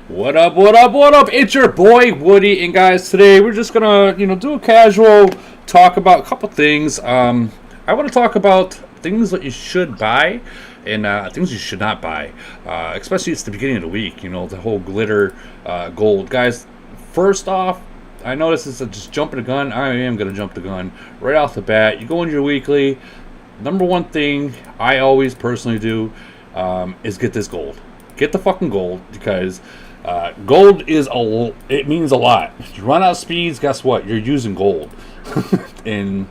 What up, what up, what up? It's your boy Woody, and guys, today we're just gonna, do a casual talk about a couple things. I want to talk about things that you should buy and things you should not buy, especially it's the beginning of the week, the whole glitter gold. Guys, first off, I know this is just jumping the gun. I am gonna jump the gun right off the bat. You go into your weekly. Number one thing I always personally do is get this gold. Get the fucking gold because gold it means a lot. If you run out of speeds, guess what? You're using gold, and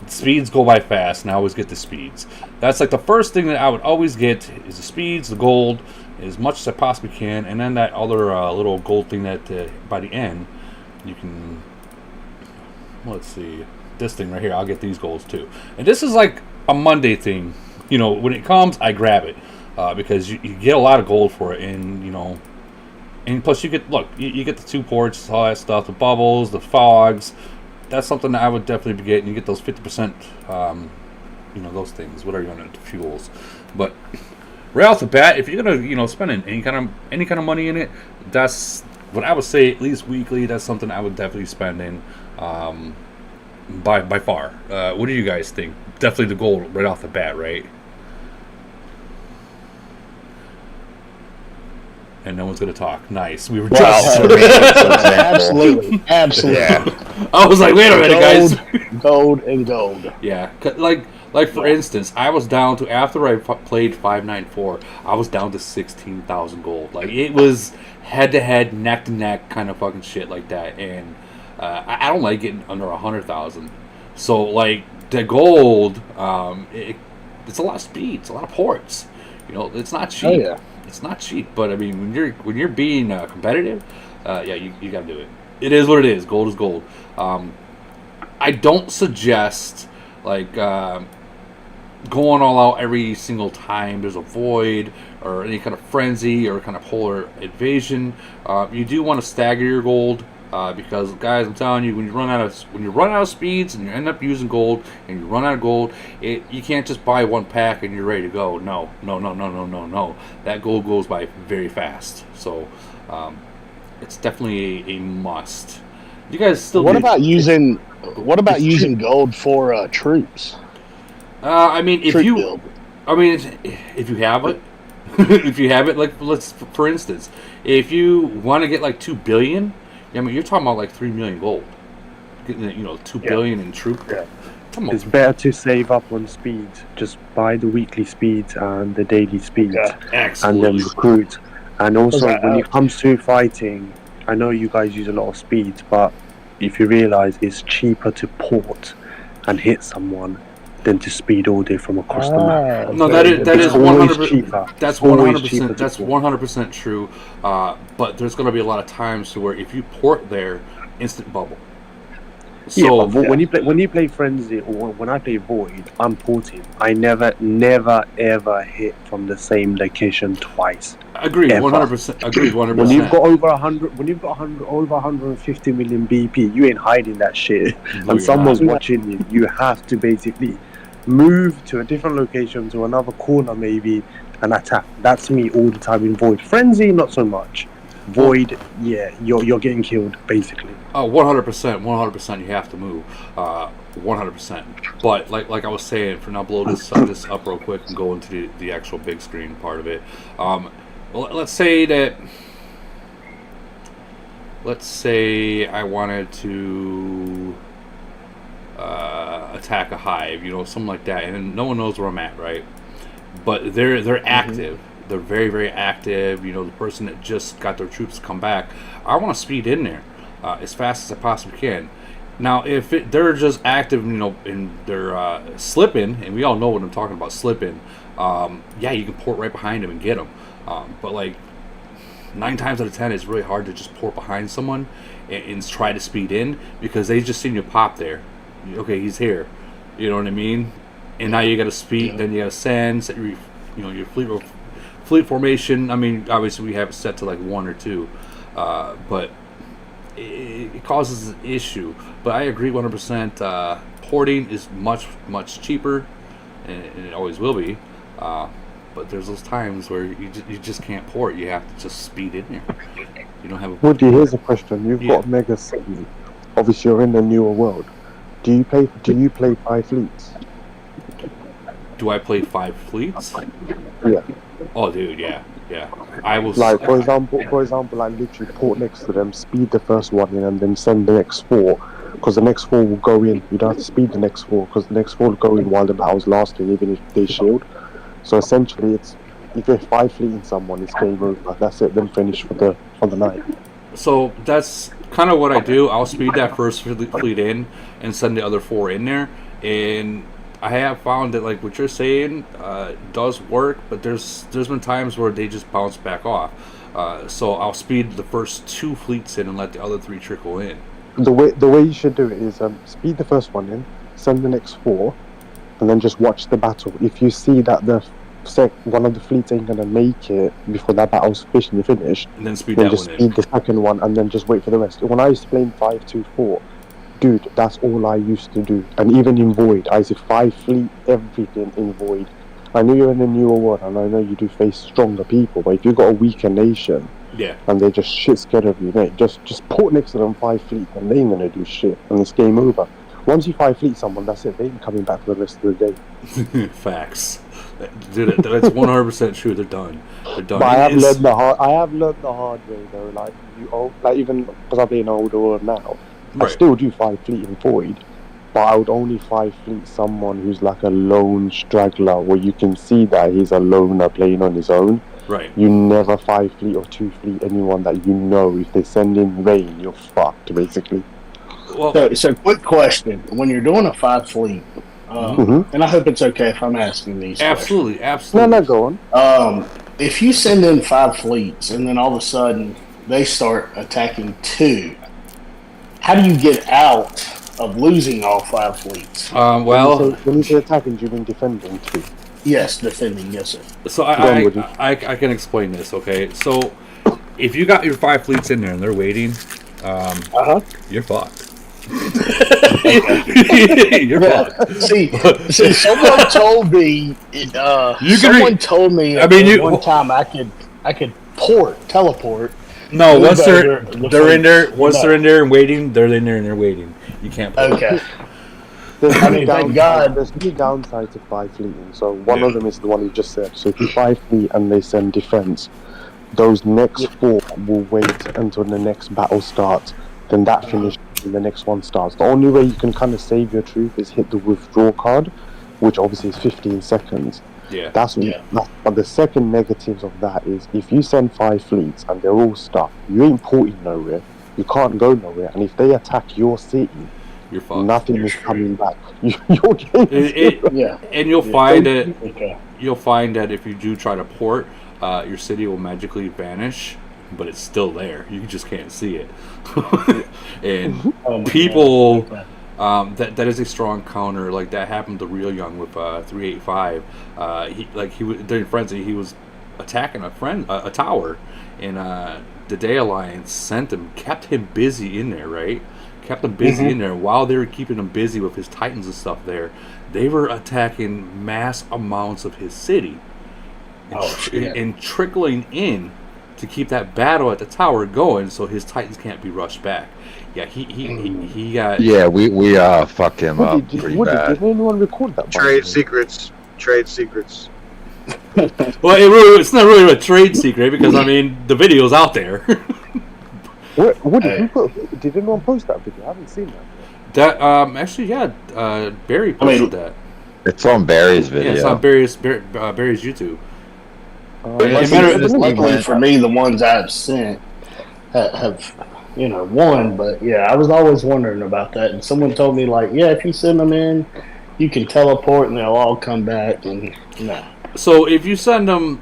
speeds go by fast. And I always get the speeds. That's like the first thing that I would always get is the speeds, the gold, as much as I possibly can, and then that other little gold thing that by the end you can. Let's see, this thing right here. I'll get these golds too, and this is like a Monday thing. When it comes, I grab it because you get a lot of gold for it, and plus you get you get the 2 ports, all that stuff, the bubbles, the fogs. That's something that I would definitely be getting. You get those 50%, those things, whatever you want to fuels. But right off the bat, if you're gonna spend any kind of money in it, that's what I would say. At least weekly, that's something I would definitely spend in. By far. What do you guys think? Definitely the gold right off the bat, right? And no one's going to talk. Nice. We were just... Absolutely. Yeah. I was like, wait a minute, guys. Gold and gold. Yeah. Like for instance, I was down to, after I played 594, I was down to 16,000 gold. Like, it was head-to-head, neck-to-neck kind of fucking shit like that. And I don't like getting under 100,000. So, like, the gold, it's a lot of speed. It's a lot of ports. It's not cheap. Oh, yeah. It's not cheap, but I mean, when you're being competitive, you got to do it. It is what it is. Gold is gold. I don't suggest going all out every single time there's a void or any kind of frenzy or kind of polar invasion. You do want to stagger your gold. Because guys, I'm telling you, when you run out of speeds and you end up using gold and you run out of gold, you can't just buy one pack and you're ready to go. No. That gold goes by very fast. So it's definitely a must. You guys still? What about using gold for troops? I mean, if you have it, for instance, if you want to get like 2 billion. I mean, you're talking about like 3 million gold. Getting 2 billion in troop. Yeah. It's better to save up on speed. Just buy the weekly speeds and the daily speeds, and then recruit. And also, when it comes to fighting, I know you guys use a lot of speeds, but if you realize it's cheaper to port and hit someone than to speed all day from across the map. No, that is 100%. Cheaper. That's 100%. That's 100% true. But there's going to be a lot of times to where if you port there, instant bubble. So when you play Frenzy or when I play Void, I'm porting. I never ever hit from the same location twice. Agreed, 100%. Agreed, 100%. When you've got over 150 million BP, you ain't hiding that shit. And someone's watching you. You have to basically move to a different location, to another corner maybe, and attack. That's me all the time in Void. Frenzy, not so much. Void, you're getting killed basically. Oh, 100%. You have to move, 100%. But like I was saying, for now, blow this up real quick and go into the actual big screen part of it. Well, let's say I wanted to attack a hive, something like that, and no one knows where I'm at, right? But they're active. They're very, very active. The person that just got their troops to come back, I want to speed in there as fast as I possibly can. Now, if they're just active, and they're slipping, and we all know what I'm talking about, slipping, you can port right behind them and get them. But like 9 times out of 10, it's really hard to just port behind someone and try to speed in because they just seen you pop there. Okay, he's here. You know what I mean? And now you got to speed, then you got to send, set your fleet formation. I mean, obviously we have it set to like 1 or 2, but it causes an issue. But I agree 100%. Porting is much cheaper, and it always will be. but there's those times where you just can't port. You have to just speed in there. You don't have a. Woody, here's a question. You've Yeah. got Mega City. Obviously, you're in the newer world. Do you play 5 fleets? Do I play 5 fleets? Yeah. Oh, dude, yeah. I was Like for example, like literally port next to them, speed the first one in, and then send the next 4, because the next 4 will go in. You don't have to speed the next 4, because the next 4 will go in while the battle's lasting, even if they shield. So essentially, it's if you're 5 fleeting someone, it's game over. That's it. Then finish for the night. So that's kind of what I do. I'll speed that first fleet in and send the other 4 in there. And I have found that, like what you're saying, does work. But there's been times where they just bounce back off. So I'll speed the first 2 fleets in and let the other 3 trickle in. The way you should do it is speed the first one in, send the next 4, and then just watch the battle. If you see that one of the fleets ain't gonna make it before that battle's officially finished, And then speed then that just one in. speed the second one and then just wait for the rest. When I used to play in 5-2-4, dude, that's all I used to do. And even in Void, I used to 5 fleet everything in Void. I know you're in a newer world, and I know you do face stronger people, but if you've got a weaker nation Yeah. and they're just shit scared of you, mate, just port next to them 5 fleet and they ain't gonna do shit, and it's game over. Once you 5 fleet someone, that's it. They ain't coming back for the rest of the day. Facts. Dude, that's 100% true. They're done. But I have learned the hard way though. Like even because I play in an older world now, I Right. still do 5 fleet in Void, but I would only 5 fleet someone who's like a lone straggler, where you can see that he's a loner playing on his own. Right. You never 5 fleet or 2 fleet anyone that you know. If they send in rain, you're fucked basically. Well, So quick question: when you're doing a 5 fleet, and I hope it's okay if I'm asking these. absolutely. No, go on. Questions. If you send in 5 fleets and then all of a sudden they start attacking 2, how do you get out of losing all 5 fleets? Well, when you say attacking, do you mean defending too? Yes, defending. Yes, sir. so Go on, Woody. I can explain this. Okay, so if you got your 5 fleets in there and they're waiting, you're fucked. You're fucked. See, someone told me. Someone told me. I mean, one time I could teleport. No, Move once over they're in there, they're in there and waiting, they're in there and they're waiting. You can't play. Okay. There's I mean, thank God. There's 2 downsides to 5 fleeting. So one of them is the one you just said. So if you 5 fleet and they send defense, those next 4 will wait until the next battle starts. Then that finishes and the next one starts. The only way you can kind of save your troop is hit the withdraw card, which obviously is 15 seconds. Yeah. But the second negatives of that is if you send 5 fleets and they're all stuck, you ain't porting nowhere. You can't go nowhere. And if they attack your city, You're fucked. nothing is coming back. Your game is Yeah. And you'll find that Okay. if you do try to port, your city will magically vanish, but it's still there. You just can't see it. And Oh my people, God. Okay. that is a strong counter. Like that happened to Real Young with 385. He was during Frenzy. He was attacking a tower, and the Day Alliance kept him busy in there, right? Kept him busy in there while they were keeping him busy with his Titans and stuff there. They were attacking mass amounts of his city and trickling in to keep that battle at the tower going, so his Titans can't be rushed back. Yeah, he got. Yeah, we fucked him up pretty bad. Did anyone record that? Trade secrets. Well, it's not really a trade secret because I mean the video's out there. Did anyone post that video? I haven't seen that. That actually, yeah, Barry posted that. It's on Barry's video. Yeah, it's on Barry's YouTube. Luckily for me, the ones I've sent have won. But yeah, I was always wondering about that. And someone told me like, yeah, if you send them in, you can teleport and they'll all come back. And So if you send them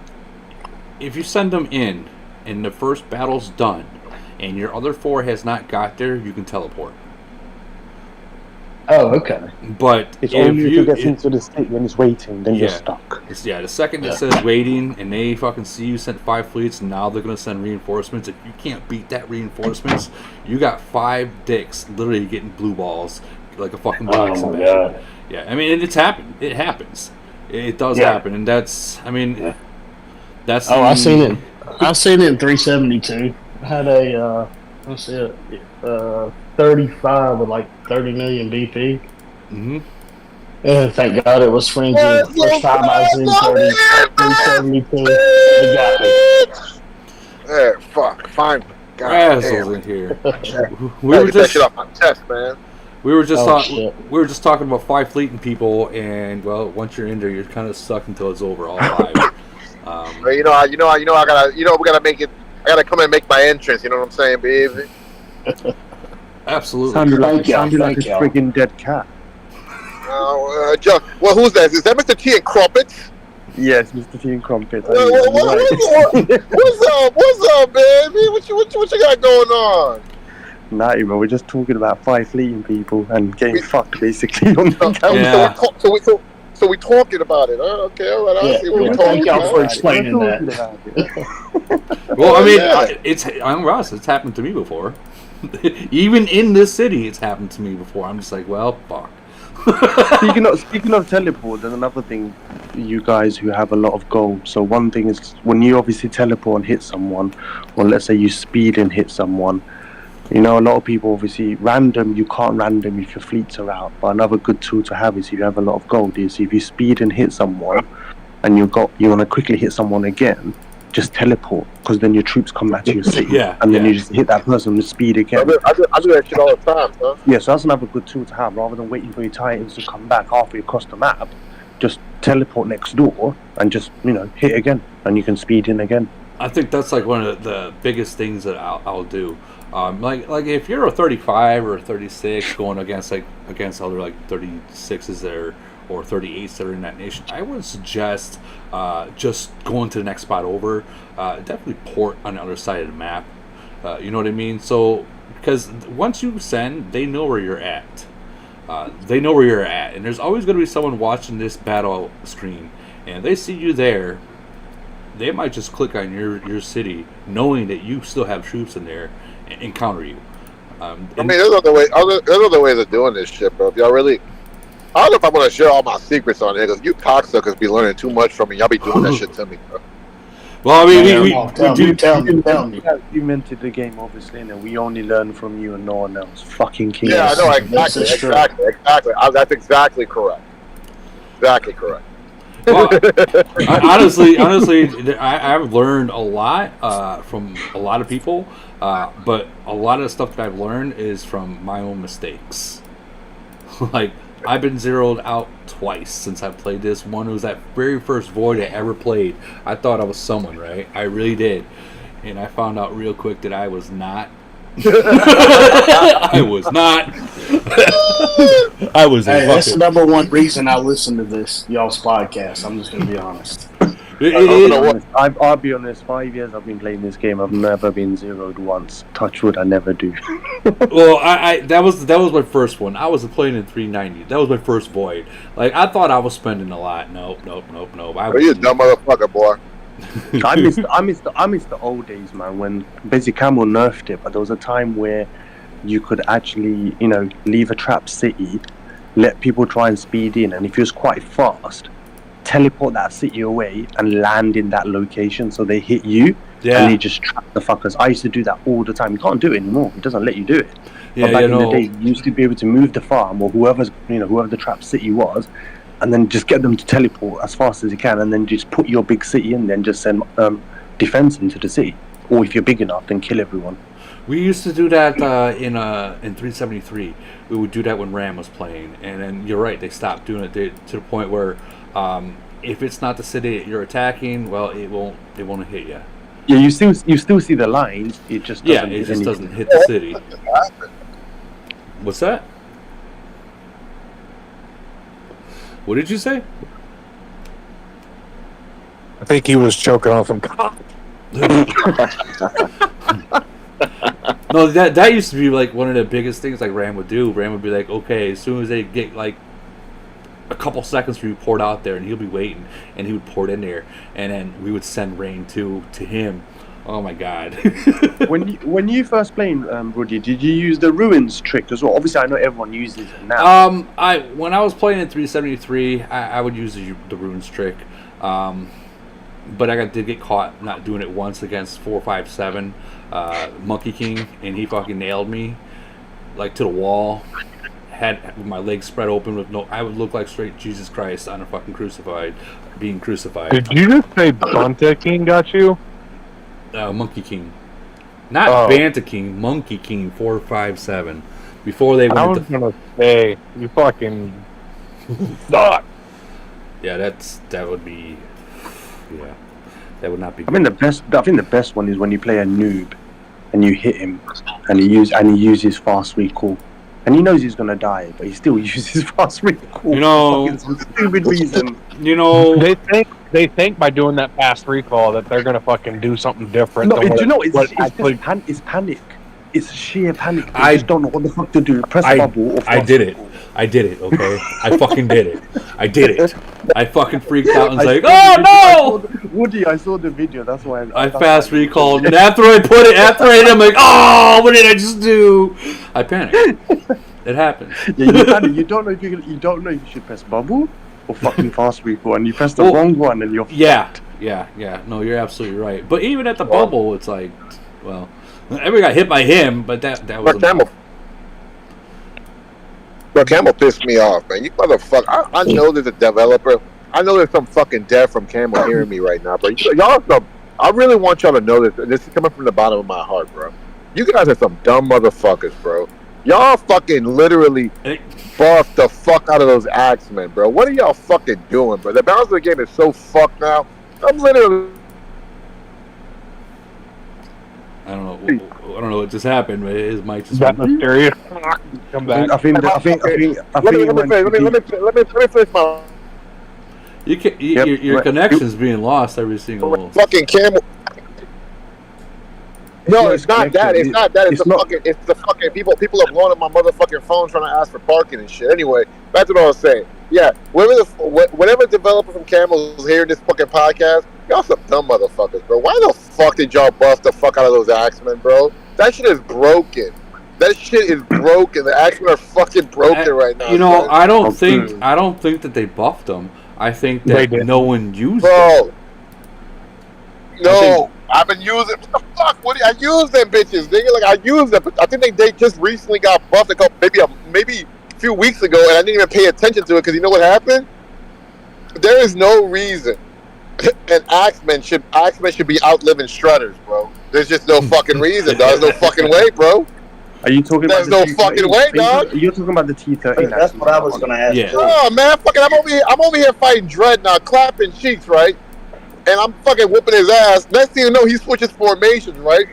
in, and the first battle's done, and your other 4 has not got there, you can teleport. Oh, okay. But it's only if you get into the state when it's waiting, then you're stuck. The second it says waiting, and they fucking see you sent 5 fleets, and now they're gonna send reinforcements. If you can't beat that reinforcements, you got 5 dicks literally getting blue balls like a fucking boxing match. God. Yeah, I mean it's happened. It happens. It does happen, and that's. I mean, That's Oh, I seen it. I seen it in 372. I had a let's see, 35 with like 30 million BP. Mm-hmm. And thank God it was fringy. First time I was in 372. They got me. Yeah, fuck. Fine. God Razzles in here. We were just off my chest, man. We were just shit. we were just talking about 5 fleeting people, and well, once you're in there, you're kind of stuck until it's over. All 5. But we gotta make it. I gotta come and make my entrance. You know what I'm saying, baby? Absolutely. Sounded like Thank a y'all. friggin' dead cat. Well, who's that? Is that Mr. T and Crumpets? Yes, Mr. T and Crumpet. What's up, baby? What you got going on? Nah, bro, we're just talking about 5 fleeting people and getting fucked basically on the camera. Yeah. So we talking about it. Okay, all right. I see what we're Thank talking y'all for about. explaining that. Well, I mean, Yeah. I'm Ross. It's happened to me before. Even in this city, it's happened to me before. I'm just like, well, fuck. Speaking of teleport, there's another thing, you guys who have a lot of gold. So one thing is when you obviously teleport and hit someone, or let's say you speed and hit someone, you know, a lot of people obviously random, you can't random if your fleets are out. But another good tool to have is if you have a lot of gold, is if you speed and hit someone and you want to quickly hit someone again, just teleport, because then your troops come back to your city. And then you just hit that person with speed again. I do that shit all the time, huh? Yeah, so that's another good tool to have. Rather than waiting for your titans to come back halfway across the map, just teleport next door and just, hit again, and you can speed in again. I think that's like one of the biggest things that I'll do. Like if you're a 35 or a 36 going against other like 36s there or 38s that are in that nation, I would suggest just going to the next spot over. Definitely port on the other side of the map. You know what I mean? So because once you send, they know where you're at. And there's always going to be someone watching this battle screen, and they see you there. They might just click on your city, knowing that you still have troops in there, and counter you. I mean, there's other ways of doing this shit, bro. If y'all really, I don't know if I want to share all my secrets on here, because you cocksuckers be learning too much from me. Y'all be doing that shit to me, bro. Well, I mean, we tell me. You minted the game, obviously, and we only learn from you and no one else. Fucking king. Yeah, I know, exactly. That's exactly correct. Exactly correct. Well, honestly, I've learned a lot from a lot of people, but a lot of the stuff that I've learned is from my own mistakes. Like, I've been zeroed out twice since I've played this. One was that very first Void I ever played. I thought I was someone, right? I really did. And I found out real quick that I was not. I was not. I was. Hey, that's the number one reason I listen to this y'all's podcast. I'm just gonna be honest. I'll be honest. 5 years I've been playing this game. I've never been zeroed once. Touch wood, I never do. Well, that was my first one. I was playing in 390. That was my first Void. Like, I thought I was spending a lot. Nope. You a dumb motherfucker, boy. I miss the old days, man, when basically Camel nerfed it, but there was a time where you could actually, leave a trap city, let people try and speed in, and if you was quite fast, teleport that city away and land in that location so they hit you and you just trap the fuckers. I used to do that all the time. You can't do it anymore. It doesn't let you do it. But back in the day, you used to be able to move the farm or whoever the trap city was, and then just get them to teleport as fast as you can, and then just put your big city in, then just send defense into the city. Or if you're big enough, then kill everyone. We used to do that in 373. We would do that when Ram was playing, and then you're right, they stopped doing it to the point where if it's not the city that you're attacking, well, it won't hit you. Yeah, you still see the lines. It just doesn't doesn't hit the city. What's that? What did you say? I think he was choking on some cock. No, that used to be like one of the biggest things like Ram would do. Ram would be like, okay, as soon as they get like a couple seconds for you poured out there, and he'll be waiting, and he would pour it in there, and then we would send rain to him. Oh my god. when you first played, Rudy, did you use the ruins trick as well? Obviously, I know everyone uses it now. When I was playing in 373, I would use the ruins trick. but I did get caught not doing it once against 457 Monkey King, and he fucking nailed me like to the wall. Had my legs spread open with no, I would look like straight Jesus Christ on a fucking being crucified. Did you just say Bunta King got you? Monkey King, not Banta King, Monkey King 457. Before they went. I was gonna say you fucking suck. Yeah, that would be. Yeah, that would not be. I think the best one is when you play a noob, and you hit him, and he uses fast recall, and he knows he's gonna die, but he still uses fast recall. You know, for some stupid reason. You know, they think by doing that fast recall that they're gonna fucking do something different. No, than you know, it's actually. it's panic. It's sheer panic. I just don't know what the fuck to do. Press bubble. Or I did it. Okay, I fucking did it. I did it. I fucking freaked out and was like, "Oh no!" Woody, I saw the video. That's why I fast recalled, and after I hit, I'm like, "Oh, what did I just do?" I panicked. It happens. Yeah, you panic. You don't know if you should press bubble or fucking fast recall, and you press the wrong one, and you're fucked. Yeah. No, you're absolutely right. But even at the bubble, it's like, well, everybody got hit by him, but that was. Bro, Camel pissed me off, man. You motherfucker. I know there's a developer. I know there's some fucking dev from Camel hearing me right now, but I really want y'all to know this. And this is coming from the bottom of my heart, bro. You guys are some dumb motherfuckers, bro. Y'all fucking literally buffed the fuck out of those Axemen, bro. What are y'all fucking doing, bro? The balance of the game is so fucked now. I'm literally. I don't know what just happened, but his mic just That went. mysterious. Come back. Let me finish my. Your connection's being lost every single. Fucking Camel. No, it's not that. It's not that. It's the fucking people. People are blowing up my motherfucking phone trying to ask for parking and shit. Anyway, back to what I was saying. Yeah, whatever developer from Camel is hearing this fucking podcast, y'all some dumb motherfuckers, bro. Why the fuck did y'all buff the fuck out of those Axemen, bro? That shit is broken. That shit is broken. The Axemen are fucking broken right now. You know, I don't think that they buffed them. I think that no one used them. No. I've been using what the fuck? I use them bitches, nigga. Like I use them. I think they just recently got buffed maybe a few weeks ago, and I didn't even pay attention to it because you know what happened? There is no reason an Axeman should be outliving Strutters, bro. There's just no fucking reason, dog. There's no fucking way, bro. Are you talking There's about no fucking way, dog. You're talking about the T13. That's what I was gonna ask. Yeah. Oh man, fucking I'm over here fighting Dreadnought, clapping cheeks, right? And I'm fucking whooping his ass. Next thing you know, he switches formations, right?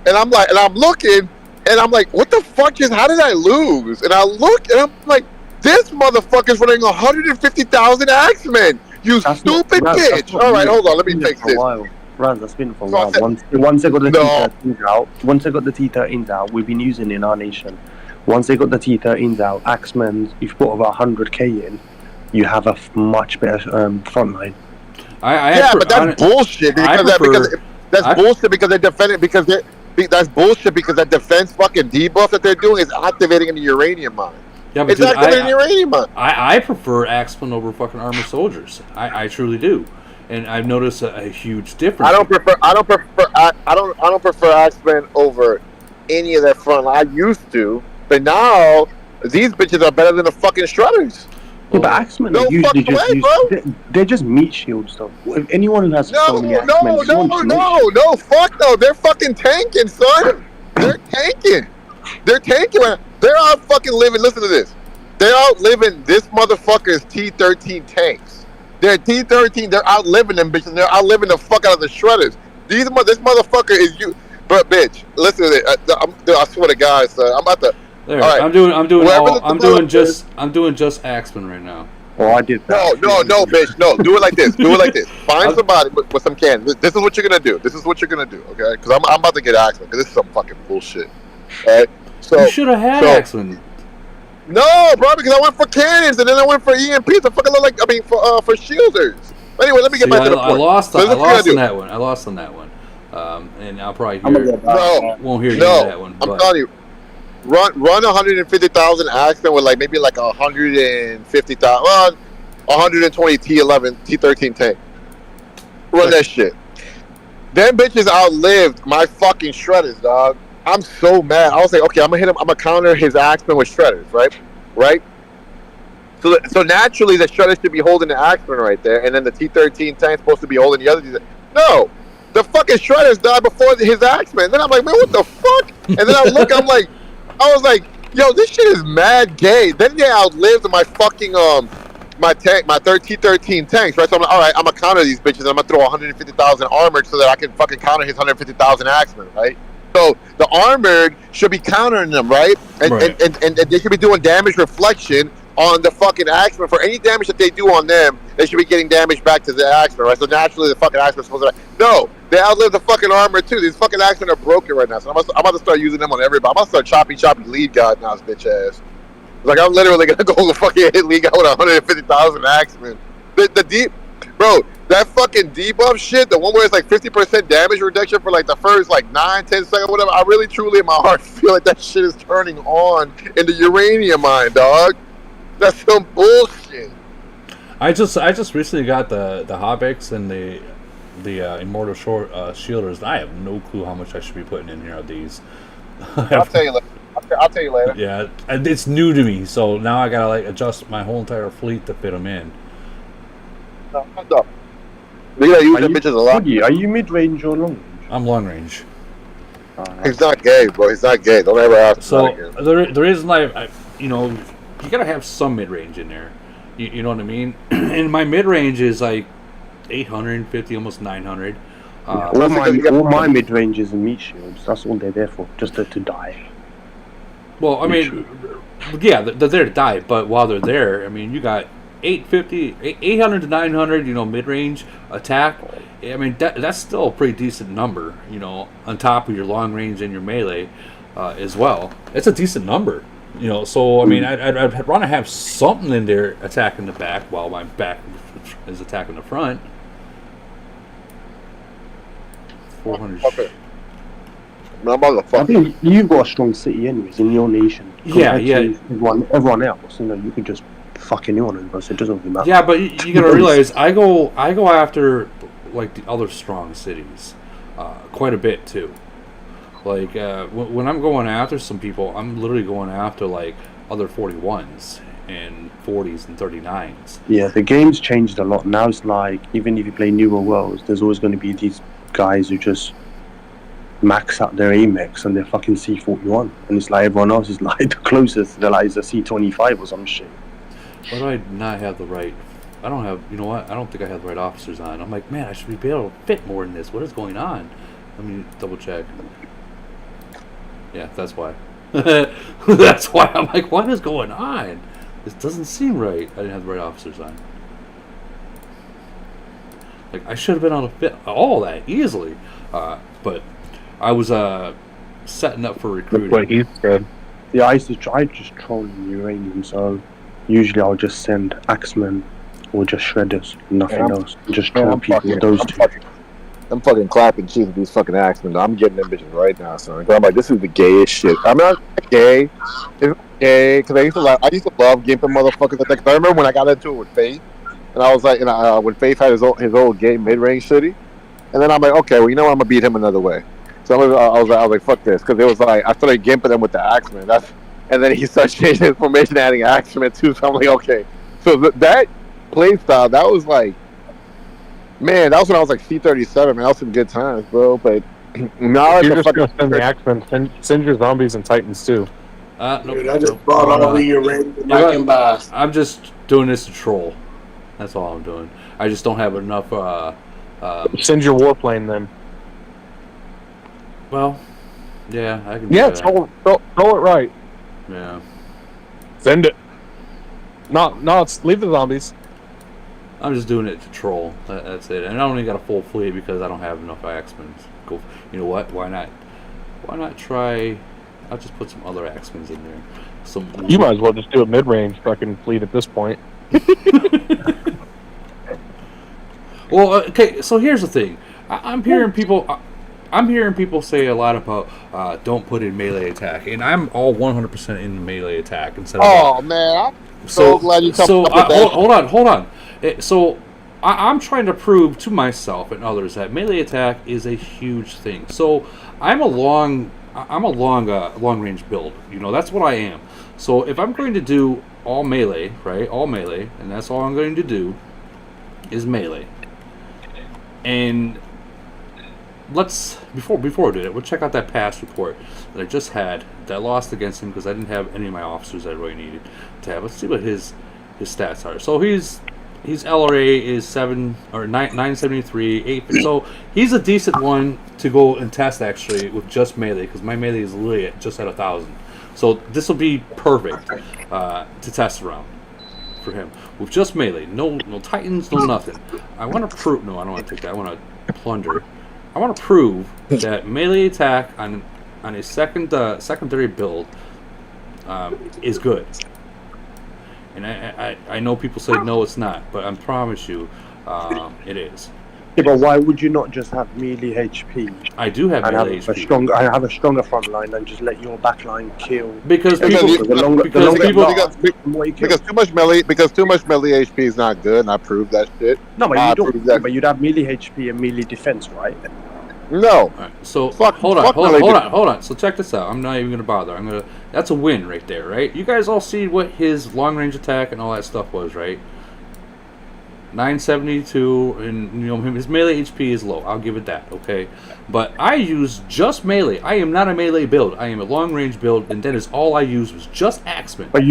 And I'm looking, and I'm like, what the fuck how did I lose? And I look, and I'm like, this motherfucker's running 150,000 Axemen. You stupid bitch. All right, hold on, let me fix this. Raz, that's been for a while. Once they got the T13s out, we've been using it in our nation. Once they got the T13s out, Axemen, if you put over 100k in, you have a much better front line. But that's bullshit. That's bullshit because they're defending that's bullshit because that defense fucking debuff that they're doing is activating in the uranium mine. Yeah, but it's activating the uranium mine. I prefer Axemen over fucking armored soldiers. I truly do, and I've noticed a huge difference. I don't prefer Axemen over any of their front line. I used to, but now these bitches are better than the fucking Strutters. Yeah, but Axemen are usually they're just meat shields, though. If anyone who has so many Axemen, no, fuck no, they're fucking tanking, son. They're tanking. They're out fucking living. Listen to this. They're outliving this motherfucker's T13 tanks. They're T13. They're outliving them bitches. They're outliving the fuck out of the Shredders. This motherfucker is you, but bitch. Listen to this. I swear to God, son. I'm about to. There, right. I'm doing just Axemen right now. Oh, I did that. No, bitch. No, do it like this. Find somebody with some cannons. This is what you're gonna do. Okay? Because I'm about to get Axemen because this is some fucking bullshit. All right? So you should have had Axemen. No, bro, because I went for cannons and then I went for EMPs. For shielders. Anyway, let me get back to the point. I lost on that one. And I'll probably won't hear you on that one. I'm telling you. Run 150,000 Axemen with maybe 150,000, 120 T13 tank. Run that shit. Them bitches outlived my fucking shredders, dog. I'm so mad. I was like, okay, I'm gonna hit him. I'm gonna counter his Axeman with shredders, right? Right. So naturally, the shredder should be holding the Axeman right there, and then the T-13 tank's supposed to be holding the other. No, the fucking shredders died before his Axeman. Then I'm like, man, what the fuck? And then I look, I was like, yo, this shit is mad gay. Then they outlived my fucking my T-13 tanks, right? So I'm like, all right, I'm gonna counter these bitches, and I'm gonna throw 150,000 armored so that I can fucking counter his 150,000 Axemen, right? So the armored should be countering them, right? And they should be doing damage reflection on the fucking Axemen. For any damage that they do on them, they should be getting damage back to the Axemen, right? So naturally, the fucking Axemen supposed to. No, they outlived the fucking armor too. These fucking Axemen are broken right now. So I'm about to start using them on everybody. I'm about to start choppy lead god now, this bitch ass. Like I'm literally gonna go to fucking hit league out with 150,000 Axemen. The deep, bro. That fucking debuff shit, the one where it's like 50% damage reduction for like the first like 9-10 seconds, whatever. I really, truly, in my heart, feel like that shit is turning on in the uranium mine, dog. That's some bullshit. I just recently got the Hobbiks and the Immortal Shielders. I have no clue how much I should be putting in here of these. I'll tell you later. I'll tell you later. Yeah, and it's new to me, so now I gotta like adjust my whole entire fleet to fit them in. No, we gotta use them bitches a lot. Are you mid-range or long range? I'm long range. He's not gay, bro. He's not gay. Don't ever ask So him that again. the reason I you know, you gotta have some mid range in there. You know what I mean? And my mid range is like 850, almost 900. All my mid ranges and meat shields. That's all they're there for, just to die. Well, I mean, yeah, they're there to die, but while they're there, I mean, you got 800 to 900, you know, mid range attack. I mean, that's still a pretty decent number, you know, on top of your long range and your melee as well. It's a decent number. You know, so I mean, I'd want to have something in there attacking the back while my back is attacking the front. 400. Okay. I think you've got a strong city, anyways, in your nation. Yeah. Everyone else, you know, you could just fuck anyone in us. It doesn't really matter. Yeah, but you gotta realize, I go after like the other strong cities, quite a bit too. Like, when I'm going after some people, I'm literally going after, like, other 41s and 40s and 39s. Yeah, the game's changed a lot. Now it's like, even if you play newer worlds, there's always going to be these guys who just max out their AMEX and their fucking C41. And it's like everyone else is like the closest. They're like, it's a C25 or some shit. Why do I not have the right... I don't have... You know what? I don't think I have the right officers on. I'm like, man, I should be able to fit more in this. What is going on? Let me double check. Yeah, that's why. That's why I'm like, what is going on? This doesn't seem right. I didn't have the right officers on. Like, I should have been able to fit all that easily. But I was setting up for recruiting. That's what he said. Yeah, I just troll in uranium, so usually I'll just send Axemen or just shredders, nothing else. Just troll people with those two. I'm fucking clapping cheeks with these fucking Axemen. I'm getting them bitches right now, son. I'm like, this is the gayest shit. I'm not gay. It's gay because I used to love gimping motherfuckers. Like, I remember when I got into it with Faith, and I was like, when Faith had his old gay mid-range city, and then I'm like, okay, well, you know what? I'm gonna beat him another way. So I was like, fuck this, because it was like I started gimping them with the Axemen. And then he started changing his formation, adding Axemen too. So I'm like, okay. So that play style, that was like. Man, that was when I was like C-37, man. That was some good times, bro. But now you're just going to send the Axemen, send your zombies and Titans too. Dude, I just bought all the uranium I can buy. I'm just doing this to troll. That's all I'm doing. I just don't have enough. Send your warplane then. Well, yeah, I can. Yeah, troll it right. Yeah. Send it. No, leave the zombies. I'm just doing it to troll. That's it. And I only got a full fleet because I don't have enough Axemen. Go. You know what? Why not? Why not try? I'll just put some other Axemen in there. You might as well just do a mid-range fucking fleet at this point. Well, okay. So here's the thing. I'm hearing people say a lot about don't put in melee attack, and I'm all 100% in melee attack instead of. Oh man, I'm so glad you talked about that. Hold on. So I'm trying to prove to myself and others that melee attack is a huge thing. So I'm a long range build. You know, that's what I am. So if I'm going to do all melee, right? All melee, and that's all I'm going to do is melee. And let's before we do that, we'll check out that pass report that I just had that I lost against him because I didn't have any of my officers that I really needed to have. Let's see what his stats are. So his LRA is 973, 8. So he's a decent one to go and test actually with just melee because my melee is literally just at 1,000. So this will be perfect to test around for him with just melee. No titans, no nothing. I want to prove. No, I don't want to take that. I want to plunder. I want to prove that melee attack on a secondary build is good. And I know people say no, it's not, but I promise you, it is. Yeah, but why would you not just have melee HP? I do have melee HP. I have a stronger front line and just let your back line kill. Because too much melee HP is not good, and I proved that shit. No, but you don't. But you'd have melee HP and melee defense, right? No. Right, so hold on. So check this out. I'm not even gonna bother. That's a win right there, right? You guys all see what his long range attack and all that stuff was, right? 972, and you know his melee HP is low. I'll give it that, okay? But I use just melee. I am not a melee build. I am a long range build, and that is all I use was just Axeman. But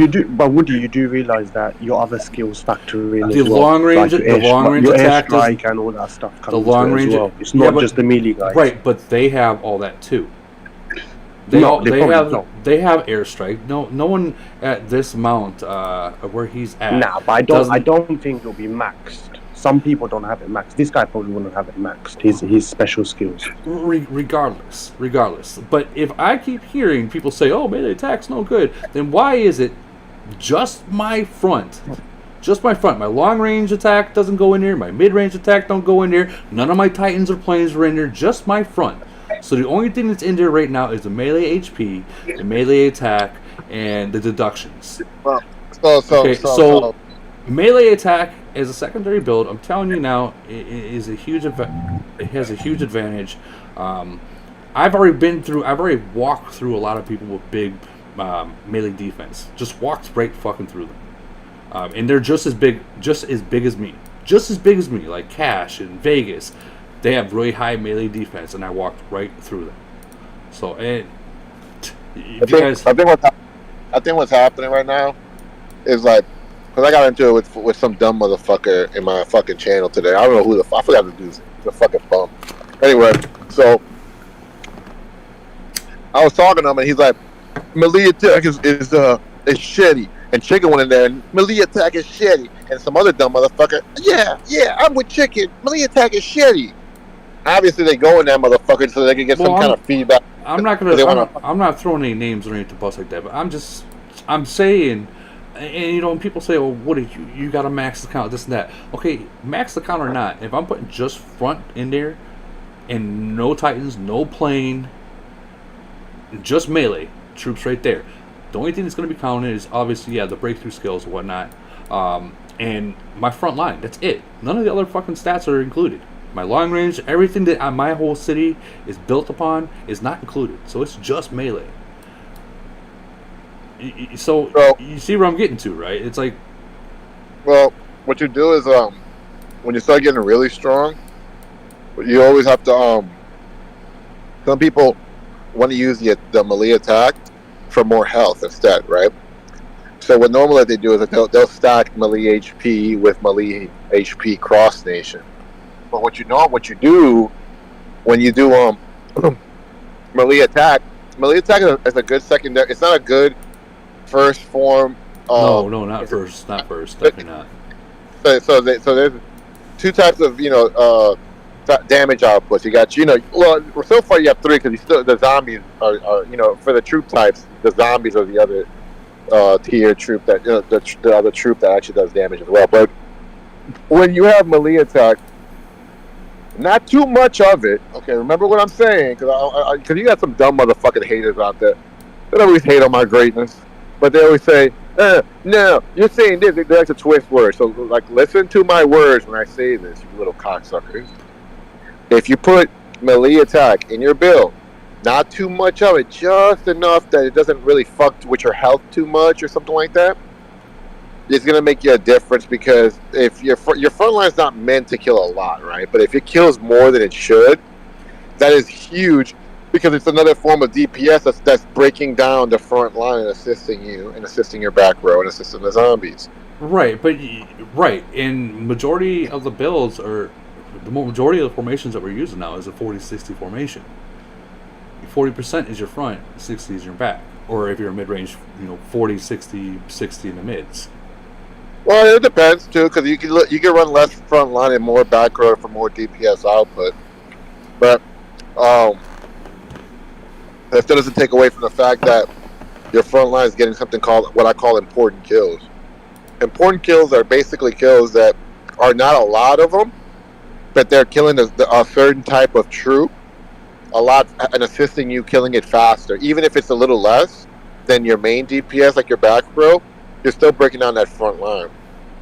Woody, you do realize that your other skills factor in the as long well. range, like the long range attack, strike and all that stuff. The long range, well. It's not just the melee guys, right? But they have all that too. They have airstrike. No one at this mount where he's at. Nah, but I don't think it'll be maxed. Some people don't have it maxed. This guy probably wouldn't have it maxed. His special skills. Regardless. But if I keep hearing people say, "Oh, melee attack's no good," then why is it just my front? Just my front. My long range attack doesn't go in there. My mid range attack don't go in there. None of my titans or planes are in there. Just my front. So the only thing that's in there right now is the melee HP, the melee attack, and the deductions. So melee attack as a secondary build, I'm telling you now, it has a huge advantage. I've already walked through a lot of people with big melee defense. Just walked right fucking through them, and they're just as big as me, like Cash and Vegas. They have really high melee defense, and I walked right through them. So, I think what's happening right now is like, because I got into it with some dumb motherfucker in my fucking channel today. I don't know who I forgot to do the fucking bum. Anyway, so I was talking to him, and he's like, melee attack is shitty. And Chicken went in there, and melee attack is shitty. And some other dumb motherfucker, yeah, I'm with Chicken. Melee attack is shitty. Obviously, they go in that motherfucker so they can get some kind of feedback. I'm not throwing any names or anything like that, but I'm saying, and you know, when people say, "Oh, what did you got to max the count, this and that?" Okay, max the count or not. If I'm putting just front in there, and no titans, no plane, just melee troops right there. The only thing that's going to be counted is obviously, the breakthrough skills and whatnot, and my front line. That's it. None of the other fucking stats are included. My long range, everything that my whole city is built upon is not included. So it's just melee. So you see where I'm getting to, right? It's like, well, what you do is when you start getting really strong, you always have to some people want to use the melee attack for more health instead, right? So what normally they do is they'll stack melee HP with melee HP cross nation. But what you do when you do melee attack is a good secondary. It's not a good first form. No, not first, definitely not. So there's two types of damage outputs. You got so far you have three because the zombies are for the troop types. The zombies are the other tier troop that the other troop that actually does damage as well. But when you have melee attack, not too much of it. Okay, remember what I'm saying, because you got some dumb motherfucking haters out there that always hate on my greatness. but they always say, no, you're saying this. They like to twist words. So, like, listen to my words when I say this, you little cocksuckers. If you put melee attack in your build, not too much of it, just enough that it doesn't really fuck with your health too much or something like that, it's going to make you a difference, because if your front line is not meant to kill a lot, right? But if it kills more than it should, that is huge, because it's another form of DPS that's breaking down the front line and assisting you, and assisting your back row, and assisting the zombies. Right, and majority of the builds are, the majority of the formations that we're using now is a 40-60 formation. 40% is your front, 60 is your back. Or if you're a mid-range, 40, 60, 60 in the mids. Well, it depends too, because you can run less front line and more back row for more DPS output. But that still doesn't take away from the fact that your front line is getting something called what I call important kills. Important kills are basically kills that are not a lot of them, but they're killing a certain type of troop a lot and assisting you killing it faster. Even if it's a little less than your main DPS, like your back row, you're still breaking down that front line.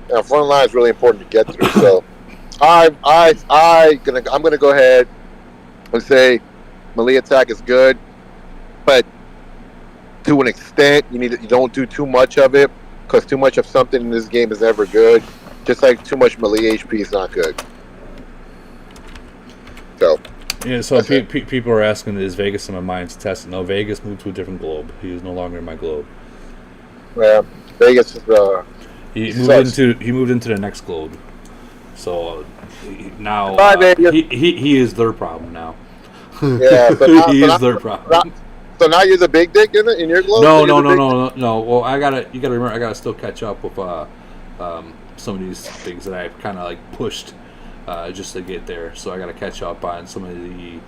And front line is really important to get through. So I'm gonna go ahead and say melee attack is good, but to an extent, you don't do too much of it, because too much of something in this game is never good. Just like too much melee HP is not good. So. Yeah, so people are asking, is Vegas in my mind to test it? No, Vegas moved to a different globe. He is no longer in my globe. Yeah, Vegas is he moved into the next globe. So now he is their problem now. Yeah, he is their problem. So now you're the big dick in your globe? No. Well, you gotta remember, I gotta still catch up with some of these things that I've kind of like pushed just to get there. So I gotta catch up on some of the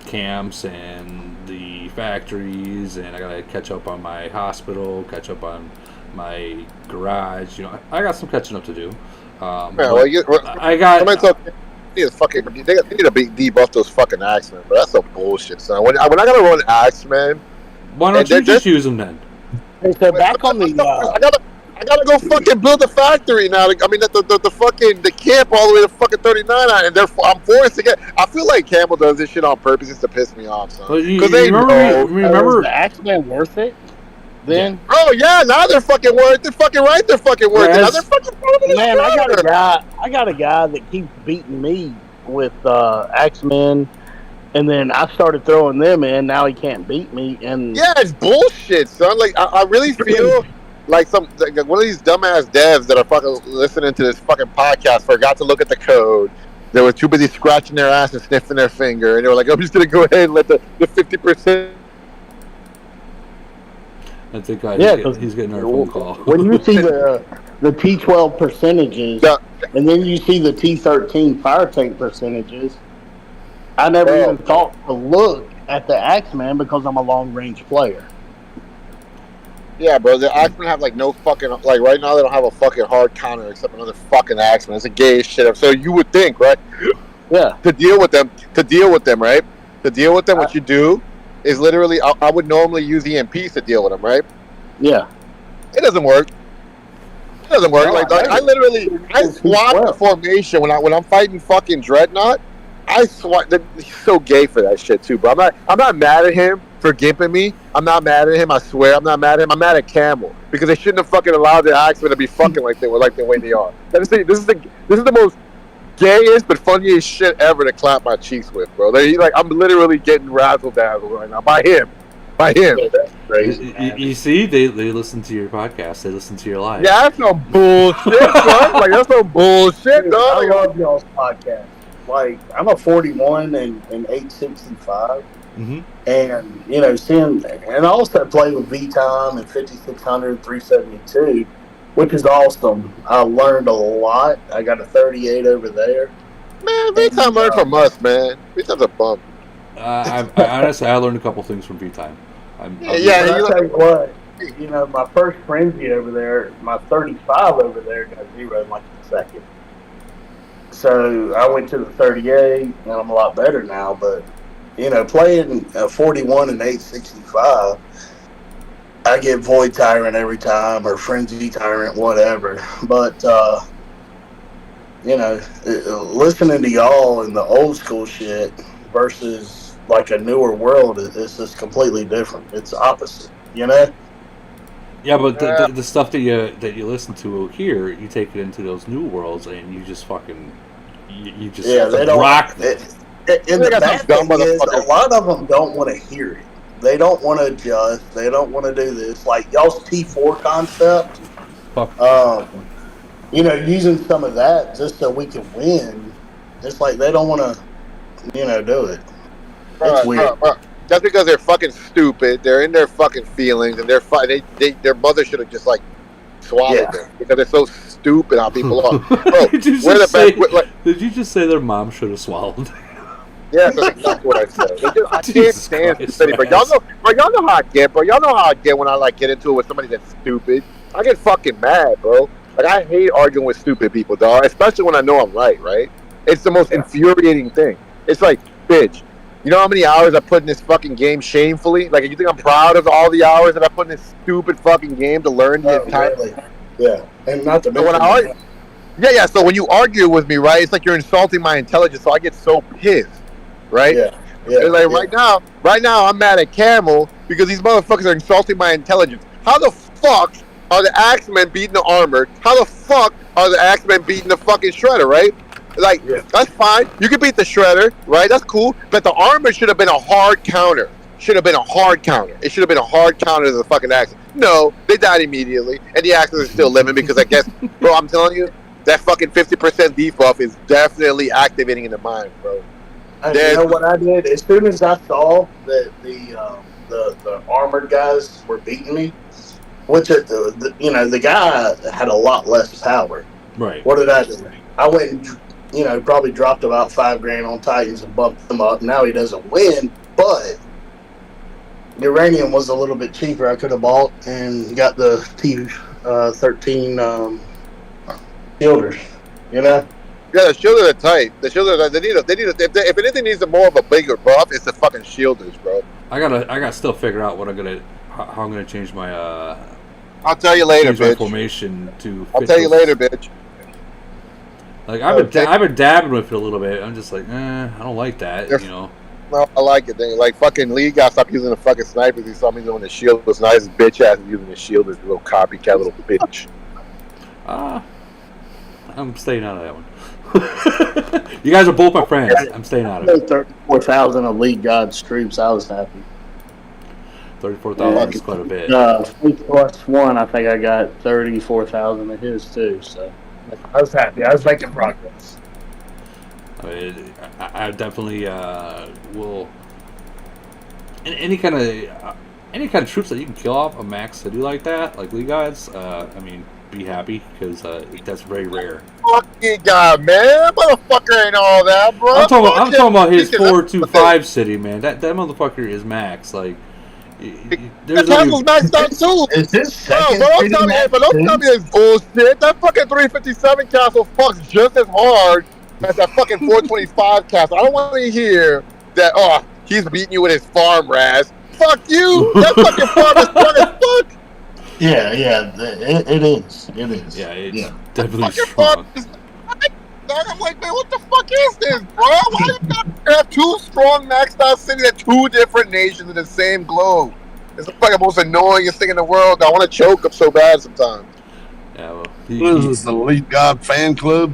camps and the factories, and I gotta catch up on my hospital, catch up on my garage. I got some catching up to do. I got. They need to debuff those fucking Axemen, but that's some bullshit, son. When I gotta run Axemen, why don't you just use them then? So back on the. I gotta go fucking build a factory now. I mean, the camp all the way to fucking 39, and I'm forced to get. I feel like Campbell does this shit on purpose just to piss me off, son. Because they remember the Axemen worth it. Then oh yeah, now they're fucking worth it. They're fucking worth it. Now they're fucking man, I got a guy that keeps beating me with Axemen, and then I started throwing them in. Now he can't beat me, and yeah, it's bullshit, son. Like I really feel like one of these dumbass devs that are fucking listening to this fucking podcast forgot to look at the code. They were too busy scratching their ass and sniffing their finger, and they were like, "I'm just gonna go ahead and let the 50%." I think he's getting our phone call. When you see the T12 percentages, and then you see the T13 fire tank percentages, I never even thought to look at the Axeman because I'm a long range player. Yeah, bro, the Axemen have like no fucking, like right now they don't have a fucking hard counter except another fucking Axeman. It's a gay shit. So you would think, right? Yeah. To deal with them, right? To deal with them, what you do is literally, I would normally use EMPs to deal with them, right? Yeah. It doesn't work. No, like I swap the formation when I'm fighting fucking Dreadnought. I swap. He's so gay for that shit too, bro. I'm not mad at him for gimping me. I'm not mad at him. I swear, I'm not mad at him. I'm mad at Camel because they shouldn't have fucking allowed the Axemen to be fucking like the way they are. This is the most gayest but funniest shit ever to clap my cheeks with, bro. I'm literally getting razzle dazzled right now by him. Yeah, that's crazy. You see, they listen to your podcast. They listen to your live. Yeah, that's no bullshit, son. Like that's no bullshit, dude, dog. I love y'all's podcast. Like I'm a 41 and 865. Mm-hmm. And and I also play with V-Time and 5600 372, which is awesome. I learned a lot. I got a 38 over there. Man, V-Time learned from us, man. V-Time's a bum. Honestly, I learned a couple things from V-Time. I'll tell you what. My first frenzy over there, my 35 over there got zero in like a second. So I went to the 38, and I'm a lot better now. But playing 41 and 865, I get Void Tyrant every time, or Frenzy Tyrant, whatever. But listening to y'all and the old school shit versus like a newer world is just completely different. It's opposite, you know. Yeah, but the stuff that you listen to here, you take it into those new worlds, and you just fucking you just they don't rock them. And the bad thing is, a lot of them don't want to hear it. They don't want to adjust. They don't want to do this. Like y'all's T4 concept. Fuck. Using some of that just so we can win. It's like they don't want to, do it. It's weird. That's because they're fucking stupid. They're in their fucking feelings, and their mother should have just like swallowed them because they're so stupid how people are. Bro, Did you just say their mom should have swallowed? Yeah, that's exactly what I said. I can't Jesus stand Christ, stupidity, but y'all know how I get, bro. Y'all know how I get when I like get into it with somebody that's stupid. I get fucking mad, bro. Like I hate arguing with stupid people, dog. Especially when I know I'm right? It's the most infuriating thing. It's like, bitch, you know how many hours I put in this fucking game shamefully? Like, you think I'm proud of all the hours that I put in this stupid fucking game to learn the entire? Really? Yeah, and not to mention. Yeah. So when you argue with me, right, it's like you're insulting my intelligence. So I get so pissed. Right? Right now, I'm mad at Camel because these motherfuckers are insulting my intelligence. How the fuck are the Axemen beating the Armored? How the fuck are the Axemen beating the fucking Shredder, right? Like, that's fine. You can beat the Shredder, right? That's cool. But the Armored should have been a hard counter. It should have been a hard counter to the fucking Axemen. No, they died immediately. And the Axemen are still living because I guess, bro, I'm telling you, that fucking 50% debuff is definitely activating in the mind, bro. You know what I did? As soon as I saw that the armored guys were beating me, which the guy had a lot less power. Right. What did I do? I went and probably dropped about $5,000 on Titans and bumped him up. Now he doesn't win, but Uranium was a little bit cheaper. I could have bought and got the T13 shielders. Yeah, the shielders are tight. They need if anything needs more of a bigger buff, it's the fucking shielders, bro. I gotta still figure out how I'm gonna change my I'll tell you later, bitch. Formation to. I'll tell you later, bitch. Like I've been dabbing with it a little bit. I'm just like, I don't like that, No, I like it. Like fucking Lee got stopped using the fucking snipers. He saw me doing the shield. Was nice bitch ass using the shield as a little copycat little bitch. I'm staying out of that one. You guys are both my friends. I'm staying out of it. 34,000 Elite Gods troops. I was happy. 34,000 is quite a bit. Fleet plus one, I think I got 34,000 of his too. So I was happy. I was making progress. I definitely will. Any kind of troops that you can kill off a max to do like that, like League Gods. Be happy because that's very rare. Fucking God, man, motherfucker ain't all that, bro. I'm talking about his 425 city, man. That motherfucker is max. Like, the castle's maxed out too. Is this don't tell me this bullshit. That fucking 357 castle fucks just as hard as that fucking 425 castle. I don't want to hear that. He's beating you with his farm raz. Fuck you. That fucking farm is strong as fuck. Yeah, it is. Yeah, it's definitely strong. I'm like, man, what the fuck is this, bro? Why you gotta have two strong maxed out cities at two different nations in the same globe? It's like the most annoyingest thing in the world. I want to choke up so bad sometimes. Yeah, well, what is this, the Elite God fan club?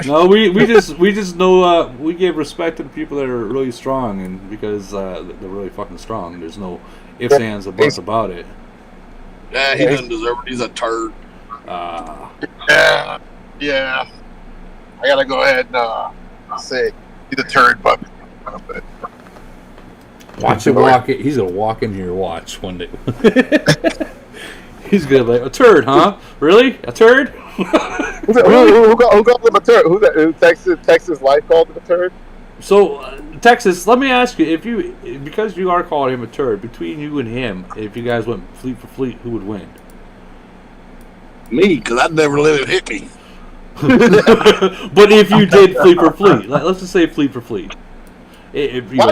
No, we just know we give respect to the people that are really strong, and because they're really fucking strong. There's no ifs, ands, or buts about it. Yeah, he doesn't deserve it. He's a turd. Yeah. I gotta go ahead and say he's a turd, but watch him walk it. He's gonna walk in here. Watch one day. He's gonna be like, a turd, huh? Really? A turd? Who called him a turd? Who's that? Texas Life called him a turd? So, Texas, let me ask you, because you are calling him a turd, between you and him, if you guys went fleet for fleet, who would win? Me, because I'd never let it hit me. But if you did fleet for fleet, let's just say fleet for fleet. Shit, man.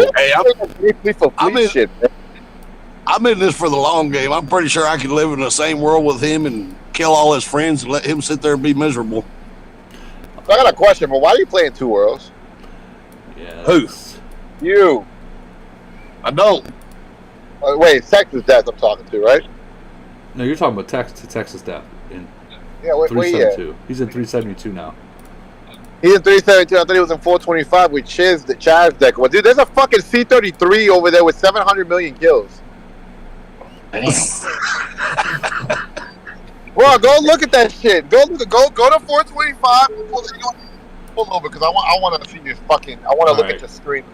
I'm in this for the long game. I'm pretty sure I could live in the same world with him and kill all his friends and let him sit there and be miserable. So I got a question, but why are you playing Two Worlds? Yeah. Who? You. I don't. Wait, Texas Death I'm talking to, right? No, you're talking about Texas Death in Yeah, wait, yeah. 372. He's in 372 now. He's in 372. I thought he was in 425 with Chaz deck. Well, dude, there's a fucking C-33 over there with 700 million kills. Bro, go look at that shit. Go to 425. Pull over because I want to see this fucking. I want to look at your screen.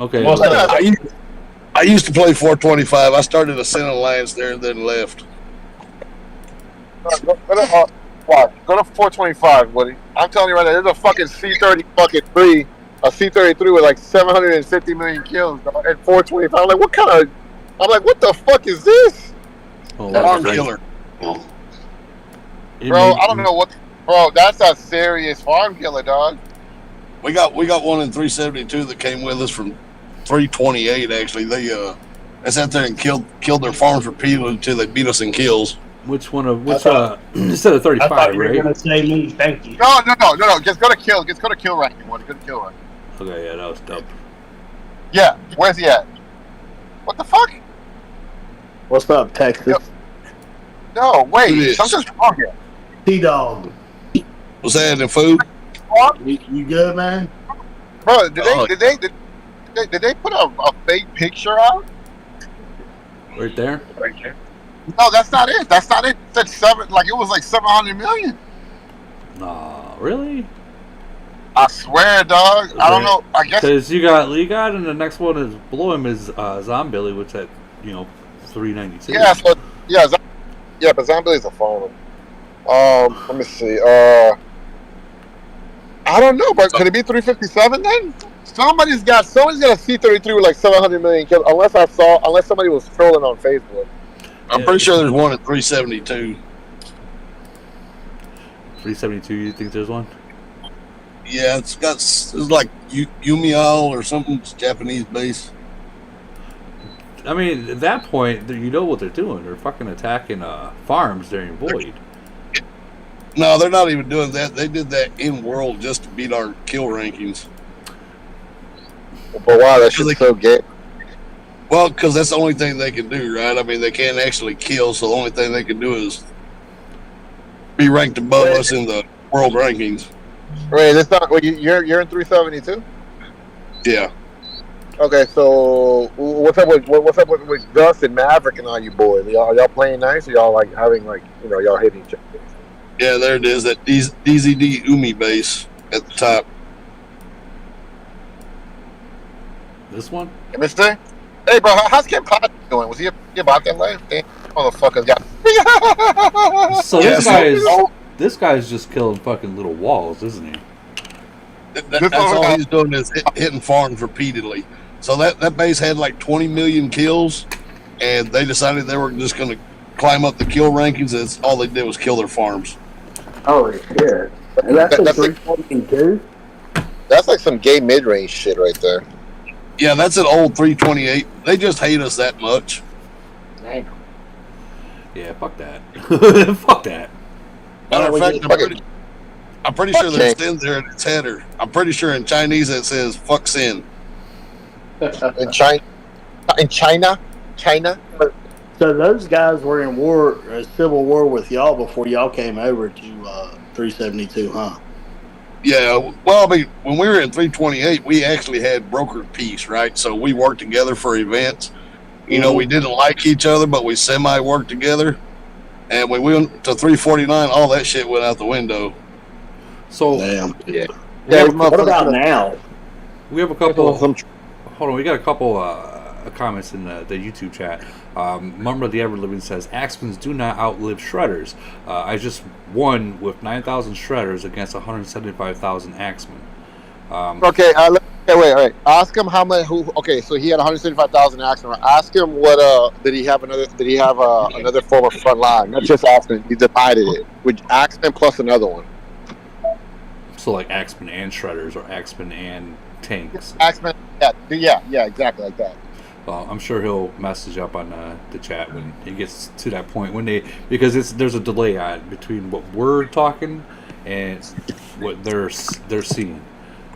Okay. I used to play 425. I started a Sin Alliance there and then left. Go to 425, buddy. I'm telling you right now, there's a fucking C-33, a C-33 with like 750 million kills, dog, and 425. I'm like, what the fuck is this? Oh, Farm killer. Bro, I don't know what. Bro, that's a serious farm killer, dog. We got one in 372 that came with us from 328. Actually, they sat there and killed their farms repeatedly until they beat us in kills. Which one of instead of 35, I thought you were right? gonna say me. Thank you. No. Just go to kill. Just go to kill ranking. Go to kill ranking. Okay, yeah, that was dope. Yeah, where's he at? What the fuck? What's up, Texas? No, wait. Who is? Something's wrong here. T-Dog. Was that in food? You good, man? Bro, did they put a fake picture out? Right there. No, that's not it. That's not it. It said it was like 700 million. Nah, really? I swear, dog. I don't know. I guess Because you got, and the next one is below him is Zombilly, which at 392. yeah, but Zombilly's a phone. Let me see. I don't know, but could it be 357 then? Somebody's got a C-33 with like 700 million kills. Unless somebody was trolling on Facebook. I'm pretty sure there's one at 372. 372, you think there's one? Yeah, it's like Yumiao or something. It's Japanese base. I mean, at that point, you know what they're doing. They're fucking attacking farms during Void. No, they're not even doing that. They did that in world just to beat our kill rankings. But wow, that shit's so gay. Well, because that's the only thing they can do, right? I mean, they can't actually kill, so the only thing they can do is be ranked above us in the world rankings. Wait, that's not. You're in 372. Yeah. Okay, so what's up with Gus and Maverick and all you boys? Are y'all playing nice? Or y'all like having y'all hitting each other? Yeah, there it is. That DZD Umi base at the top. This one? Mister? Hey, bro, how's Kim Cotton doing? Was he about that life? Damn, motherfuckers got. So this guy's just killing fucking little walls, isn't he? That's all he's doing is hitting farms repeatedly. So that base had like 20 million kills, and they decided they were just going to climb up the kill rankings. That's all they did was kill their farms. Holy shit! And that's a 342. That's like some gay mid-range shit right there. Yeah, that's an old 328. They just hate us that much. Damn. Yeah, fuck that. Fuck that. Matter of fact, I'm pretty sure there's Sin there in its header. I'm pretty sure in Chinese it says "fuck Sin." In China. So those guys were in civil war with y'all before y'all came over to 372, huh? Yeah, well, I mean, when we were in 328, we actually had brokered peace, right? So we worked together for events. We didn't like each other, but we semi-worked together. And when we went to 349, all that shit went out the window. So, damn. Yeah. What about now? We have a couple. Hold on, we got a couple comments in the YouTube chat. Mumra the Ever Living says, Axmans do not outlive Shredders. I just won with 9,000 Shredders against 175,000 Axemen. Okay, wait. Ask him how many. Okay, so he had 175,000 Axemen. Ask him what. Did he have another form of front line? Not just Axemen. He divided it with Axemen plus another one. So like Axemen and Shredders, or Axemen and tanks. Axemen. Yeah, exactly like that. Well, I'm sure he'll message up on the chat when he gets to that point because there's a delay between what we're talking and what they're seeing.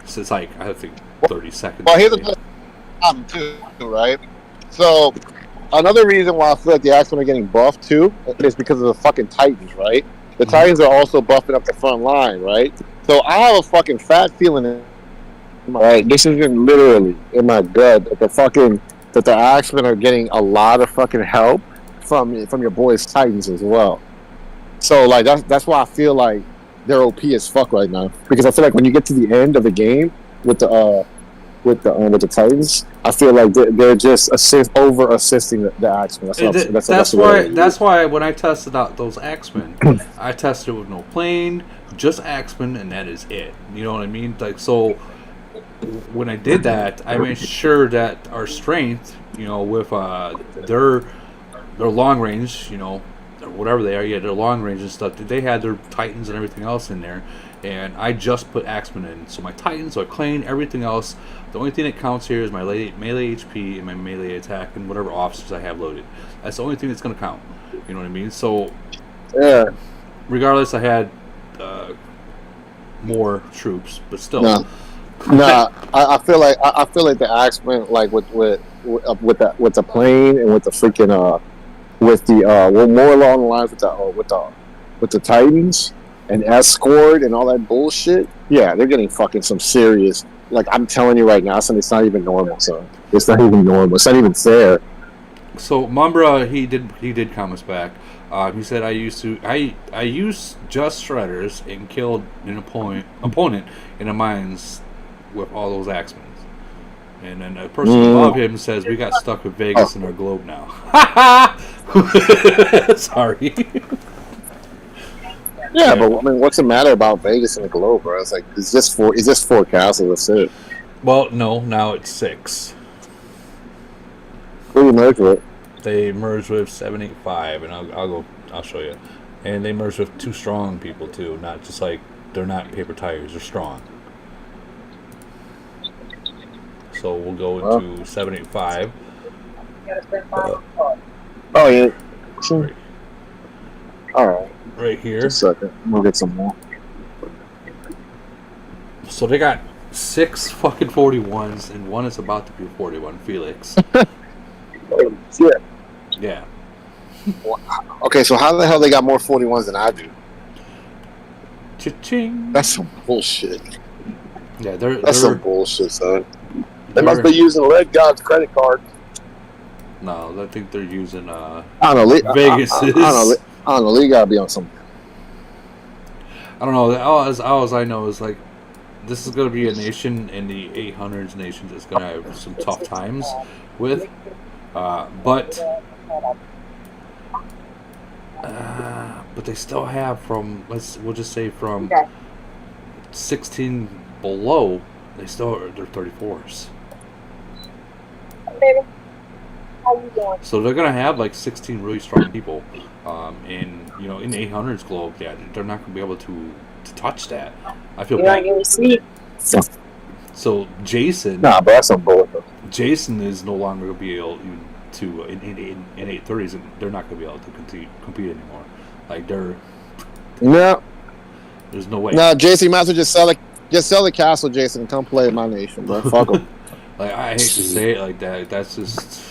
So it's like I think 30 seconds. Well, here's the problem too, right? So another reason why I feel like the Axemen are getting buffed too is because of the fucking Titans, right? The Titans are also buffing up the front line, right? So I have a fucking fat feeling, right? This isn't literally in my gut that the Axemen are getting a lot of fucking help from your boys Titans as well. So like that's why I feel like they're OP as fuck right now, because I feel like when you get to the end of the game with the Titans, I feel like they're just over assisting the Axemen. That's why when I tested out those Axemen, I tested with no plane, just Axemen, and that is it. You know what I mean? Like, so when I did that, I made sure that our strength, with their long range, or whatever they are, their long range and stuff, they had their Titans and everything else in there, and I just put Axemen in. So my Titans are clean, everything else. The only thing that counts here is my melee HP and my melee attack and whatever officers I have loaded. That's the only thing that's going to count. You know what I mean? So, yeah. Regardless, I had more troops, but still. I feel like the Axemen, like with the plane and with the freaking more along the lines with the Titans and escort and all that bullshit. Yeah, they're getting fucking some serious. Like, I'm telling you right now, son, it's not even normal, son. It's not even normal. It's not even fair. So Mumbra, he did comments back. He said I used just shredders and killed an opponent in the mines with all those Axemen. And then a person above him says we got stuck with Vegas in our globe now. Sorry. Yeah, but I mean, what's the matter about Vegas and the globe, bro? It's like it's just four castles. That's it. Well, no, now it's 6. Who do you merge with? They merged with 785, and I'll show you. And they merged with 2 strong people too, not just like they're not paper tigers, they're strong. So we'll go into 785. Oh yeah. Sure. All right. Right here. Just a second. We'll get some more. So they got 6 fucking 41s, and one is about to be a 41, Felix. Yeah. Okay, so how the hell they got more 41s than I do? Cha-ching. That's some bullshit. Yeah, that's some bullshit, son. They must be using Red God's credit card. No, I think they're using I don't know. Vegas. I don't know. Lee gotta be on something. I don't know. All I know is like this is gonna be a nation in the 800s nations that's gonna have some tough times with, but they still have we'll just say from 16 below, they're 34s. Baby, how you doing? So they're gonna have like 16 really strong people, in 800s globe. Yeah, they're not gonna be able to touch that. I feel bad. So Jason, but that's some bullshit. Jason is no longer gonna be able to in 830s, and they're not gonna be able to compete anymore. Like there's no way. No, Jason, might as well just sell the castle, Jason, and come play in my nation, bro. Fuck them. Like, I hate to say it like that. That's just.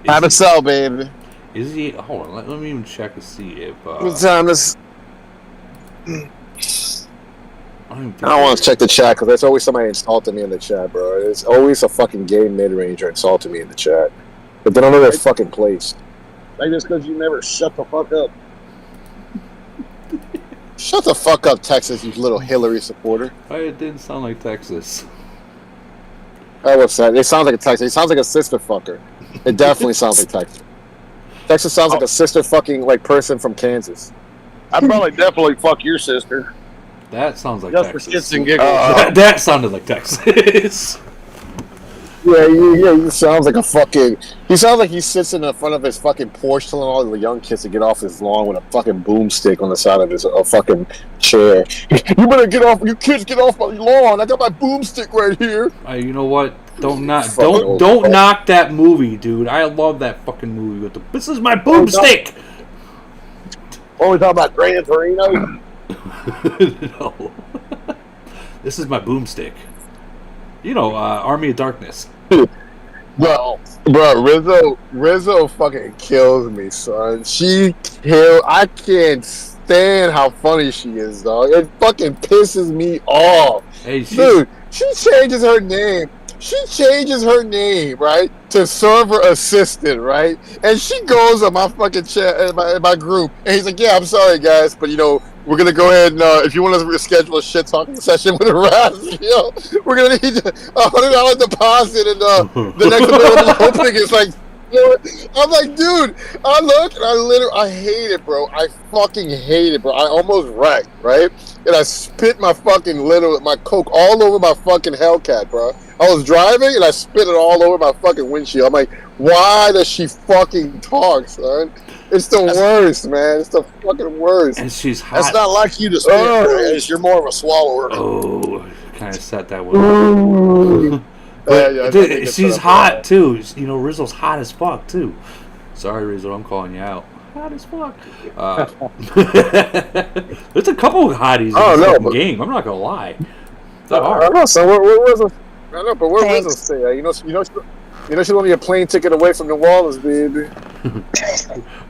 Have it sell, baby. Is he? Hold on. Let me even check to see if. I don't want to check the chat because there's always somebody insulting me in the chat, bro. There's always a fucking gay mid-ranger insulting me in the chat. But they don't know their fucking place. Like just because you never shut the fuck up. Shut the fuck up, Texas, you little Hillary supporter. It didn't sound like Texas. Oh, what's that? It sounds like a Texas. It sounds like a sister fucker. It definitely sounds like Texas. Texas sounds like a sister fucking like person from Kansas. I'd probably definitely fuck your sister. That sounds like just Texas. for shits and giggles. That sounded like Texas. Yeah, he sounds like a fucking. He sounds like he sits in the front of his fucking Porsche telling all the young kids to get off his lawn with a fucking boomstick on the side of his fucking chair. You better get off, you kids get off my lawn. I got my boomstick right here. You know what? Don't knock, Fucking don't knock that movie, dude. I love that fucking movie with the. This is my boomstick. Oh, we talking about Gran Torino? No. This is my boomstick. You know, Army of Darkness. Bro, Rizzo fucking kills me, son. I can't stand how funny she is, dog. It fucking pisses me off. Hey, Dude, she changes her name. She changes her name, right, to server assistant, right? And she goes on my fucking chat, in my group, and he's like, "Yeah, I'm sorry, guys, but we're gonna go ahead and if you want to reschedule a shit talking session with Raz, we're gonna need $100 deposit, and the next available opening is like." I'm like, dude, I look and I hate it, bro. I fucking hate it, bro. I almost wrecked, right? And I spit my fucking my Coke all over my fucking Hellcat, bro. I was driving and I spit it all over my fucking windshield. I'm like, why does she fucking talk, son? It's the worst, man. It's the fucking worst. And she's hot. That's not like you to spit. Right? You're more of a swallower. Oh, kind of set that one. But dude, she's hot too. Rizzo's hot as fuck too. Sorry, Rizzo, I'm calling you out. Hot as fuck. There's a couple of hotties in the game. I'm not gonna lie. I know, so where's I know, but where Rizzo stay? You know, she's only a plane ticket away from New Orleans, baby.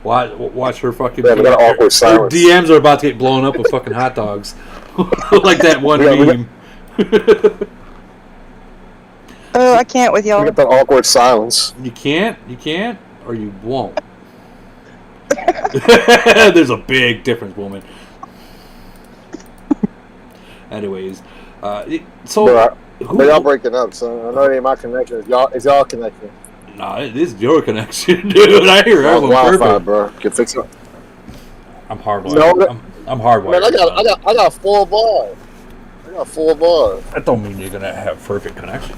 Watch her fucking. Yeah, we got an awkward silence. Her DMs are about to get blown up with fucking hot dogs, like that one meme. Oh, I can't with y'all. We got that awkward silence. You can't, or you won't. There's a big difference, woman. Anyways, so but y'all breaking up, so I know it ain't my connection. It's y'all connection. Nah, it is your connection, dude. I hear everyone Wi-Fi, bro. Get fixed up. I'm hardwired. I'm hardwired. Man, I got full bars. I got full bars. That don't mean you're gonna have perfect connection.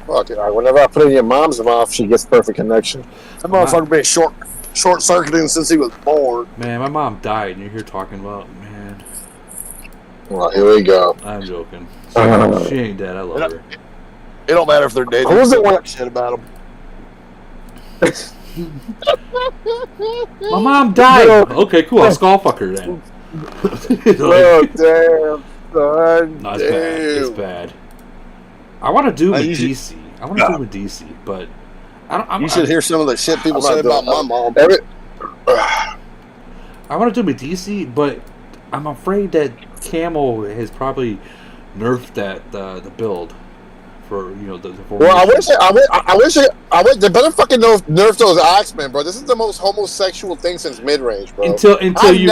Fuck it. Whenever I put it in your mom's mouth, she gets perfect connection. That motherfucker been short circuiting since he was born. Man, my mom died, and you're here talking about man. Well, here we go. I'm joking. She ain't dead. I love her. It don't matter if they're dead. Who's the one shit about them? My mom died. Okay, cool. I'll skull fuck her then. Oh, damn, son. No, it's bad. It's bad. I want to do with DC. I want to do with DC, but you should hear some of the shit people say about my mom. I want to do with DC, but I'm afraid that Camel has probably nerfed the build for the. Well, I wish they better fucking nerf those Axemen, bro. This is the most homosexual thing since mid range, bro. Until you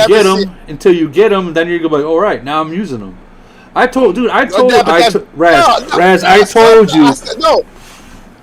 get them, then you're gonna be like, all right, now I'm using them. I told you. No.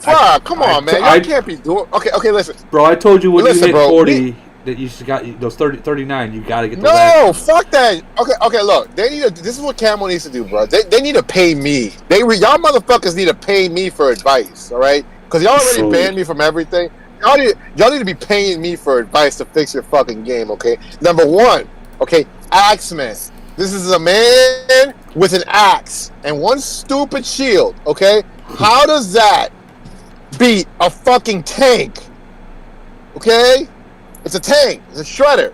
Fuck, come on, man. Y'all can't be doing. Okay, listen. Bro, I told you when you hit 40 that you got those 39. You got to get those. No, fuck that. Okay. Look, this is what Camel needs to do, bro. They need to pay me. Y'all motherfuckers need to pay me for advice, all right? Because y'all already banned me from everything. Y'all need to be paying me for advice to fix your fucking game, okay? Number one, okay, Axeman. This is a man with an axe and one stupid shield, okay? How does that beat a fucking tank? Okay? It's a tank. It's a shredder.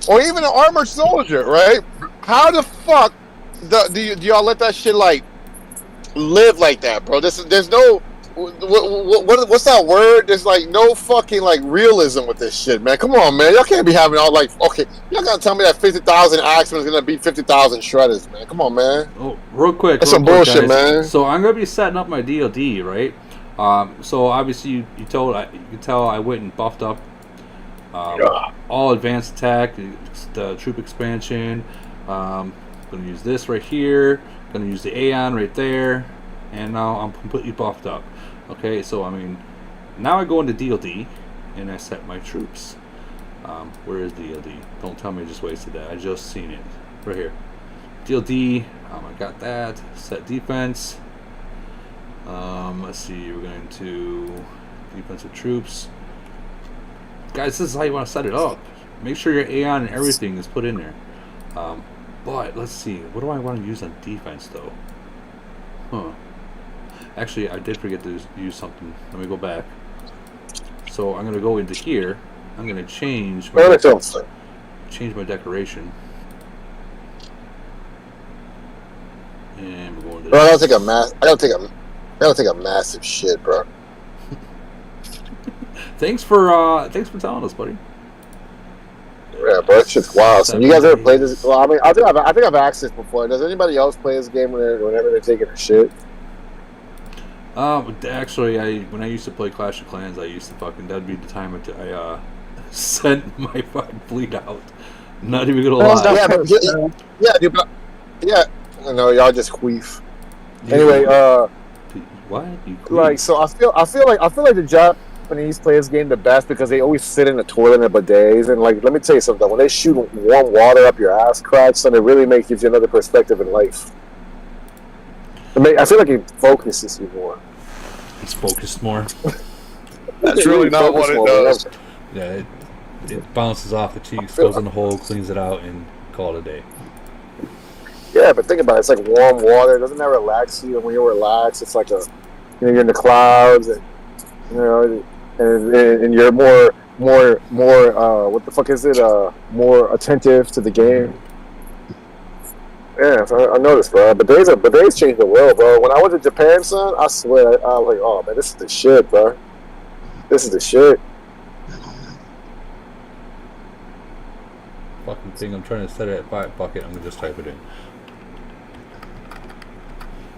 Or even an armored soldier, right? How the fuck do y'all let that shit, like, live like that, bro? There's no... what's that word? There's like no fucking like realism with this shit, man. Come on, man. Y'all can't be having all like, okay, y'all gotta tell me that 50,000 Axemen is gonna beat 50,000 shredders, man. Come on, man. Oh, real quick. That's some bullshit, man. So I'm gonna be setting up my DLD, right? So obviously you can tell I went and buffed up all advanced attack, the troop expansion. Gonna use this right here. Gonna use the Aeon right there, and now I'm completely buffed up. Okay, so I mean, now I go into DLD and I set my troops. Where is DLD? Don't tell me I just wasted that. I just seen it right here. DLD. I got that. Set defense. Let's see. We're going to defensive troops. Guys, this is how you want to set it up. Make sure your Aeon and everything is put in there. But let's see. What do I want to use on defense though? Actually, I did forget to use something. Let me go back. So I'm gonna go into here. I'm gonna change my decoration. And we're going to. Bro, I gotta take a massive shit, bro. Thanks for telling us, buddy. Yeah, bro, that shit's wild. So you guys ever played this? Well, I mean, I think I've asked this before. Does anybody else play this game whenever they're taking a shit? Actually, when I used to play Clash of Clans, I used to that'd be the time I sent my fucking fleet out. Not even gonna lie. Yeah. No, y'all just queef. Anyway, what? Like, so I feel like the Japanese play this game the best because they always sit in the toilet in bidets, and like, let me tell you something. When they shoot warm water up your ass crack, son, it really gives you another perspective in life. I feel like it focuses you more. It's focused more. That's really not what it does. Yeah, it bounces off the cheeks, goes in the hole, cleans it out, and call it a day. Yeah, but think about it. It's like warm water. Doesn't that relax you? And when you're relaxed, it's like you're in the clouds, and and you're more what the fuck is it? More attentive to the game. Yeah, so I noticed, bro. Bidets changed the world, bro. When I went to Japan, son, I swear, I was like, oh man, this is the shit, bro. This is the shit. Fucking thing. I'm trying to set it at 5 bucket. I'm gonna just type it in.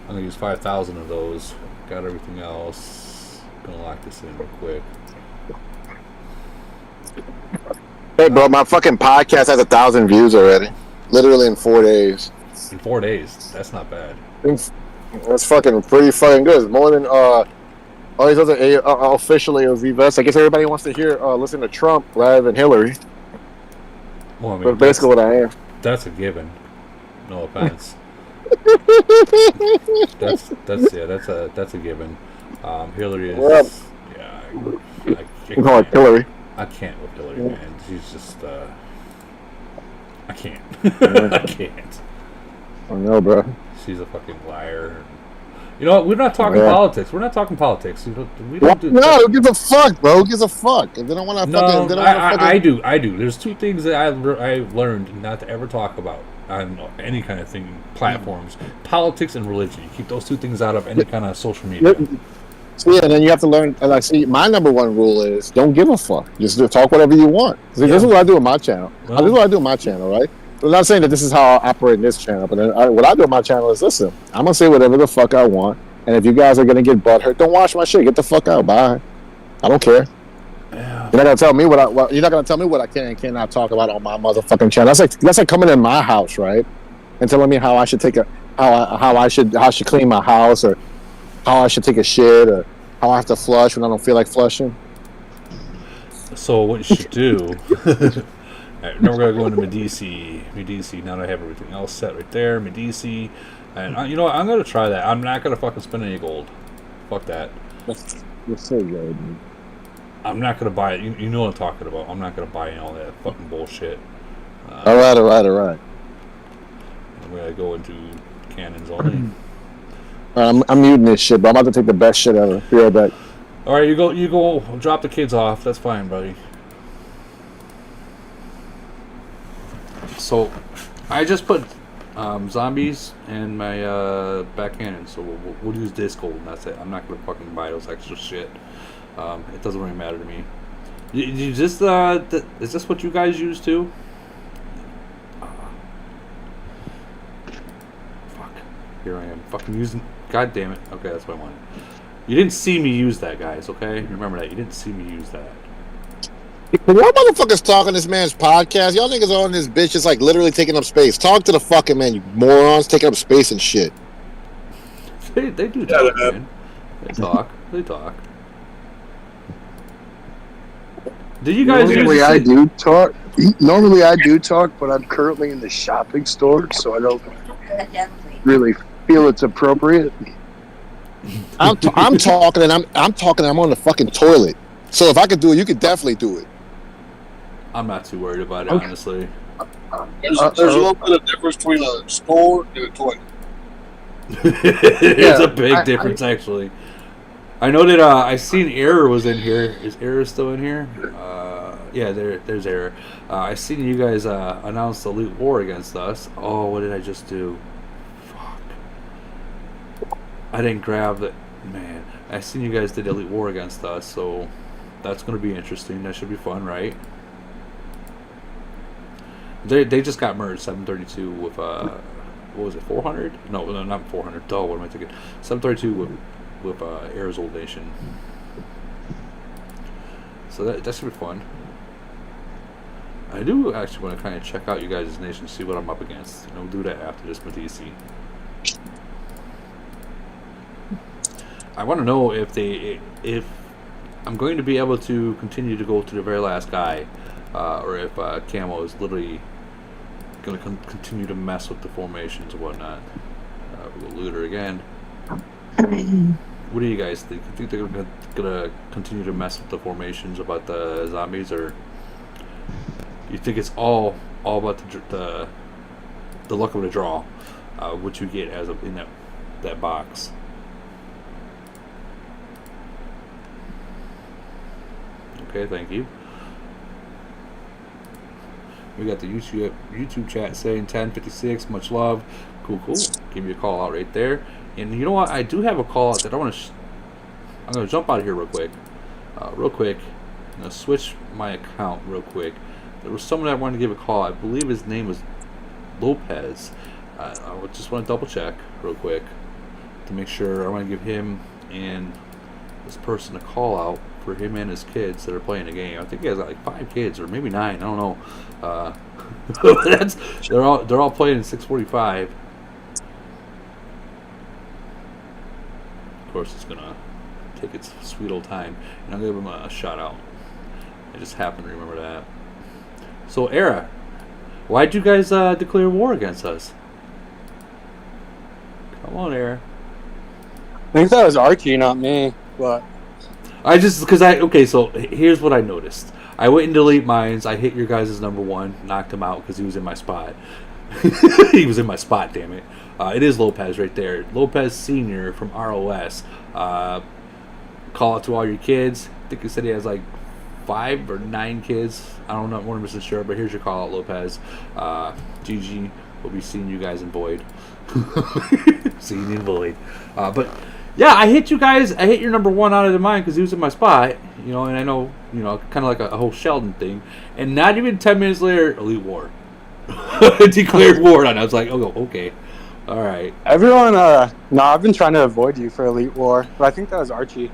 I'm gonna use 5,000 of those. Got everything else. Gonna lock this in real quick. Hey, bro, my fucking podcast has 1,000 views already. Literally in 4 days. In 4 days, that's not bad. That's fucking pretty fucking good. It's more than all these other official AOZ vests. I guess everybody wants to listen to Trump rather than Hillary. Well, I mean, that's basically what I am. That's a given. No offense. that's a given. Hillary is. Yeah, You call it Hillary. I can't with Hillary, man. She's just. I can't. I can't. I know, bro. She's a fucking liar. You know what? We're not talking politics. We're not talking politics. We don't do. No, who gives a fuck, bro? Who gives a fuck? If they don't want to fucking. No, I do. There's 2 things that I've learned not to ever talk about on any kind of thing, platforms: politics and religion. You keep those 2 things out of any kind of social media. Yeah, and then you have to learn. Like, see, my number 1 rule is don't give a fuck. Just talk whatever you want. See, this is what I do on my channel. This is what I do on my channel, right? I'm not saying that this is how I operate in this channel, but what I do on my channel is, listen, I'm gonna say whatever the fuck I want, and if you guys are gonna get butthurt, don't watch my shit. Get the fuck out. Bye. I don't care. Yeah. You're not gonna tell me you're not gonna tell me what I can and cannot talk about on my motherfucking channel. That's like coming in my house, right, and telling me how I should how I should clean my house, or how I should take a shit, or how I have to flush when I don't feel like flushing. So what you should do? Alright, now we're gonna go into Medici. Now that I have everything else set right there, Medici, and you know what? I'm gonna try that. I'm not gonna fucking spend any gold. Fuck that. You're so good. I'm not gonna buy it. You know what I'm talking about. I'm not gonna buy all that fucking bullshit. All right. I'm gonna go into cannons only. I'm muting this shit, but I'm about to take the best shit ever. Be right back. All right, you go. Drop the kids off. That's fine, buddy. So, I just put zombies in my back cannon, so we'll use this gold, and that's it. I'm not gonna fucking buy those extra shit. It doesn't really matter to me. Is this what you guys use too? Fuck. Here I am, fucking using. God damn it. Okay, that's what I wanted. You didn't see me use that, guys. Okay, remember that. You didn't see me use that. What motherfuckers talking this man's podcast? Y'all niggas on this bitch is like literally taking up space. Talk to the fucking man, you morons, taking up space and shit. They do talk, man. They talk. Did you guys Normally I do talk, but I'm currently in the shopping store, so I don't really feel it's appropriate. I'm talking and I'm on the fucking toilet. So if I could do it, you could definitely do it. I'm not too worried about it, honestly. There's a little bit of difference between a store and a toilet. It's a big difference, actually. I know that I seen Error was in here. Is Error still in here? Yeah, there's Error. I seen you guys announce the Elite War against us. Oh, what did I just do? Fuck. I didn't grab the... Man, I seen you guys did Elite War against us, so that's going to be interesting. That should be fun, right? They just got merged, 732 with... what was it, 400? No, not 400. Duh, what am I thinking? 732 with Error's Old Nation. So that should be fun. I do actually want to kind of check out you guys' nation, see what I'm up against. We'll do that after this Medici. I want to know if I'm going to be able to continue to go to the very last guy, or if Camo is literally going to continue to mess with the formations and whatnot. We'll Looter again. What do you guys think? You think they're going to continue to mess with the formations about the zombies, or you think it's all about the luck of the draw, what you get as in that box? Okay, thank you. We got the YouTube chat saying 1056, much love. Cool. Give me a call out right there. And you know what? I do have a call out that I want to. I'm gonna jump out of here real quick. I'm gonna switch my account real quick. There was someone I wanted to give a call. I believe his name was Lopez. I just want to double check real quick to make sure. I want to give him and this person a call out for him and his kids that are playing the game. I think he has like 5 kids or maybe 9. I don't know. They're all playing in 645. Of course, it's gonna take its sweet old time, and I'll give him a shout out. I just happened to remember that. So, Era, why'd you guys declare war against us? Come on, Era. I think that was Archie, not me. But so here's what I noticed. I went into Elite Minds. I hit your guys' number 1, knocked him out because he was in my spot. He was in my spot, damn it. It is Lopez right there. Lopez Sr. from ROS. Call out to all your kids. I think he said he has like 5 or 9 kids. I don't know, 100% sure, but here's your call out, Lopez. GG. We'll be seeing you guys in Void. Seeing you in Void. But yeah, I hit you guys. I hit your number 1 out of the mind because he was in my spot. And I know, kind of like a whole Sheldon thing. And not even 10 minutes later, Elite War. Declared war on. I was like, oh, okay. All right. Everyone, I've been trying to avoid you for Elite War, but I think that was Archie.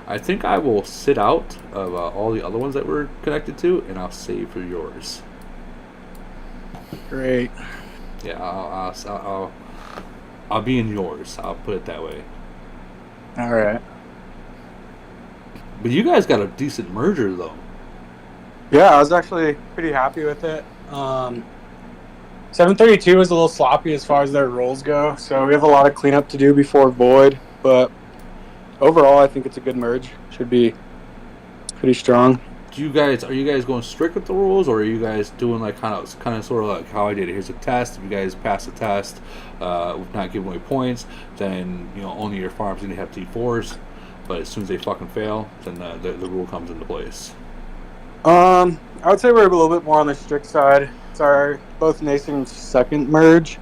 I think I will sit out of all the other ones that we're connected to, and I'll save for yours. Great. Yeah, I'll be in yours. I'll put it that way. All right. But you guys got a decent merger, though. Yeah, I was actually pretty happy with it. 732 was a little sloppy as far as their roles go, so we have a lot of cleanup to do before Void, but overall I think it's a good merge. Should be pretty strong. Are you guys going strict with the rules, or are you guys doing like kind of sort of like how I did it? Here's a test. If you guys pass the test with not giving away points, then only your farm's gonna have T4s. But as soon as they fucking fail, then the rule comes into place. I would say we're a little bit more on the strict side. It's our both nations' second merge,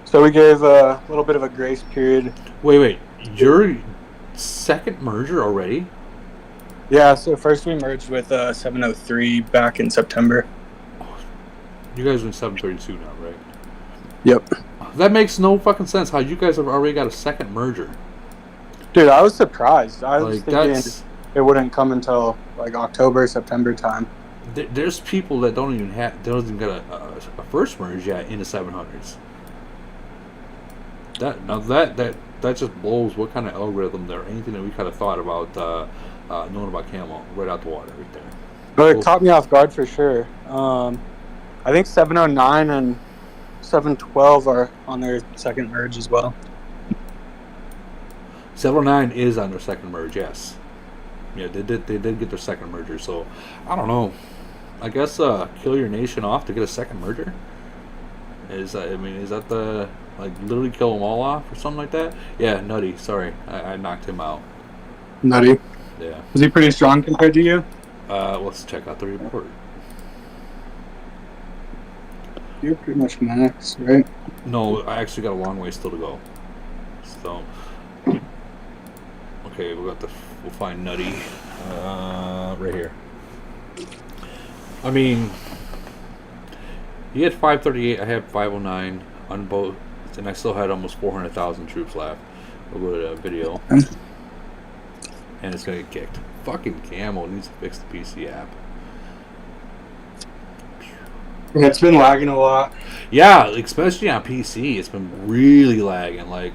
so we gave a little bit of a grace period. Wait, your second merger already? Yeah, so first we merged with 703 back in September. You guys are in 732 now, right? Yep. That makes no fucking sense how you guys have already got a second merger. Dude, I was surprised. I was thinking it wouldn't come until like October, September time. There's people that don't even get a first merge yet in the 700s. That just blows what kind of algorithm there, anything that we kind of thought about knowing about Camo right out the water right there. But it caught me off guard for sure. I think 709 and 712 are on their second merge as well. 709 is on their second merge, yes. Yeah, they did get their second merger, so I don't know. I guess kill your nation off to get a second merger? Is that the like literally kill them all off or something like that? Yeah, Nutty. Sorry, I knocked him out. Nutty. Yeah. Was he pretty strong compared to you? Let's check out the report. You're pretty much max, right? No, I actually got a long way still to go. So, okay, we'll find Nutty right here. I mean, he had 538. I had 509 on both, and I still had almost 400,000 troops left. We'll go to the video, and it's gonna get kicked. Fucking Camel needs to fix the PC app. Yeah, it's been lagging a lot. Yeah, especially on PC, it's been really lagging. Like,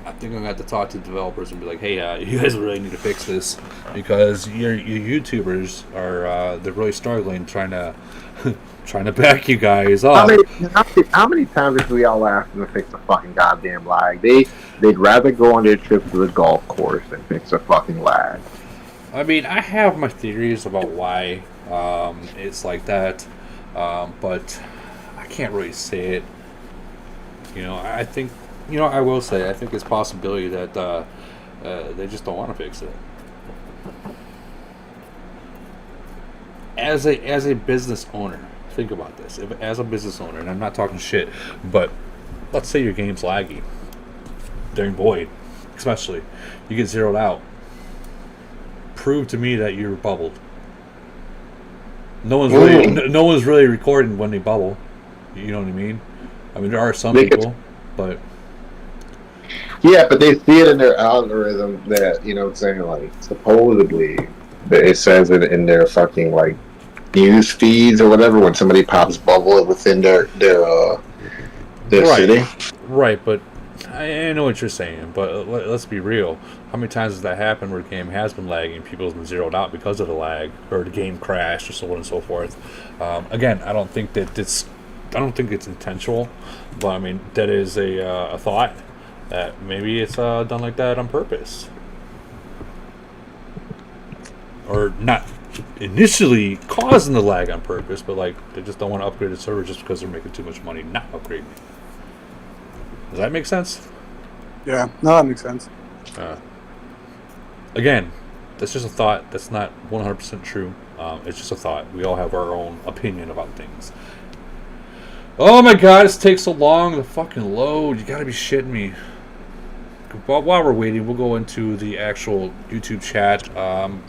I think I'm gonna have to talk to developers and be like, "Hey, you guys really need to fix this because your YouTubers are they're really struggling trying to back you guys up." How many times have we all asked them to fix the fucking goddamn lag? They'd rather go on their trip to the golf course than fix the fucking lag. I mean, I have my theories about why it's like that, but I can't really say it. You know, I think. You know, I will say, I think it's a possibility that they just don't want to fix it. As a business owner, think about this. As a business owner, and I'm not talking shit, but let's say your game's laggy during Void, especially, you get zeroed out. Prove to me that you're bubbled. No one's really recording when they bubble. You know what I mean? I mean, there are some people, but. Yeah, but they see it in their algorithm that, you know what I'm saying, like, supposedly, it says it in their fucking, like, news feeds or whatever when somebody pops bubble within their city. Right, but I know what you're saying, but let's be real. How many times has that happened where the game has been lagging, people have been zeroed out because of the lag, or the game crashed, or so on and so forth? Again, I don't think it's intentional, but I mean, that is a thought. That maybe it's done like that on purpose, or not initially causing the lag on purpose, but like they just don't want to upgrade the server just because they're making too much money not upgrading it. Does that make sense? Yeah, no, that makes sense. Again, that's just a thought. That's not 100% true. It's just a thought. We all have our own opinion about things. Oh my god, this takes so long to fucking load. You gotta be shitting me. While we're waiting, we'll go into the actual YouTube chat.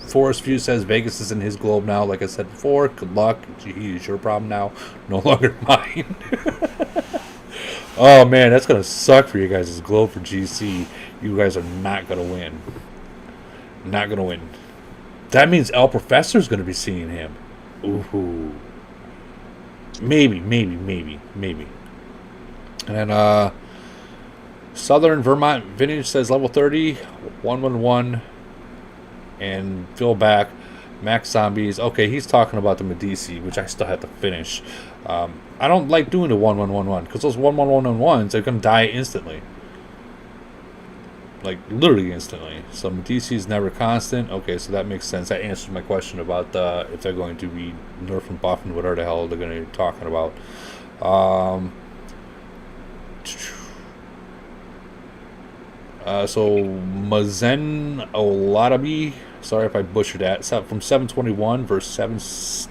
Forest View says Vegas is in his globe now. Like I said before, good luck. It's your problem now, no longer mine. Oh man, that's gonna suck for you guys' globe for GC. You guys are not gonna win. Not gonna win. That means El Professor's gonna be seeing him. Ooh. Maybe. And then Southern Vermont Vintage says level 30, 111, and Phil back, Max Zombies. Okay, he's talking about the Medici, which I still have to finish. I don't like doing the 1111 because those 1111s are gonna die instantly, like literally instantly. So Medici is never constant. Okay, so that makes sense. That answers my question about if they're going to be nerf and buff and whatever the hell they're going to be talking about. So Mazen Oladabi, sorry if I butchered that, from 721 versus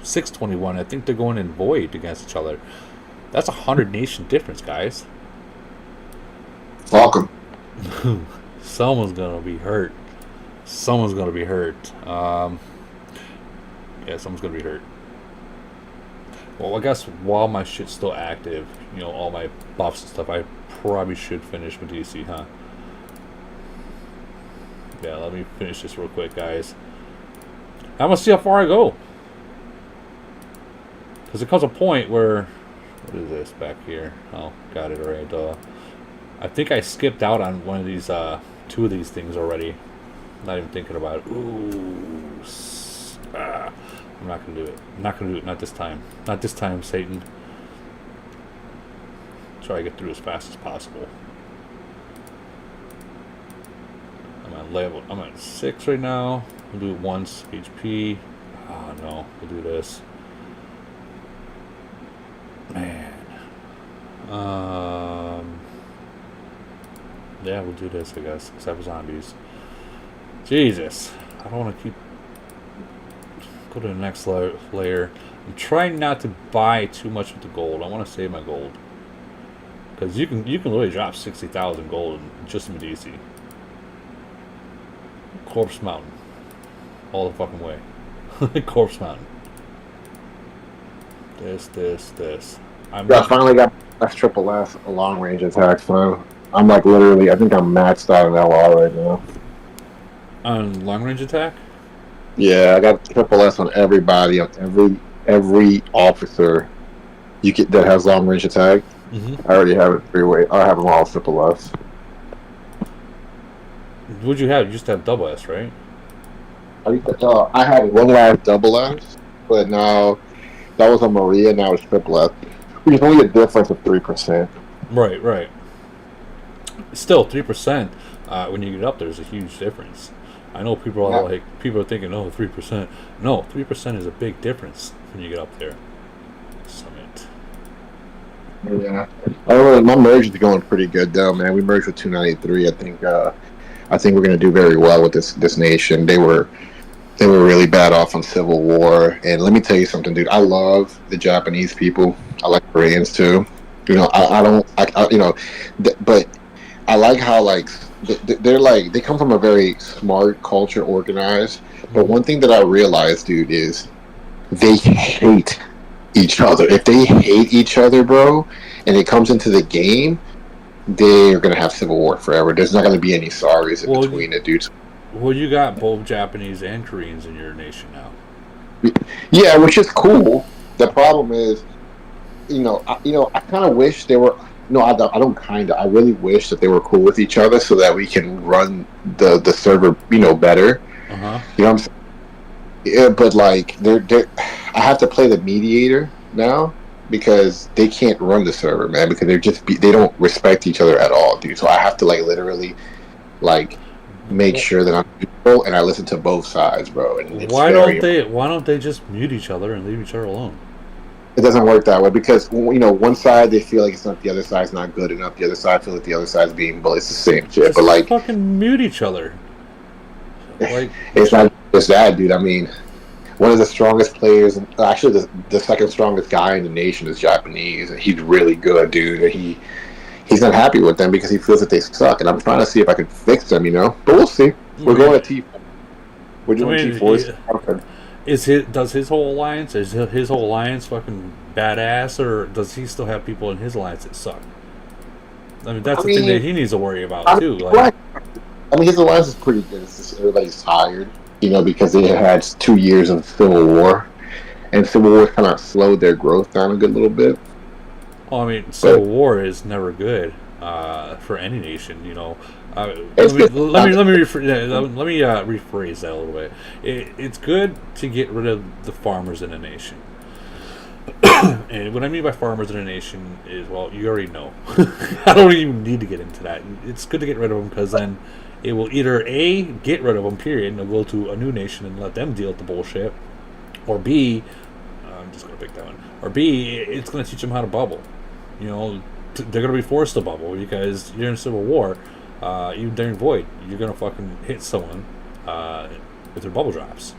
621. I think they're going in Void against each other. That's 100 nation difference, guys. Welcome. Someone's gonna be hurt. Yeah, someone's gonna be hurt. Well, I guess while my shit's still active, you know, all my buffs and stuff, I probably should finish Medici, huh? Yeah, let me finish this real quick, guys. I'm gonna see how far I go. Because it comes a point where... What is this back here? Oh, got it already. I think I skipped out on one of these, two of these things already. Not even thinking about it. Ooh. I'm not gonna do it. I'm not gonna do it. Not this time. Not this time, Satan. Try to get through as fast as possible. I'm at 6 right now. We'll do it once. HP. Oh no. We'll do this. Man. Yeah, we'll do this, I guess, except for zombies. Jesus. I don't want to keep... Go to the next layer. I'm trying not to buy too much of the gold. I want to save my gold. Because you can literally drop 60,000 gold in just Medici. Corpse Mountain. All the fucking way. Corpse Mountain. This. I finally got that's triple S a long range attack, so I'm like literally I think I'm maxed out in LR right now. On long range attack? Yeah, I got triple S on everybody, on every officer you get that has long range attack. Mm-hmm. I already have it 3-way. I have them all triple S. What'd you have? You used to have double S, right? I had one last double S, but now that was a Maria. Now it's triple S. There's only a difference of 3%. Right. Still, 3%. When you get up, there's a huge difference. I know people are people are thinking, oh, 3%. No, 3% is a big difference when you get up there. Summit. Yeah. My merge is going pretty good though, man. We merged with 293. I think we're gonna do very well with this nation. They were really bad off on Civil War, and let me tell you something, dude. I love the Japanese people. I like Koreans too. You know, but I like how like they're like they come from a very smart culture, organized. But one thing that I realized, dude, is they hate each other. If they hate each other, bro, and it comes into the game, they're gonna have civil war forever. There's not gonna be any sorries in between it, dude. Well, you got both Japanese and Koreans in your nation now. Yeah, which is cool. The problem is, I kind of wish they were. No, I don't kind of. I really wish that they were cool with each other so that we can run the server, better. Uh-huh. You know what I'm saying? Yeah, but like they're I have to play the mediator now because they can't run the server, man, because they don't respect each other at all, dude. So I have to like literally like make sure that I'm neutral and I listen to both sides, bro. And why don't they just mute each other and leave each other alone? It doesn't work that way because one side they feel like it's not, the other side's not good enough. The other side feels like the other side's being bullied. It's the same shit, Just but like fucking mute each other. Like it's not just that, dude. I mean, one of the strongest players, actually the second strongest guy in the nation is Japanese, and he's really good, dude. And he's not happy with them because he feels that they suck, and I'm trying to see if I can fix them, but we'll see. We're going to T4. We're doing T4s. Does his whole alliance fucking badass, or does he still have people in his alliance that suck? I mean, that's the thing that he needs to worry about too. Like, I mean, his alliance is pretty good. It's just everybody's tired, because they had 2 years of Civil War, and Civil War kind of slowed their growth down a good little bit. Well, I mean, Civil War is never good for any nation, Let me rephrase that a little bit. It's good to get rid of the farmers in a nation. And what I mean by farmers in a nation is, well, you already know. I don't even need to get into that. It's good to get rid of them because then it will either A, get rid of them, period, and they'll go to a new nation and let them deal with the bullshit, or B, I'm just going to pick that one, or B, it's going to teach them how to bubble. They're going to be forced to bubble because you're in Civil War. Even during Void, you're gonna fucking hit someone with their bubble drops.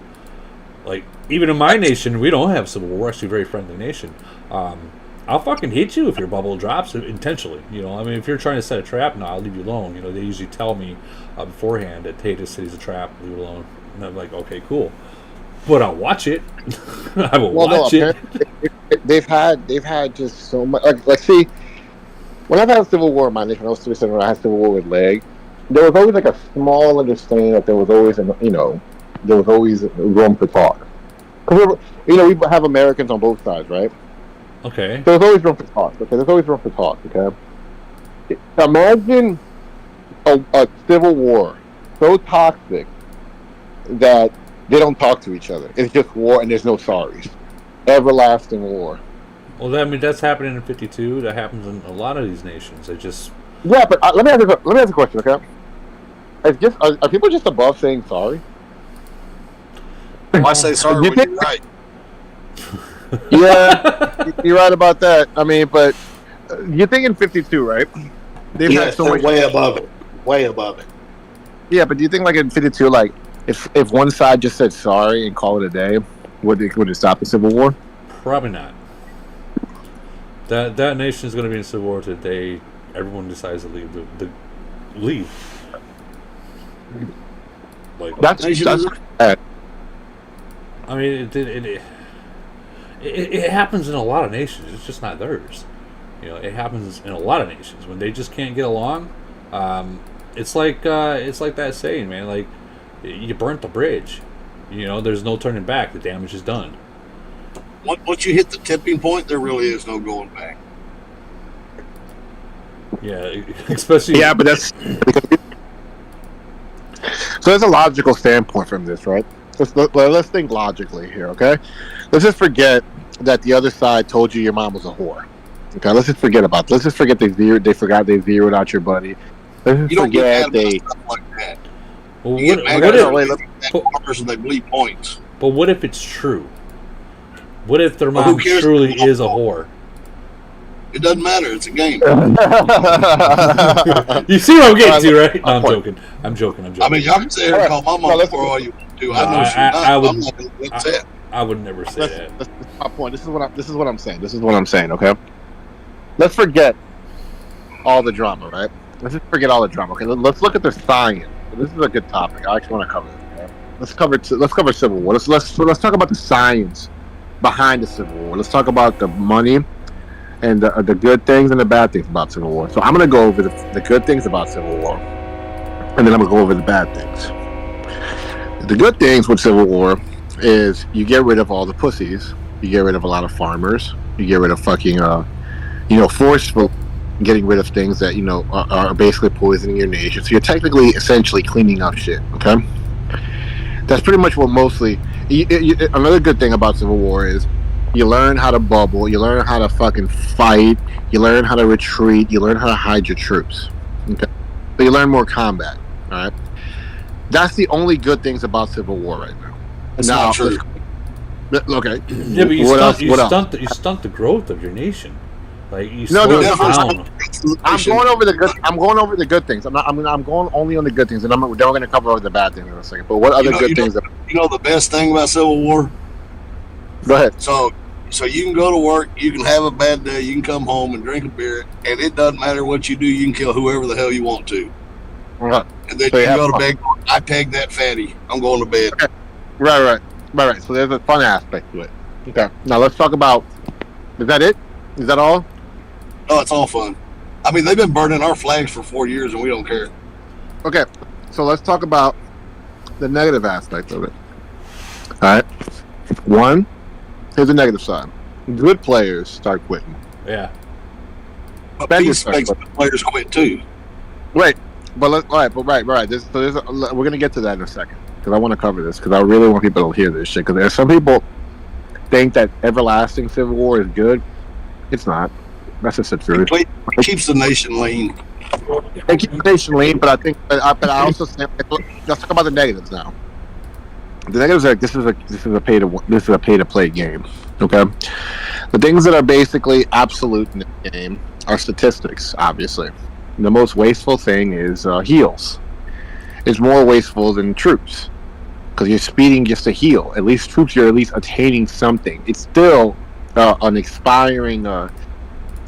Like, even in my nation, we don't have Civil War. We're actually a very friendly nation. I'll fucking hit you if your bubble drops intentionally. I mean, if you're trying to set a trap, no, I'll leave you alone. They usually tell me beforehand that, hey, this city's a trap, leave it alone. And I'm like, okay, cool. But I'll watch it. I will watch it. They've had just so much. Like, see. When I've had Civil War in my nation, I was 3-7 when I had Civil War with Leg, there was always like a small understanding that there was always room to talk. Because we have Americans on both sides, right? Okay. So there's always room to talk. Okay, there's always room to talk. Okay. Imagine a Civil War so toxic that they don't talk to each other. It's just war, and there's no sorries. Everlasting war. Well, I mean, that's happening in 52. That happens in a lot of these nations. They just... Yeah, but let me ask a question, okay? Are people just above saying sorry? Why say sorry when you're right? Yeah, you're right about that. I mean, but you're thinking 52, right? They've Yes, had so they're much. way above it. Way above it. Yeah, but do you think like in 52, like if one side just said sorry and call it a day, would it stop the Civil War? Probably not. That nation is going to be in civil war today. Everyone decides to leave. Like That's bad. I mean, it happens in a lot of nations. It's just not theirs. It happens in a lot of nations when they just can't get along. It's like that saying, man. Like you burnt the bridge. There's no turning back. The damage is done. Once you hit the tipping point, there really is no going back. Yeah, especially. Yeah, but that's so. There's a logical standpoint from this, right? Let's think logically here, okay? Let's just forget that the other side told you your mom was a whore. Okay, let's just forget about. Let's just forget they forgot they zeroed out your buddy. Let's just You don't forget get they. stuff like that. Well, You get mad what at if, that person, they bleed points. but what if it's true? What if their Well, who mom cares? truly is a whore? It doesn't matter. It's a game. You see what I'm getting to, right? No, I'm joking. I mean, y'all can say here and call my mom for all you want to. I know she's not. I'm not going to upset. I would never say that. That's my point. This is what I'm saying. Okay. Let's forget all the drama, right? Let's just forget all the drama. Okay. Let's look at the science. This is a good topic. I actually want to cover this. Okay? Let's cover Civil War. Let's talk about the science behind the Civil War. Let's talk about the money and the good things and the bad things about Civil War. So I'm going to go over the good things about Civil War, and then I'm going to go over the bad things. The good things with Civil War is you get rid of all the pussies. You get rid of a lot of farmers. You get rid of fucking, forceful getting rid of things that, are basically poisoning your nation. So you're technically, essentially cleaning up shit, okay? That's pretty much what mostly... another good thing about Civil War is you learn how to bubble, you learn how to fucking fight, you learn how to retreat, you learn how to hide your troops, okay? So you learn more combat, all right? That's the only good things about Civil War right now. That's not true. Okay. Yeah, but you stunt the growth of your nation. Like you slow it down. I'm going over the good. I'm going over the good things. I'm going only on the good things, and we're going to cover over the bad things in a second. But what other good things? The best thing about Civil War? Go ahead. So you can go to work, you can have a bad day, you can come home and drink a beer, and it doesn't matter what you do. You can kill whoever the hell you want to. Right. And then you go to bed. I tagged that fatty. I'm going to bed. Okay. Right. So there's a fun aspect to it. Okay. Now let's talk about. Is that it? Is that all? No, it's all fun. I mean, they've been burning our flags for 4 years, and we don't care. Okay. So let's talk about the negative aspect of it. All right. One, here's the negative side. Good players start quitting. Yeah. But peace makes the players quit too. Right. But right. We're gonna get to that in a second because I want to cover this because I really want people to hear this shit. Because there's some people think that everlasting Civil War is good. It's not. That's just the truth. It keeps the nation lean. It keeps the nation lean, but I also say let's talk about the negatives now. The negatives are this is a pay to play game. Okay. The things that are basically absolute in the game are statistics. Obviously, the most wasteful thing is heals. It's more wasteful than troops because you're speeding just to heal. At least troops, you're at least attaining something. It's still an expiring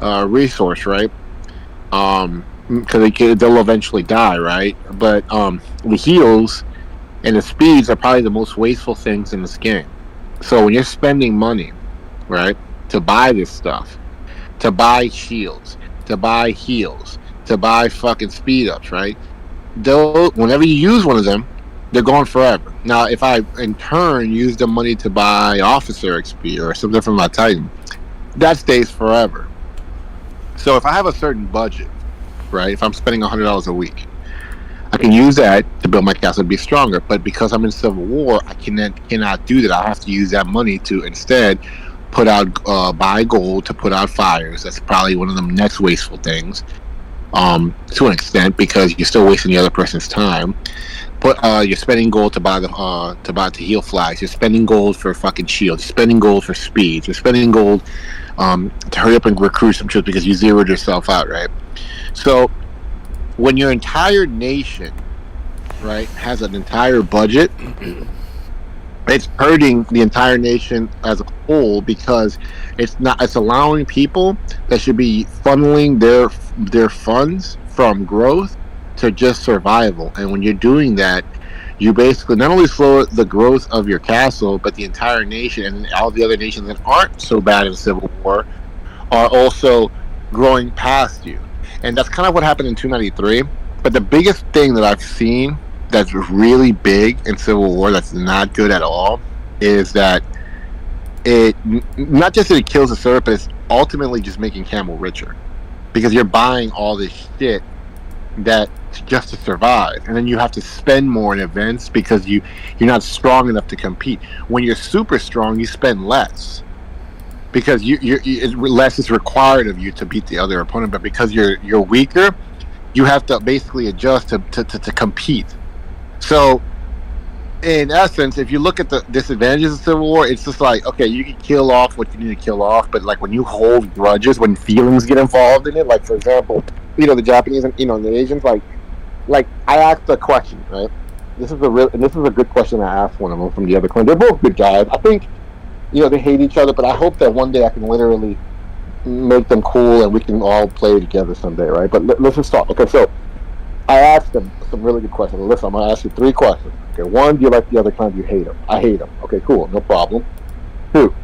resource, right? Because they'll eventually die, right? But the heals and the speeds are probably the most wasteful things in this game. So when you're spending money, right, to buy this stuff, to buy shields, to buy heals, to buy fucking speed ups, right? Whenever you use one of them, they're gone forever. Now, if I in turn use the money to buy officer XP or something from my Titan, that stays forever. So if I have a certain budget, right? If I'm spending $100 a week, I can use that to build my castle to be stronger. But because I'm in Civil War, I cannot do that. I have to use that money to instead put out buy gold to put out fires. That's probably one of the next wasteful things, to an extent, because you're still wasting the other person's time. But you're spending gold to buy to heal flags. You're spending gold for fucking shields. You're spending gold for speeds. You're spending gold to hurry up and recruit some troops because you zeroed yourself out, right? So when your entire nation, right, has an entire budget, it's hurting the entire nation as a whole because it's allowing people that should be funneling their funds from growth to just survival. And when you're doing that, you basically not only slow the growth of your castle, but the entire nation and all the other nations that aren't so bad in Civil War are also growing past you. And that's kind of what happened in 293. But the biggest thing that I've seen that's really big in Civil War that's not good at all is that it not just that it kills the servant, but it's ultimately just making Camel richer because you're buying all this shit that just to survive, and then you have to spend more in events because you're not strong enough to compete. When you're super strong, you spend less because less is required of you to beat the other opponent. But because you're weaker, you have to basically adjust to compete. So, in essence, if you look at the disadvantages of Civil War, it's just like, okay, you can kill off what you need to kill off, but like when you hold grudges, when feelings get involved in it, like for example, the Japanese and the Asians, like I asked a question, right? This is a good question I asked one of them from the other clan. They're both good guys. I think they hate each other, but I hope that one day I can literally make them cool and we can all play together someday, right? But let's just talk. Okay, so I asked them some really good questions. Listen, I'm going to ask you 3 questions. Okay, 1, do you like the other clan? Do you hate them? I hate them. Okay, cool, no problem. 2,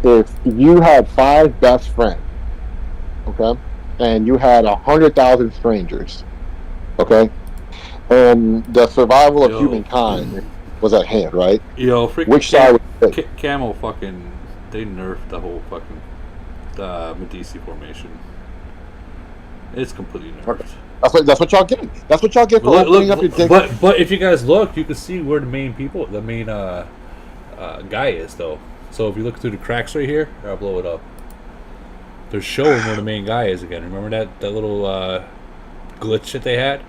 if you had 5 best friends, okay, and you had 100,000 strangers, okay, and the survival of humankind was at hand, right? Which side would you pick? Camel fucking, they nerfed the whole fucking Medici formation. It's completely nerfed. That's what y'all get. That's what y'all get for opening up your dick. But if you guys look, you can see where the main guy is, though. So if you look through the cracks right here, I'll blow it up. They're showing where the main guy is again. Remember that little glitch that they had?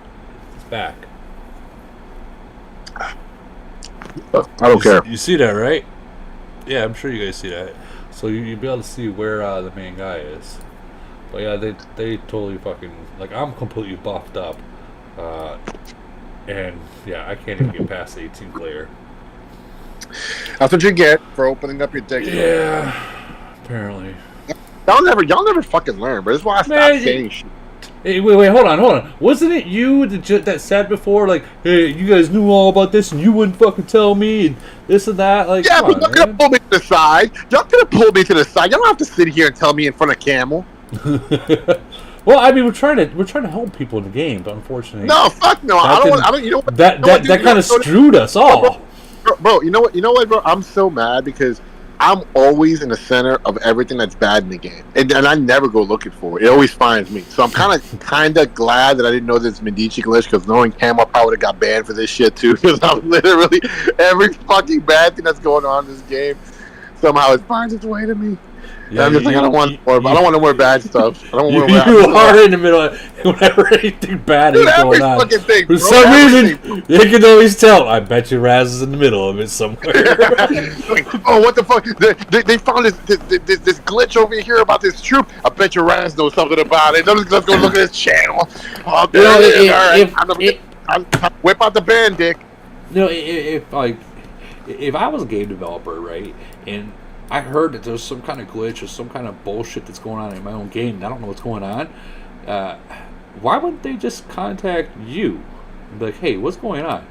It's back. I don't care. You see that, right? Yeah, I'm sure you guys see that. So you'll be able to see where the main guy is. But yeah, they totally fucking, like, I'm completely buffed up. And yeah, I can't even get past the 18th layer. That's what you get for opening up your dick. Yeah, apparently. Y'all never fucking learn, but this is why I stopped saying shit. Hey, wait, hold on. Wasn't it you that said before, like, hey, you guys knew all about this and you wouldn't fucking tell me and this and that? Like, yeah, but y'all could have pulled me to the side. Y'all could have pulled me to the side. Y'all don't have to sit here and tell me in front of Camel. Well, I mean, we're trying to help people in the game, but unfortunately, no, fuck no. I don't. You know what? That kind of screwed us all, bro. You know what, bro? I'm so mad because I'm always in the center of everything that's bad in the game, and I never go looking for it. It always finds me. So I'm kind of glad that I didn't know this Medici glitch, because knowing Camel probably would have got banned for this shit too. Because I'm literally every fucking bad thing that's going on in this game somehow it finds its way to me. Yeah, I'm just like, I don't want no more bad stuff. I don't want more bad stuff. You are in the middle of whenever anything bad is going on. Thing, For some reason, you can always tell. I bet you Raz is in the middle of it somewhere. Oh, what the fuck? They found this glitch over here about this troop. I bet you Raz knows something about it. Let's go look at his channel. Oh, I'm whip out the band, Dick. If I was a game developer, right, and I heard that there's some kind of glitch or some kind of bullshit that's going on in my own game and I don't know what's going on, why wouldn't they just contact you and be like, hey, what's going on?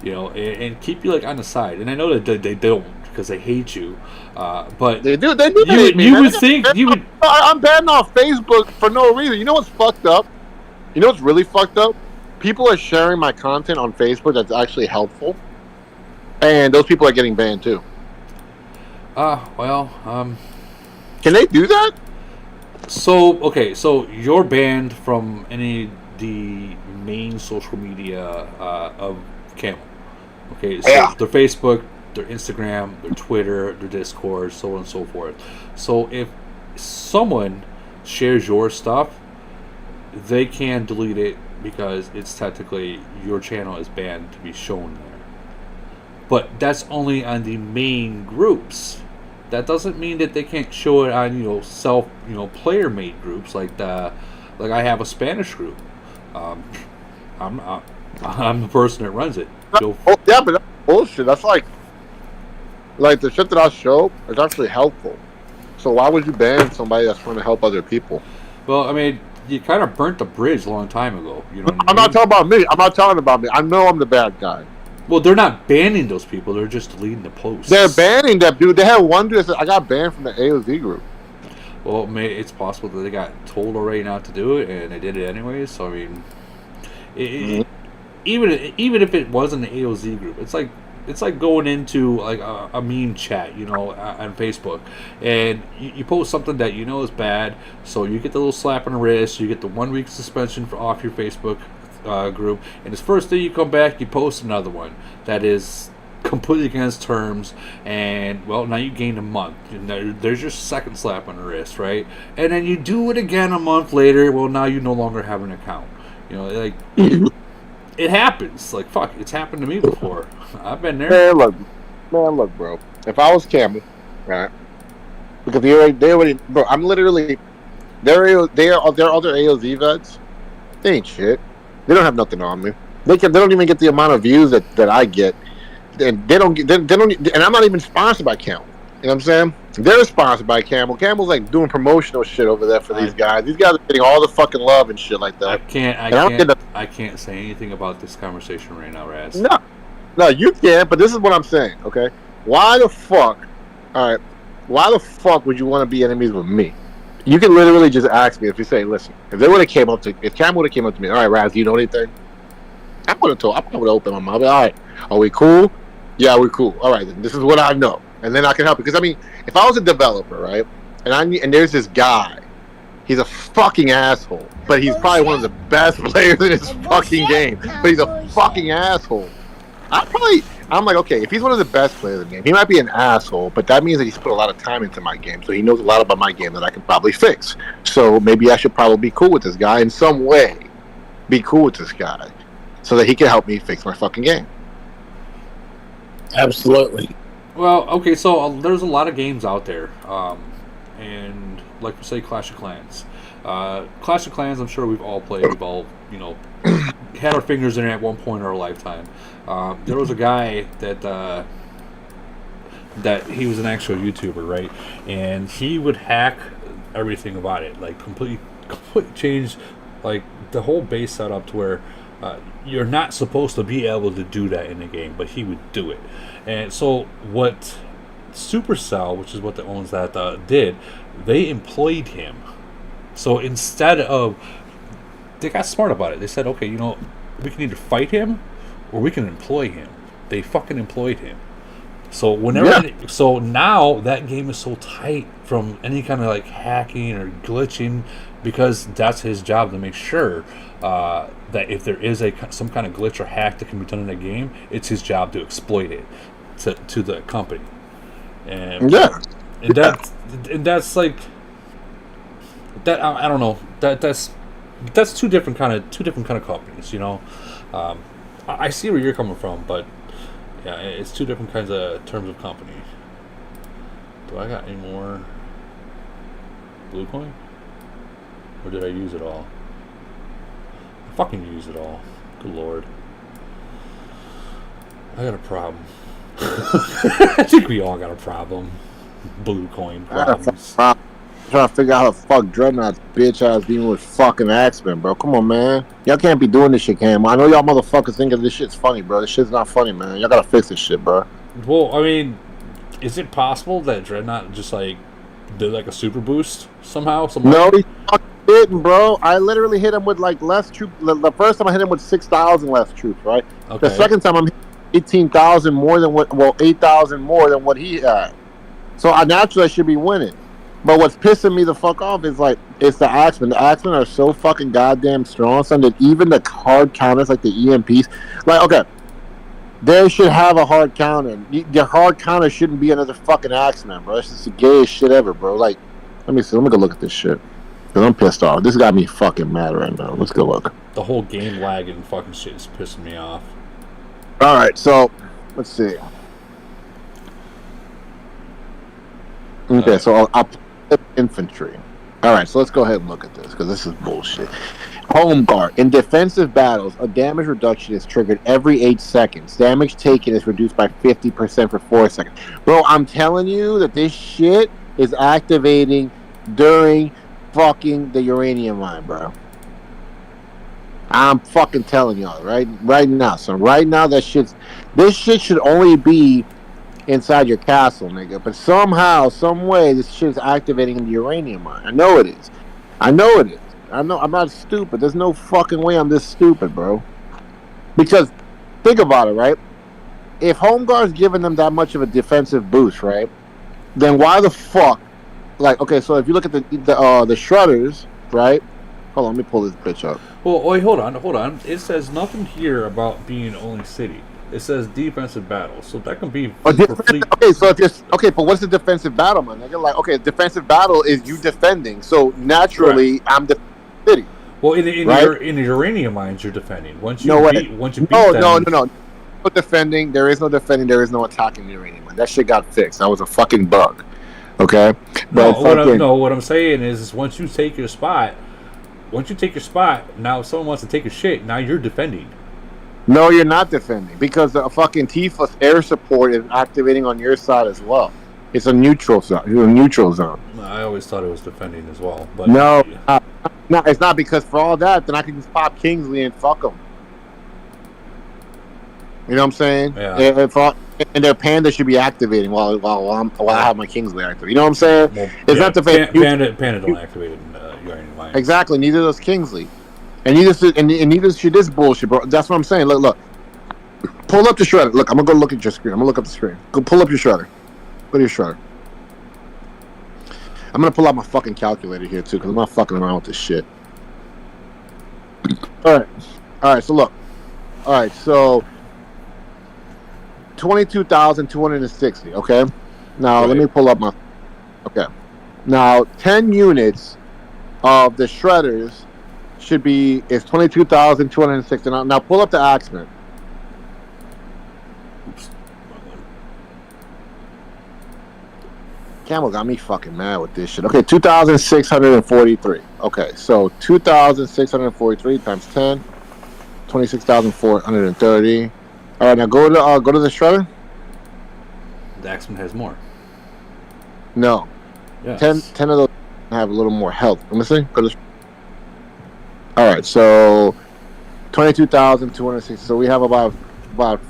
And keep you like on the side. And I know that they don't because they hate you, but they do hate me, you would think you would. I'm banning off Facebook for no reason. You know what's fucked up? You know what's really fucked up? People are sharing my content on Facebook that's actually helpful, and those people are getting banned too. Can they do that? So you're banned from any of the main social media of Camel. Okay, so their Facebook, their Instagram, their Twitter, their Discord, so on and so forth. So if someone shares your stuff, they can delete it because it's technically your channel is banned to be shown there. But that's only on the main groups. that doesn't mean that they can't show it on self player made groups like I have a Spanish group. I'm the person that runs it. Oh, yeah, but that's bullshit. That's like the shit that I show is actually helpful. So why would you ban somebody that's trying to help other people? Well, I mean, you kind of burnt the bridge a long time ago. You know. I'm not talking about me. I'm not talking about me. I know I'm the bad guy. Well, they're not banning those people. They're just deleting the posts. They're banning that dude. They had one dude that said, I got banned from the AOZ group. Well, it's possible that they got told already not to do it, and they did it anyways. So, I mean, even if it wasn't the AOZ group, it's like going into like a meme chat, on Facebook, and you post something that is bad, so you get the little slap on the wrist, you get the 1 week suspension off your Facebook group, and this first day you come back, you post another one that is completely against terms, and well, now you gained a month. There's your second slap on the wrist, right? And then you do it again a month later. Well, now you no longer have an account. It happens. Like, fuck, it's happened to me before. I've been there. Man, look, bro. If I was Camel, right? Because they already, bro. I'm literally, their other AOZ vets. They ain't shit. They don't have nothing on me. They don't even get the amount of views that I get, and they don't. And I'm not even sponsored by Camel. You know what I'm saying? They're sponsored by Camel. Camel's like doing promotional shit over there for these guys. These guys are getting all the fucking love and shit like that. I can't say anything about this conversation right now, Raz. No, you can. But this is what I'm saying. Okay, why the fuck? All right, why the fuck would you want to be enemies with me? You can literally just ask me if you say, listen, if Camel would have came up to me, all right, Raz, do you know anything? I would have opened my mouth. All right, are we cool? Yeah, we're cool. All right, then this is what I know. And then I can help you. Because, I mean, if I was a developer, right, and there's this guy, he's a fucking asshole, but he's probably one of the best players in his fucking game, but he's a fucking asshole. I'm like, okay, if he's one of the best players in the game, he might be an asshole, but that means that he's put a lot of time into my game, so he knows a lot about my game that I can probably fix. So maybe I should probably be cool with this guy in some way. Be cool with this guy so that he can help me fix my fucking game. Absolutely. Well, okay, so there's a lot of games out there, and like we say, Clash of Clans. Clash of Clans, I'm sure we've all played. We've all, had our fingers in it at one point in our lifetime. There was a guy that he was an actual YouTuber, right? And he would hack everything about it, like completely change, like the whole base setup to where you're not supposed to be able to do that in the game, but he would do it. And so what Supercell, which is what the owns that did, they employed him. So instead of, they got smart about it. They said, okay, we can either fight him or we can employ him. They fucking employed him. So so now that game is so tight from any kind of like hacking or glitching, because that's his job to make sure that if there is some kind of glitch or hack that can be done in a game, it's his job to exploit it to the company. And that's like that. I don't know. That's two different kind of companies. I see where you're coming from, but yeah, it's two different kinds of terms of company. Do I got any more blue coin? Or did I use it all? I fucking used it all. Good lord. I got a problem. I think we all got a problem. Blue coin problems. I'm trying to figure out how the fuck Dreadnought's bitch ass dealing with fucking Axemen, bro. Come on, man. Y'all can't be doing this shit, Cam. I know y'all motherfuckers think this shit's funny, bro. This shit's not funny, man. Y'all gotta fix this shit, bro. Well, I mean, is it possible that Dreadnought just like did like a super boost somehow? No, he fucking didn't, bro. I literally hit him with like less troops. The first time I hit him with 6,000 less troops, right? Okay. The second time I'm hitting 18,000 more than 8,000 more than what he had. So naturally I should be winning. But what's pissing me the fuck off is like it's the Axemen. The Axemen are so fucking goddamn strong, son, that even the hard counters like the EMPs, like okay, they should have a hard counter. The hard counter shouldn't be another fucking Axeman, bro. It's just the gayest shit ever, bro. Like, let me see. Let me go look at this shit. Cause I'm pissed off. This got me fucking mad right now. Let's go look. The whole game lag and fucking shit is pissing me off. All right, so let's see. Okay, so I'll put infantry. All right, so let's go ahead and look at this because this is bullshit. Home guard. In defensive battles, a damage reduction is triggered every 8 seconds. Damage taken is reduced by 50% for 4 seconds. Bro, I'm telling you that this shit is activating during fucking the uranium mine, bro. I'm fucking telling y'all right now. So right now, this shit should only be inside your castle, nigga. But somehow, some way, this shit is activating in the uranium mine. I know it is. I know I'm not stupid. There's no fucking way I'm this stupid, bro. Because think about it, right? If Home Guard's giving them that much of a defensive boost, right? Then why the fuck? Like, okay, so if you look at the shredders, right? Hold on, let me pull this bitch up. Well, wait, hold on. It says nothing here about being only city. It says defensive battle, so that can be for fleet. Okay, so if you're but what's the defensive battle, man? They're like, okay, defensive battle is you defending. So naturally, right. I'm defending the city. Well, in the uranium mines, you're defending. Once you beat them. No defending. There is no defending. There is no attacking the uranium mine. That shit got fixed. That was a fucking bug. Okay. But what I'm saying is once you take your spot, now if someone wants to take a shit, now you're defending. No, you're not defending because the fucking Tifa's air support is activating on your side as well. It's a neutral zone. I always thought it was defending as well, but no, it's not because for all that, then I can just pop Kingsley and fuck them. You know what I'm saying? Yeah. And their Panda should be activating while I have my Kingsley active. You know what I'm saying? Well, it's not defending. Panda don't activate in uranium mines. Exactly. Neither does Kingsley. And neither should this bullshit, bro. That's what I'm saying. Look. Pull up the shredder. Look, I'm gonna go look at your screen. I'm gonna look up the screen. Go pull up your shredder. Go to your shredder. I'm gonna pull out my fucking calculator here too, because I'm not fucking around with this shit. Alright, so look. Alright, so 22,260, okay? Now let me pull up my Now 10 units of the shredders is 22,260. Now pull up the Axeman. Oops. Camel got me fucking mad with this shit. Okay, 2,643. Okay, so 2,643 times 10, 26,430. All right, now go to the shredder. The Axeman has more. No. Yes. 10 of those have a little more health. Let me see. All right, so 22,260. So we have about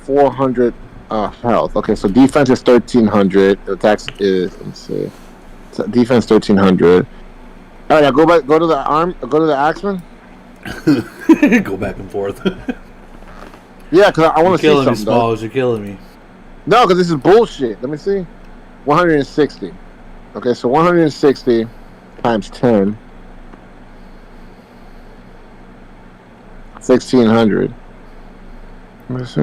400 health. Okay, so defense is 1,300. Attacks is, let me see. So defense 1,300. All right, now go to the Axeman. Go back and forth. Yeah, because I want to see something. Smalls, you're killing me. No, because this is bullshit. Let me see. 160. Okay, so 160 times 10. 1,600. Let me see.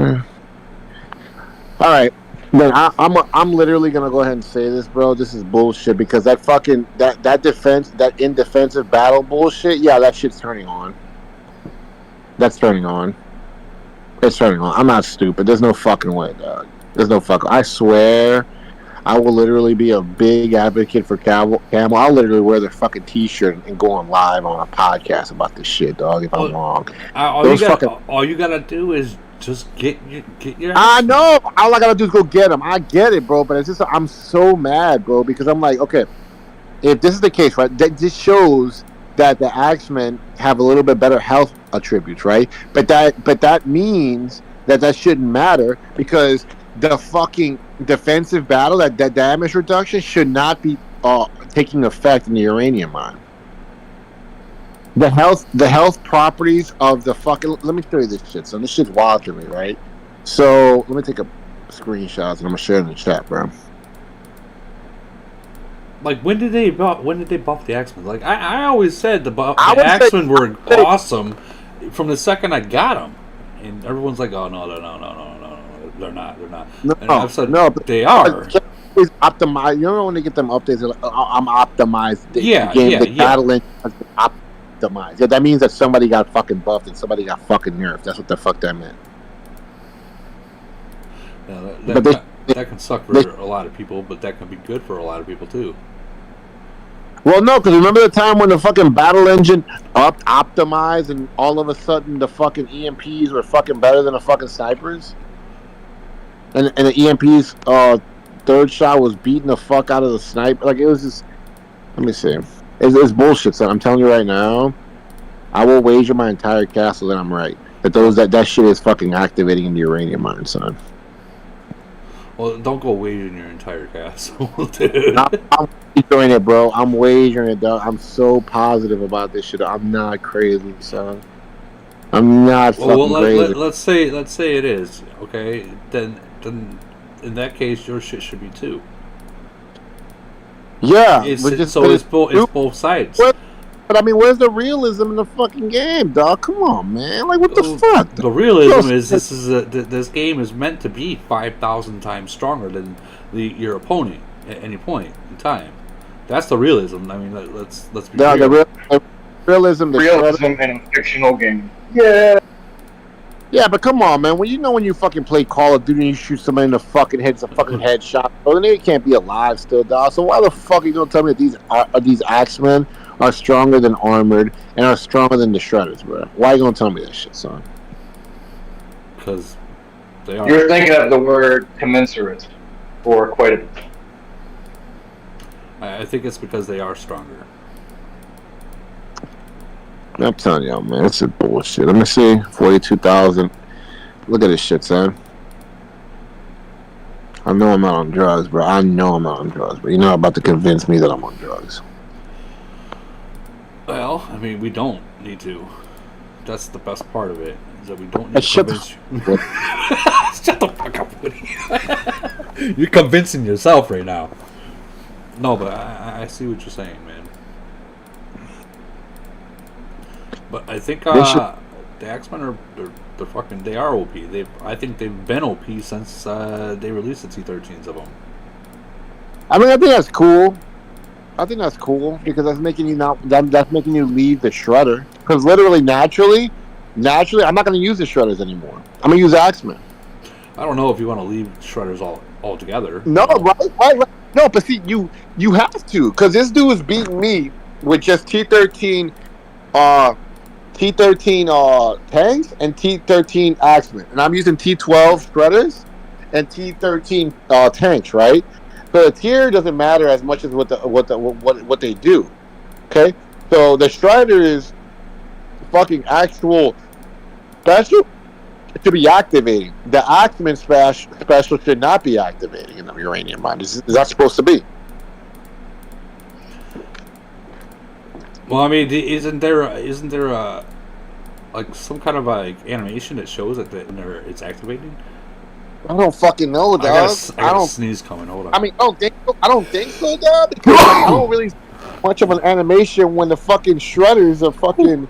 All right, then I'm literally gonna go ahead and say this, bro. This is bullshit because that fucking that defense, that in defensive battle bullshit. Yeah, that shit's turning on. That's turning on. It's turning on. I'm not stupid. There's no fucking way, dog. There's no fucking. I swear, I will literally be a big advocate for Camel. I'll literally wear their fucking t-shirt and go on live on a podcast about this shit, dog. If I'm wrong, all you gotta do is just get your. I know. All I gotta do is go get them. I get it, bro. But it's just I'm so mad, bro, because I'm like, okay, if this is the case, right? This shows that the Axemen have a little bit better health attributes, right? But that means that shouldn't matter because the fucking defensive battle, that damage reduction should not be taking effect in the uranium mine. The health properties of the fucking. Let me show you this shit. So this shit's wild to me, right? So let me take a screenshot and I'm gonna share it in the chat, bro. Like when did they buff the Axemen? Like I always said the Axemen were awesome from the second I got them, and everyone's like, oh no, they're not. And I've said they are. It's optimized. You know when they get them updates, they're like, I'm optimized. The battle engine has been optimized. Yeah, that means that somebody got fucking buffed and somebody got fucking nerfed. That's what the fuck that meant. But that can suck for a lot of people, but that can be good for a lot of people too. Well, no, because remember the time when the fucking battle engine optimized and all of a sudden the fucking EMPs were fucking better than the fucking snipers? And the EMP's third shot was beating the fuck out of the sniper. Like, it was just... Let me see. It's bullshit, son. I'm telling you right now, I will wager my entire castle that I'm right. That shit is fucking activating in the uranium mine, son. Well, don't go wagering your entire castle, dude. I'm wagering it, bro. I'm wagering it, dog. I'm so positive about this shit. I'm not crazy, son. I'm not fucking crazy. Let's say it is, okay? Then in that case, your shit should be too. Yeah, it's both sides. But I mean, where's the realism in the fucking game, dog? Come on, man. Like, what the fuck? The realism is this game is meant to be 5,000 times stronger than your opponent at any point in time. That's the realism. I mean, let's be real. The realism in a fictional game. Yeah. Yeah, but come on, man. When you fucking play Call of Duty and you shoot somebody in the fucking head, it's a fucking headshot. Bro, then they can't be alive still, dog. So why the fuck are you gonna tell me that these Axemen are stronger than Armored and are stronger than the Shredders, bro? Why are you gonna tell me that shit, son? Because they are. You're thinking of the word commensurate or quite a bit. I think it's because they are stronger. I'm telling y'all, man, it's a bullshit. Let me see. 42,000. Look at this shit, son. I know I'm not on drugs, bro. I know I'm not on drugs, but you're not about to convince me that I'm on drugs. Well, I mean, we don't need to. That's the best part of it, is that we don't need to Shut convince you. Shut the fuck up, Woody. You're convincing yourself right now. No, but I see what you're saying, man. But I think the Axemen are they are OP. I think they've been OP since they released the T-13s of them. I mean, I think that's cool. Because that's making you that's making you leave the Shredder. Because literally, naturally, I'm not going to use the Shredders anymore. I'm going to use Axemen. I don't know if you want to leave Shredders altogether. No, right. No, but see, you have to, because this dude is beating me with just T-13 tanks and T-13 Axemen, and I'm using T-12 Shredders and T-13 tanks, right? So the tier doesn't matter as much as what they do. Okay, so the Shredders fucking actual special should be activating. The Axemen special should not be activating in the uranium mine. Is that supposed to be? Well, I mean, isn't there a like some kind of animation that shows that it's activating? I don't fucking know, dog. I got a sneeze coming. Hold on. I mean, I don't think so, dog. Because I don't really much of an animation when the fucking Shredders are fucking,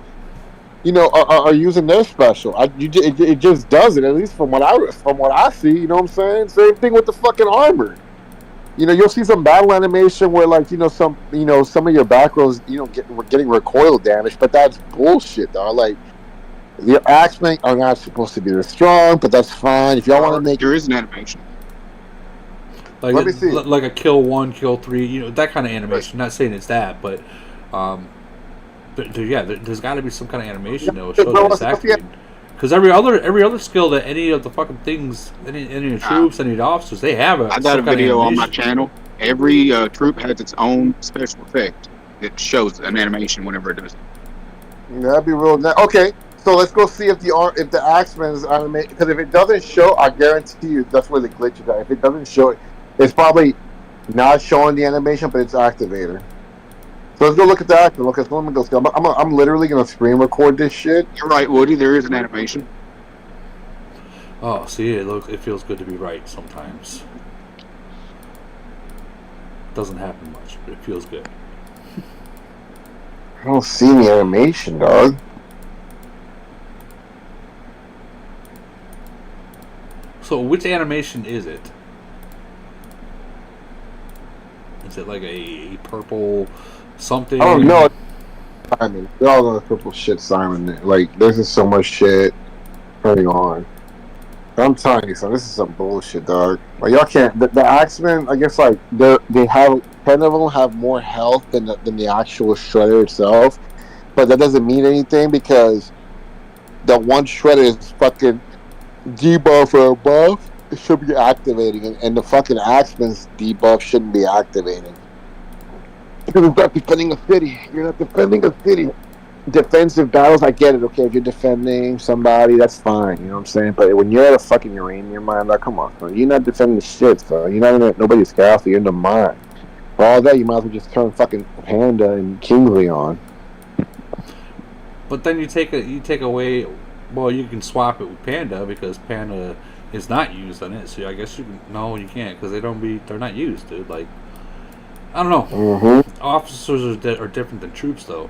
are using their special. It just does it. At least from what I see, you know what I'm saying. Same thing with the fucking Armored. You'll see some battle animation where, like, some of your back rows, getting recoil damage, but that's bullshit, dog. Like, the Axemen are not supposed to be this strong, but that's fine. If y'all want to make... There is an animation. Like Let me see. Like a kill 1, kill 3, that kind of animation. Right. Not saying it's that, but there's got to be some kind of animation that will show that it's activated. Because every other skill that any of the fucking things, any of the troops, any of the officers, they have I got a video on my channel. Every troop has its own special effect that shows an animation whenever it does it. That'd be real. Okay, so let's go see if the Axemen is animated. Because if it doesn't show, I guarantee you that's where the glitch is at. If it doesn't show it, it's probably not showing the animation, but it's activated. So let's go look at the Axemen. Let me go. I'm literally gonna screen record this shit. You're right, Woody. There is an animation. Oh, see, it feels good to be right sometimes. Doesn't happen much, but it feels good. I don't see the animation, dog. So, which animation is it? Is it like a purple something? I don't know. Simon, they're all gonna purple shit, Simon. Like, there's just so much shit going on. I'm telling you, so this is some bullshit, dog. Like y'all can't. The Axemen, I guess, like they have 10 of them have more health than the actual shredder itself, but that doesn't mean anything because the one shredder is fucking debuff or buff. It should be activating, and the fucking Axemen's debuff shouldn't be activating because it's not defending a city. You're not defending a city. Defensive battles, I get it. Okay, if you're defending somebody, that's fine. You know what I'm saying? But when you're at a fucking uranium mine, like, come on, son. You're not defending shit, son. You're not in nobody's castle. You're in the mine. For all that, you might as well just turn fucking Panda and Kingsley on. But then you take away. Well, you can swap it with Panda because Panda is not used on it. So I guess you can. No, you can't because they're not used, dude. Like, I don't know. Mm-hmm. Officers are different than troops, though.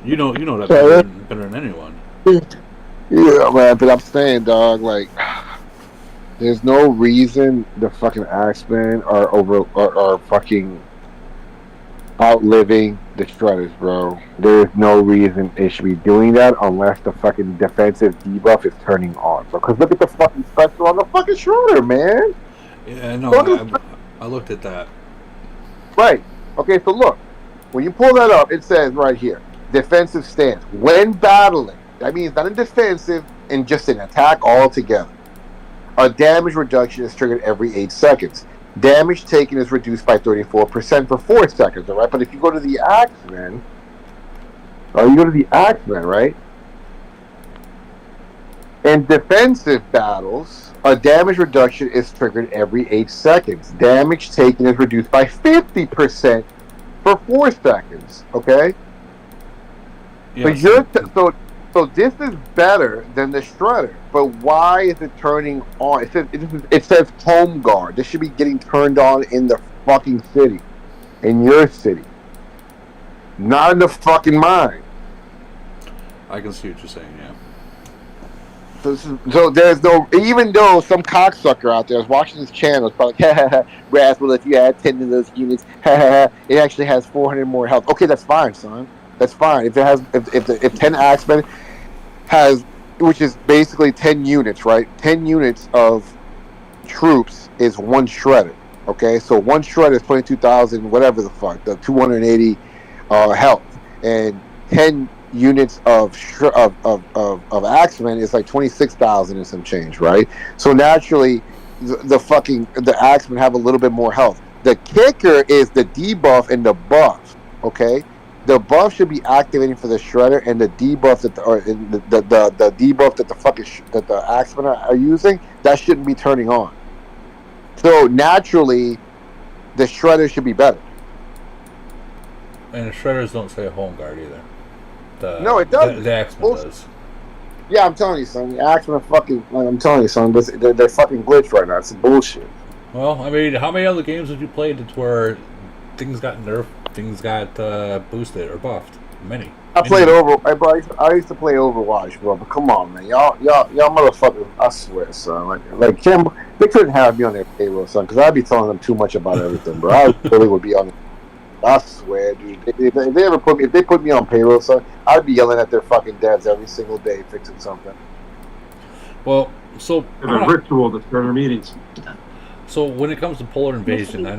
You know that better than anyone. Yeah, man, but I'm saying, dog, like, there's no reason the fucking Axemen are fucking outliving the Shredders, bro. There's no reason they should be doing that unless the fucking defensive debuff is turning on. Because look at the fucking special on the fucking Shredder, man. Yeah, no, I looked at that. Right. Okay, so look. When you pull that up, it says right here, defensive stance. When battling, that means not in defensive and just an attack altogether. A damage reduction is triggered every 8 seconds. Damage taken is reduced by 34% for 4 seconds, alright? But if you go to the Axemen, right? In defensive battles, a damage reduction is triggered every 8 seconds. Damage taken is reduced by 50% for 4 seconds, okay? Yes. So this is better than the Shredder, but why is it turning on? It says home guard. This should be getting turned on in the fucking city, in your city, not in the fucking mine. I can see what you're saying, yeah. So there's no, even though some cocksucker out there is watching this channel, it's probably like, Rascal, if you had 10 of those units, it actually has 400 more health. Okay, that's fine, son. That's fine. If 10 Axemen has, which is basically 10 units, right? 10 units of troops is one Shredder. Okay, so one Shredder is 22,000, whatever the fuck, the 280 health, and 10 units of Axemen is like 26,000 and some change, right? So naturally, the Axemen have a little bit more health. The kicker is the debuff and the buff. Okay. The buff should be activating for the Shredder, and the debuff that the debuff that the Axemen are using, that shouldn't be turning on. So naturally, the Shredder should be better. And the Shredders don't say home guard either. No, it doesn't. The Axemen does. Yeah, I'm telling you, son. The Axemen fucking. Like, I'm telling you, son. They're fucking glitched right now. It's bullshit. Well, I mean, how many other games have you played to where things got nerfed? Things got boosted or buffed. Many. I used to play Overwatch, bro. But come on, man, y'all motherfuckers. I swear, son. Like Kim, they couldn't have me on their payroll, son, because I'd be telling them too much about everything, bro. I really would be on. I swear, dude. If they put me on payroll, son, I'd be yelling at their fucking devs every single day fixing something. Well, so it's a ritual to start our meetings. So when it comes to Polar Invasion, I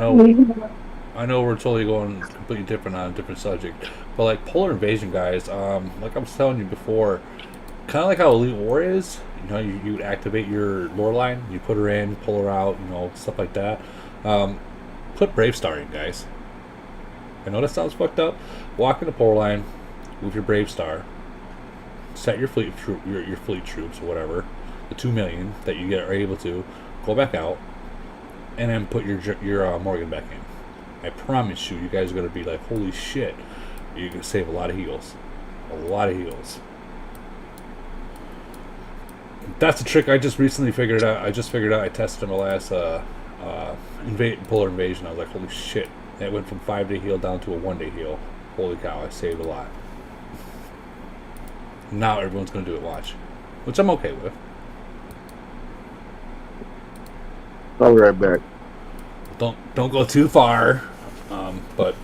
know we're totally going completely different on a different subject, but like Polar Invasion, guys, like I was telling you before, kind of like how Elite War is, you know, you would activate your lore line, you put her in, pull her out, you know, stuff like that. Put Brave Star in, guys. I know that sounds fucked up. Walk in the Polar line with your Brave Star, set your fleet troops or whatever, the 2 million that you are able to, go back out, and then put your Morgan back in. I promise you guys are going to be like, holy shit, you're going to save a lot of heals. A lot of heals. That's a trick I just recently figured out. I tested in my last Polar Invasion. I was like, holy shit. And it went from 5-day heal down to a 1-day heal. Holy cow, I saved a lot. Now everyone's going to do it, watch. Which I'm okay with. I'll be right back. Don't go too far. But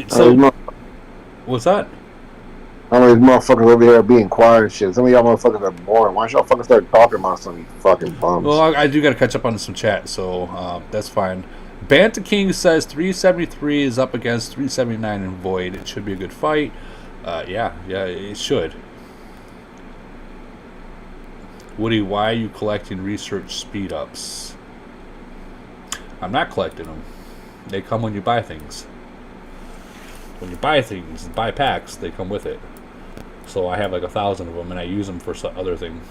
so what's that? Some of these motherfuckers over here being quiet and shit. Some of y'all motherfuckers are boring. Why don't y'all fucking start talking about some of these fucking bums? Well, I do got to catch up on some chat, so that's fine. Banta King says 373 is up against 379 in Void. It should be a good fight. Yeah, it should. Woody, why are you collecting research speed ups? I'm not collecting them. They come when you buy things. When you buy things, buy packs, they come with it. So I have like 1,000 of them, and I use them for some other thing.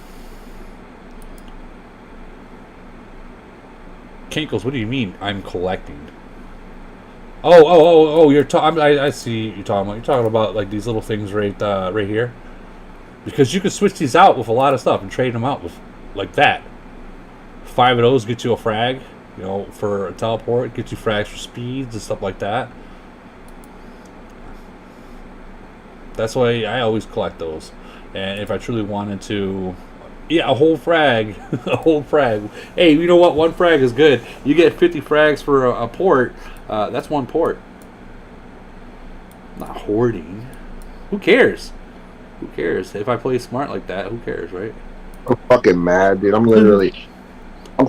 Kinkles, what do you mean I'm collecting? Oh! You're talking. I see. You're talking about. You're talking about like these little things right here, because you can switch these out with a lot of stuff and trade them out with like that. 5 of those get you a frag, you know, for a teleport. Get you frags for speeds and stuff like that. That's why I always collect those. And if I truly wanted to, yeah, a whole frag, a whole frag. Hey, you know what? One frag is good. You get 50 frags for a port. That's one port. Not hoarding. Who cares? Who cares? If I play smart like that, who cares, right? I'm fucking mad, dude. I'm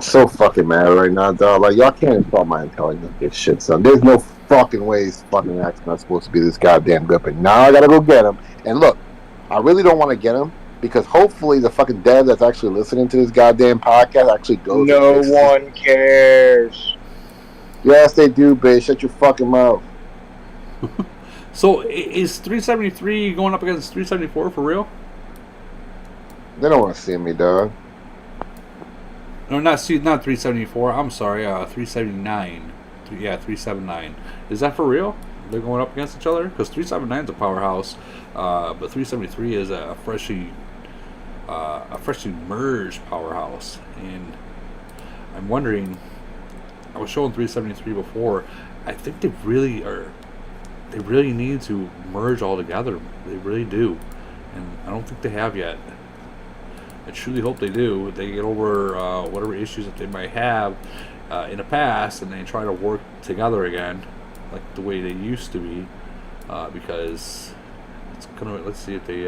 so fucking mad right now, dog. Like, y'all can't insult my intelligence with this shit, son. There's no fucking way this fucking act's not supposed to be this goddamn good, but now I gotta go get him. And look, I really don't want to get him, because hopefully the fucking dev that's actually listening to this goddamn podcast actually goes. No one cares. Yes, they do, bitch. Shut your fucking mouth. So, is 373 going up against 374 for real? They don't want to see me, dog. No, not 374. I'm sorry, 379. Yeah, 379. Is that for real? They're going up against each other? Because 379 is a powerhouse, but 373 is a freshly merged powerhouse. And I'm wondering. I was showing 373 before. I think they really need to merge all together. They really do, and I don't think they have yet. I truly hope they do. They get over whatever issues that they might have in the past, and they try to work together again, like the way they used to be. Because it's gonna. Let's see if they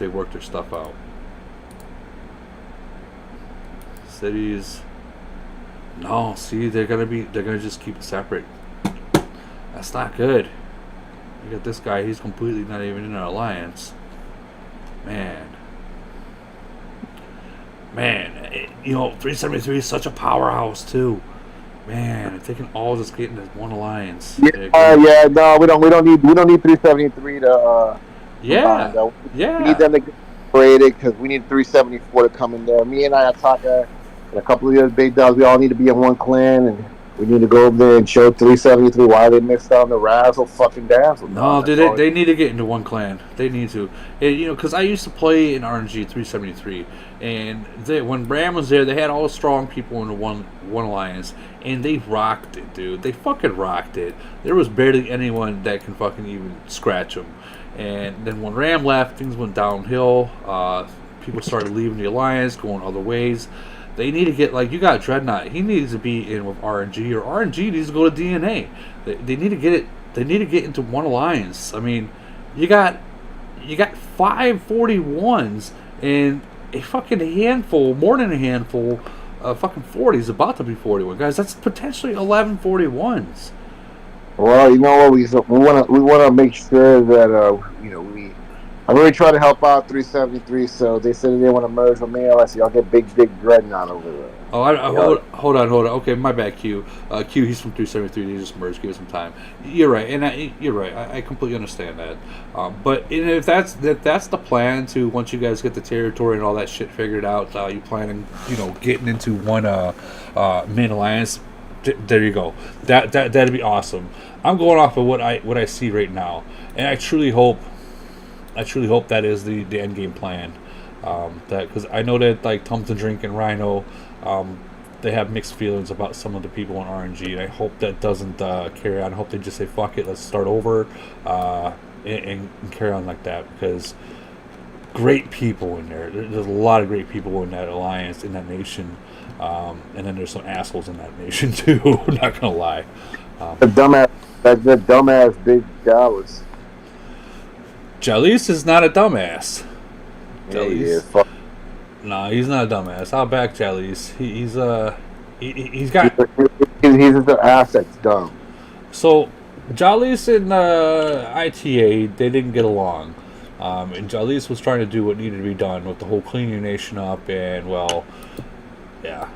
work their stuff out. Cities. No, see, they're gonna just keep it separate. That's not good. You got this guy, he's completely not even in an alliance. Man, you know, 373 is such a powerhouse too. Man, if they can all just get into one alliance. Yeah, no, we don't need 373 to yeah. We need them to get separated, because we need 374 to come in there. Me and Ayataka and a couple of the other big dogs, we all need to be in one clan, and we need to go over there and show 373 why they missed out on the razzle fucking dazzle. No, dude, they need to get into one clan. They need to. And, you know, because I used to play in RNG 373, and when Bram was there, they had all the strong people in one alliance, and they rocked it, dude. They fucking rocked it. There was barely anyone that can fucking even scratch them. And then when Ram left, things went downhill. People started leaving the alliance, going other ways. They need to get, like, you got Dreadnought. He needs to be in with RNG, or RNG needs to go to DNA. They need to get it. They need to get into one alliance. I mean, you got 541s and a fucking handful, more than a handful, of fucking 40s, about to be 41 guys. That's potentially 11 41s. Well, you know what, we want to make sure that you know, I really try to help out 373, so they said they want to merge with me. I said, y'all get big Dreadnought over there. Oh, hold on. Okay, my bad, Q. Q, he's from 373. They just merged. Give us some time. You're right, and you're right. I completely understand that. But if that's the plan, to once you guys get the territory and all that shit figured out, you plan on, you know, getting into one main alliance. There you go. That'd be awesome. I'm going off of what I see right now, and I truly hope that is the end game plan. That, because I know that, like, Tums and Drink and Rhino, they have mixed feelings about some of the people in RNG, and I hope that doesn't carry on. I hope they just say, fuck it, let's start over, and carry on like that, because great people in there. There's a lot of great people in that alliance, in that nation, and then there's some assholes in that nation too. I'm not gonna lie. The dumbass big Dallas. Jalise is not a dumbass. Yeah, he is. Fuck. No, he's not a dumbass. I'll back Jalise. He's got. He's the assets dumb. So, Jalise and ITA, they didn't get along. And Jalise was trying to do what needed to be done with the whole clean your nation up, and well, yeah.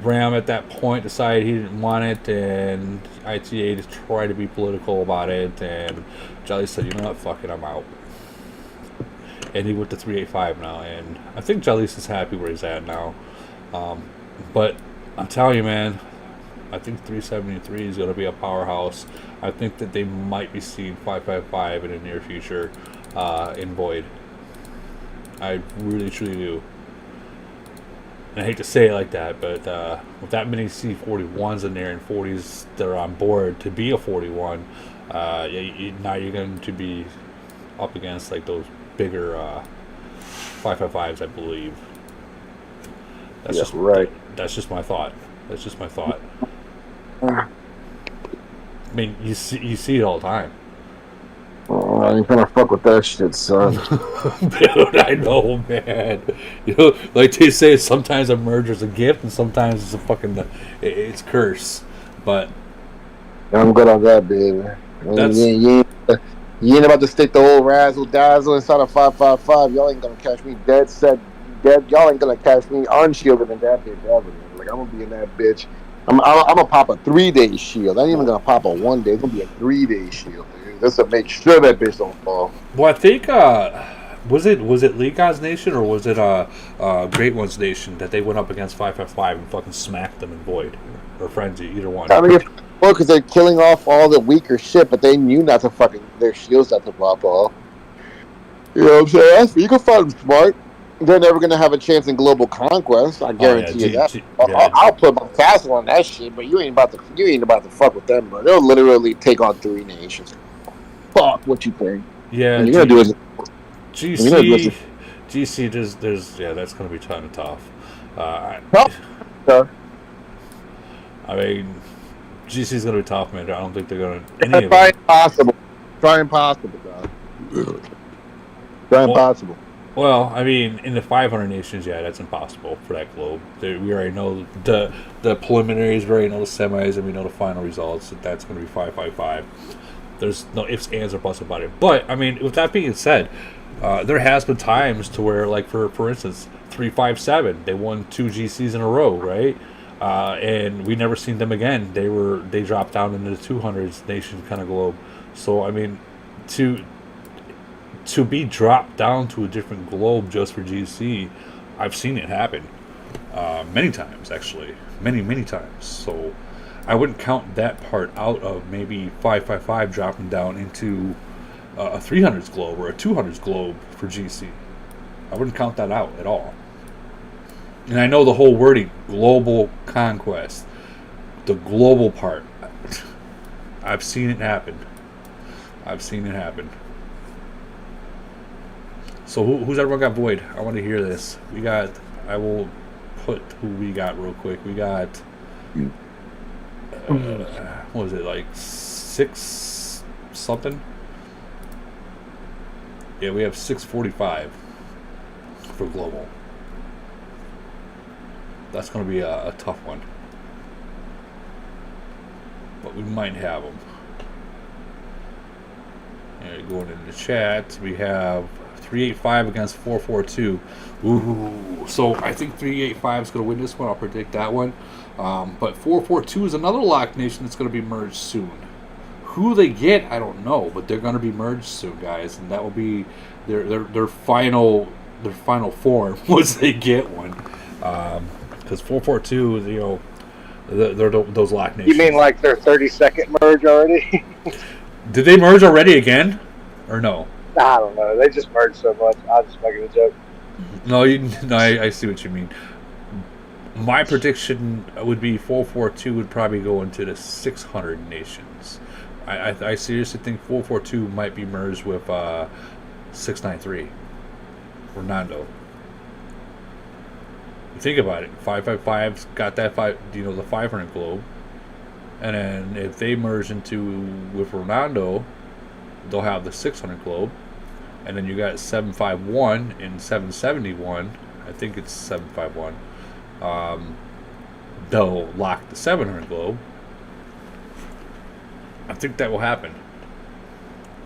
Ram at that point decided he didn't want it, and ITA just tried to be political about it, and Jalise said, you know what, fuck it, I'm out. And he went to 385 now, and I think Jalise is happy where he's at now. But I'm telling you, man, I think 373 is going to be a powerhouse. I think that they might be seeing 555 in the near future in Void. I really, truly do. And I hate to say it like that, but with that many C41s in there and 40s that are on board to be a 41, now you're going to be up against like those bigger 555s, I believe. That's just right. That's just my thought. That's just my thought. I mean, you see it all the time. Oh, I ain't gonna fuck with that shit, son. Dude, I know, man. You know, like they say, sometimes a merger's a gift, and sometimes it's a fucking it's curse. But I'm good on that, baby. You ain't about to stick the old razzle dazzle inside of 555. Y'all ain't gonna catch me dead set. Y'all ain't gonna catch me unshielded in that bitch ever. Like I'm gonna be in that bitch. I'm gonna pop a 3-day shield. I ain't even gonna pop a 1 day. It's gonna be a 3-day shield, dude. Just to make sure that bitch don't fall. Well, I think was it League Gods Nation or was it Great Ones Nation that they went up against 555 and fucking smacked them in Void or Frenzy, either one. I mean, well, because they're killing off all the weaker shit, but they knew not to fucking their shields not to pop off. You know what I'm saying? You can find them smart. They're never going to have a chance in Global Conquest. I guarantee you that. I'll put my castle on that shit, but you ain't about to fuck with them, bro. They'll literally take on 3 nations. Fuck what you think. Yeah, and you're gonna do it. GC. There's that's going to be kind of tough. I mean, GC's going to be tough, man. I don't think they're going to. Try impossible. Try impossible, dog. Try impossible. Well, I mean, in the 500 nations, yeah, that's impossible for that globe. We already know the preliminaries, we already know the semis, and we know the final results. That's going to be 555. There's no ifs, ands, or buts about it. But, I mean, with that being said, there has been times to where, like, for instance, 357, they won 2 GCs in a row, right? And we never seen them again. They dropped down into the 200s nation kind of globe. So, I mean, to be dropped down to a different globe just for GC, I've seen it happen many times, actually. Many times. So I wouldn't count that part out of maybe 555 dropping down into a 300s globe or a 200s globe for GC. I wouldn't count that out at all. And I know the whole wording, global conquest, the global part, I've seen it happen. So who's everyone got Void? I want to hear this. I will put who we got real quick. We got, what was it, like 6 something? Yeah, we have 645 for global. That's going to be a tough one. But we might have them. And going into the chat, we have 385 against 442. Ooh. So I think 385 is going to win this one. I'll predict that one. But 442 is another lock nation that's going to be merged soon. Who they get, I don't know, but they're going to be merged soon, guys, and that will be their final form once they get one. Because 442, you know, they're those lock nations. You mean like their 32nd merge already? Did they merge already again, or no? I don't know. They just merged so much. I was just making a joke. No, I see what you mean. My prediction would be 442 would probably go into the 600 nations. I seriously think 442 might be merged with 693. Ronaldo. Think about it. 555's got that the 500 globe, and then if they merge into with Ronaldo, they'll have the 600 globe. And then you got 751 and 771. I think it's 751. They'll lock the 700 globe. I think that will happen.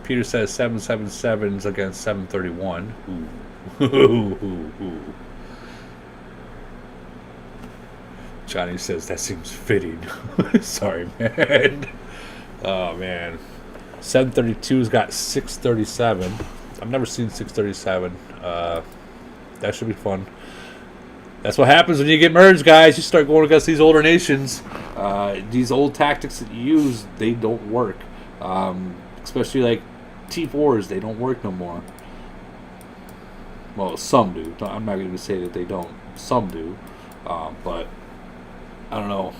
Peter says 777s against 731. Ooh. Johnny says that seems fitting. Sorry, man. Oh, man. 732's got 637. I've never seen 637. That should be fun. That's what happens when you get merged, guys. You start going against these older nations. These old tactics that you use, they don't work. Especially like T4s, they don't work no more. Well, some do. I'm not going to say that they don't. Some do. But, I don't know.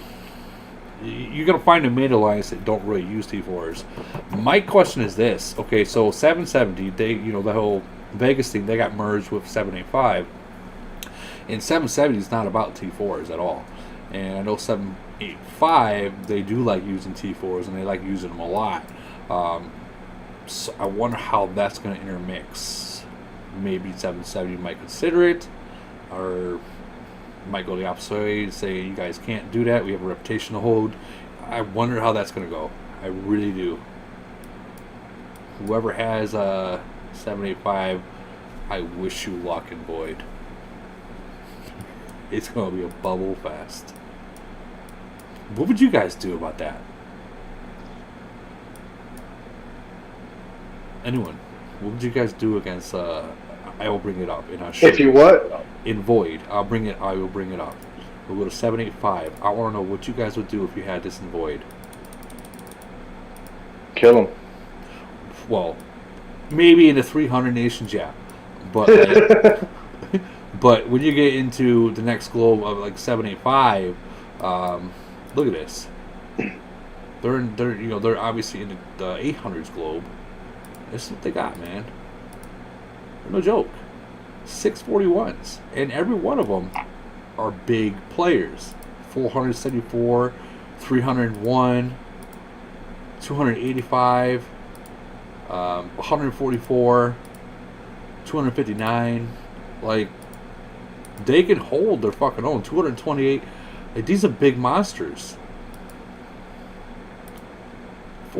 You're going to find a main alliance that don't really use T4s. My question is this. Okay, so 770, they, the whole Vegas thing, they got merged with 785. And 770 is not about T4s at all. And I know 785, they do like using T4s, and they like using them a lot. So I wonder how that's going to intermix. Maybe 770 might consider it, or might go the opposite way, say you guys can't do that, we have a reputation to hold. I wonder how that's going to go. I really do. Whoever has a 785, I wish you luck and Void. It's going to be a bubble fest. What would you guys do about that? Anyone? What would you guys do against, I will bring it up and I'll show If you what? In Void. I will bring it up. We'll go to 785. I want to know what you guys would do if you had this in Void. Kill him. Well, maybe in the 300 nations, yeah. But but when you get into the next globe of like 785, look at this. They're obviously in the 800s globe. That's what they got, man. No joke. 641s, and every one of them are big players. 474, 301, 285, 144, 259. Like, they can hold their fucking own. 228. Like, these are big monsters.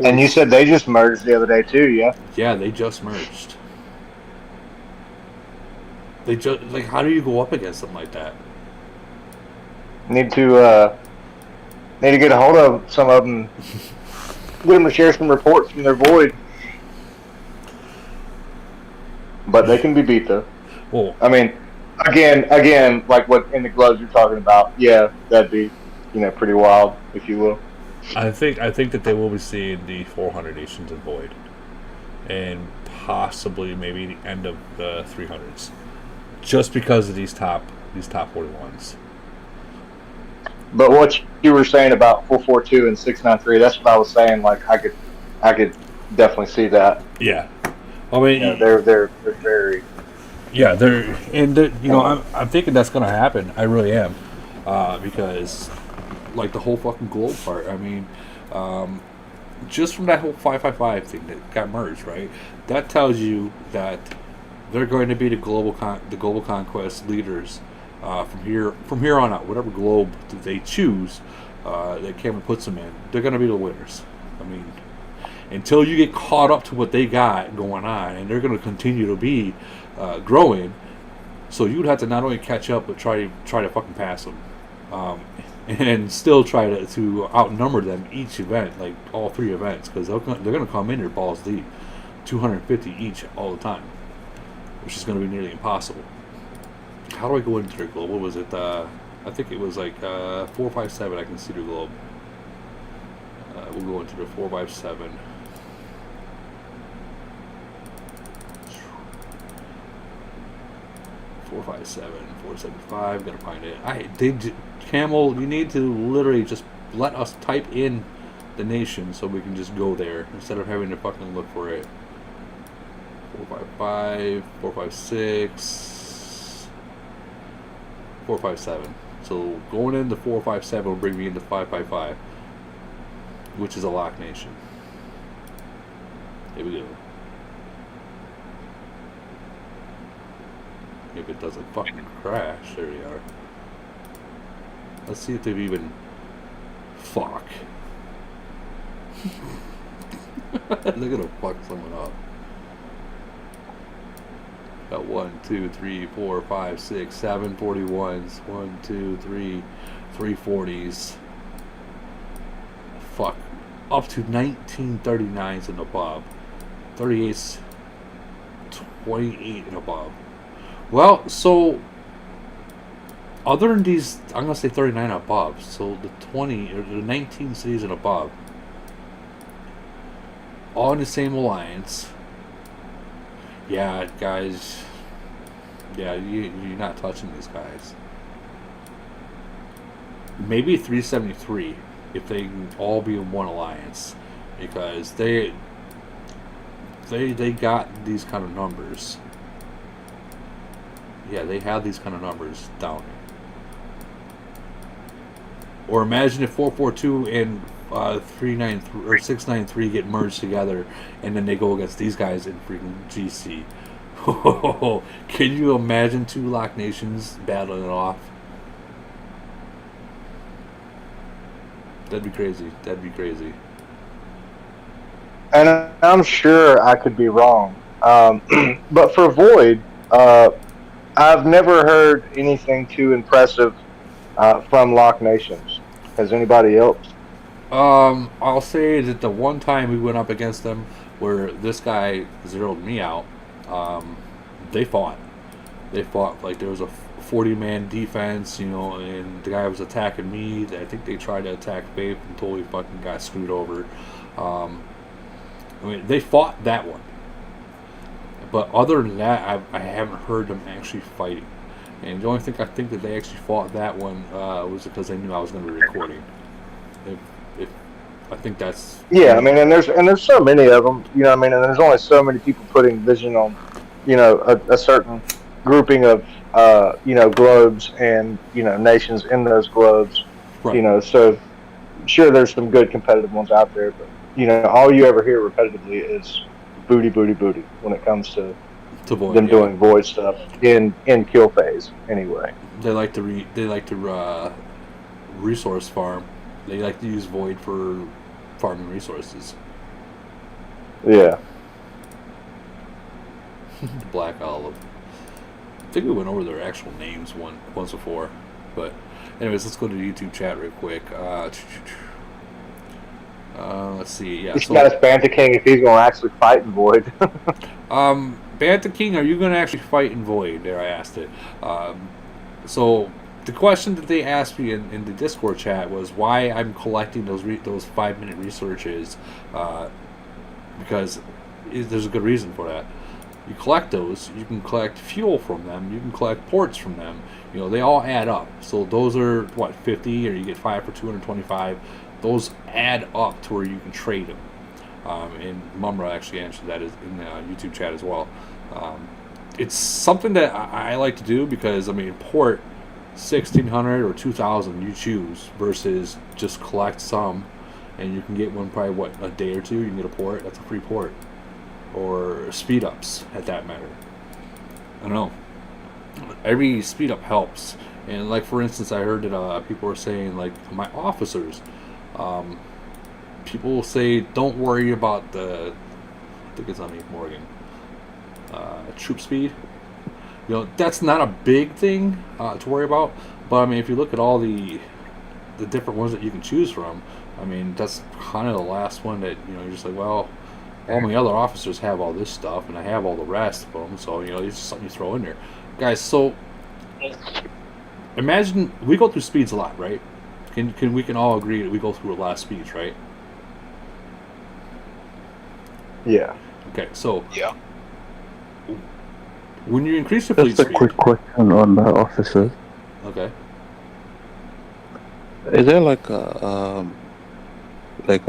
And you said they just merged the other day too, yeah? Yeah, they just merged. They just, like, how do you go up against something like that? Need to get a hold of some of them. Get them to share some reports from their Void. But they can be beat though. Well, I mean, again, like what in the gloves you're talking about, yeah, that'd be, pretty wild, if you will. I think that they will be seeing the 400 nations in Void, and possibly maybe the end of the 300s, just because of these top 41s. But what you were saying about 442 and 693, that's what I was saying. Like I could definitely see that. Yeah, I mean, they're very. Yeah, I'm thinking that's gonna happen. I really am, because like the whole fucking globe part. I mean, just from that whole 555 thing that got merged, right? That tells you that they're going to be the global conquest leaders from here on out. Whatever globe that they choose, that Cameron puts them in, they're going to be the winners. I mean, until you get caught up to what they got going on, and they're going to continue to be growing. So you would have to not only catch up, but try to fucking pass them. And still try to outnumber them each event, like all three events, because they're going to come in here balls deep, 250 each all the time, which is going to be nearly impossible. How do I go into their globe? What was it? I think it was like 457. I can see their globe. We'll go into the 457. .457, 475. Gotta find it. Camel, you need to literally just let us type in the nation so we can just go there instead of having to fucking look for it. 455, 456, 457. So going into 457 will bring me into 555, which is a lock nation. Here we go. if it doesn't fucking crash. There we are. Let's see if they've even... Fuck. They're gonna fuck someone up. Got 1, 2, 3, 4, 5, 6, 7 41s. 1, 2, 3, 3 40s. Fuck. Up to 1939s and above. 38s, 28 and above. Well, so other than these, I'm gonna say 39 and above. So the 20 or the 19 cities and above, all in the same alliance. Yeah, guys. Yeah, you're not touching these guys. Maybe 373 if they can all be in one alliance, because they got these kind of numbers. Yeah, they have these kind of numbers down here. Or imagine if 442 and 393 or 693 get merged together, and then they go against these guys in freaking GC. Can you imagine two Lock Nations battling it off? That'd be crazy. That'd be crazy. And I'm sure I could be wrong. But for Void, I've never heard anything too impressive from Lock Nations. Has anybody else? I'll say that the one time we went up against them where this guy zeroed me out, they fought. They fought like there was a 40-man defense, you know, and the guy was attacking me. I think they tried to attack Babe and totally fucking got screwed over. I mean, they fought that one. But other than that, I haven't heard them actually fighting. And the only thing I think that they actually fought that one was because they knew I was going to be recording. If I think that's... Yeah, I mean, and there's so many of them, you know what I mean, and there's only so many people putting vision on, you know, a certain grouping of, you know, globes and, you know, nations in those globes, right. You know, so sure there's some good competitive ones out there, but, you know, all you ever hear repetitively is booty, booty, booty when it comes to Void, them doing Void stuff in kill phase anyway. They like to resource farm. They like to use Void for farming resources. Yeah. Black Olive. I think we went over their actual names once before, but anyways, let's go to the YouTube chat real quick. Let's see. Yeah, so got us Banta King if he's going to actually fight in Void. Banta King, are you going to actually fight in Void? There, I asked it. So the question that they asked me in the Discord chat was why I'm collecting those 5-minute researches, because there's a good reason for that. You collect those, you can collect fuel from them, you can collect ports from them. You know, they all add up. So those are, what, 50, or you get 5 for 225. Those add up to where you can trade them. And Mumra actually answered that in the YouTube chat as well. It's something that I like to do because, I mean, port 1,600 or 2,000 you choose versus just collect some and you can get one probably, what, a day or two, you can get a port. That's a free port. Or speed ups at that matter. I don't know. Every speed up helps. And like, for instance, I heard that people were saying, like, my officers, people will say, don't worry about the, I think it's on Morgan, troop speed. You know, that's not a big thing to worry about. But I mean, if you look at all the different ones that you can choose from, I mean, that's kind of the last one that, you know, you're just like, well, all my other officers have all this stuff, and I have all the rest of them, so, you know, it's just something you throw in there. Guys, so, imagine, we go through speeds a lot, right? We can all agree that we go through a lot of speeds, right? Yeah. Okay, so, yeah. When you increase the fleet speed... Just a quick question on the officers. Okay. Is there like a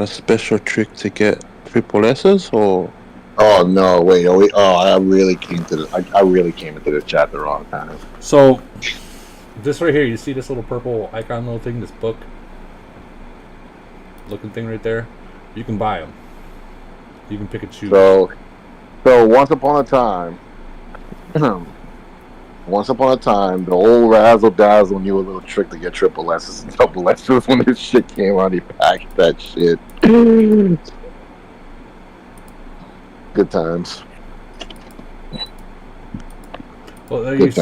special trick to get triple S's, or? Oh no! Wait! I really came into the chat the wrong time. So, this right here, you see this little purple icon little thing, this book looking thing right there? You can buy them. You can pick and choose. So once upon a time, Once upon a time, the old razzle dazzle knew a little trick to get triple S's and double S's. When this shit came out, he packed that shit. Good times. Well, there used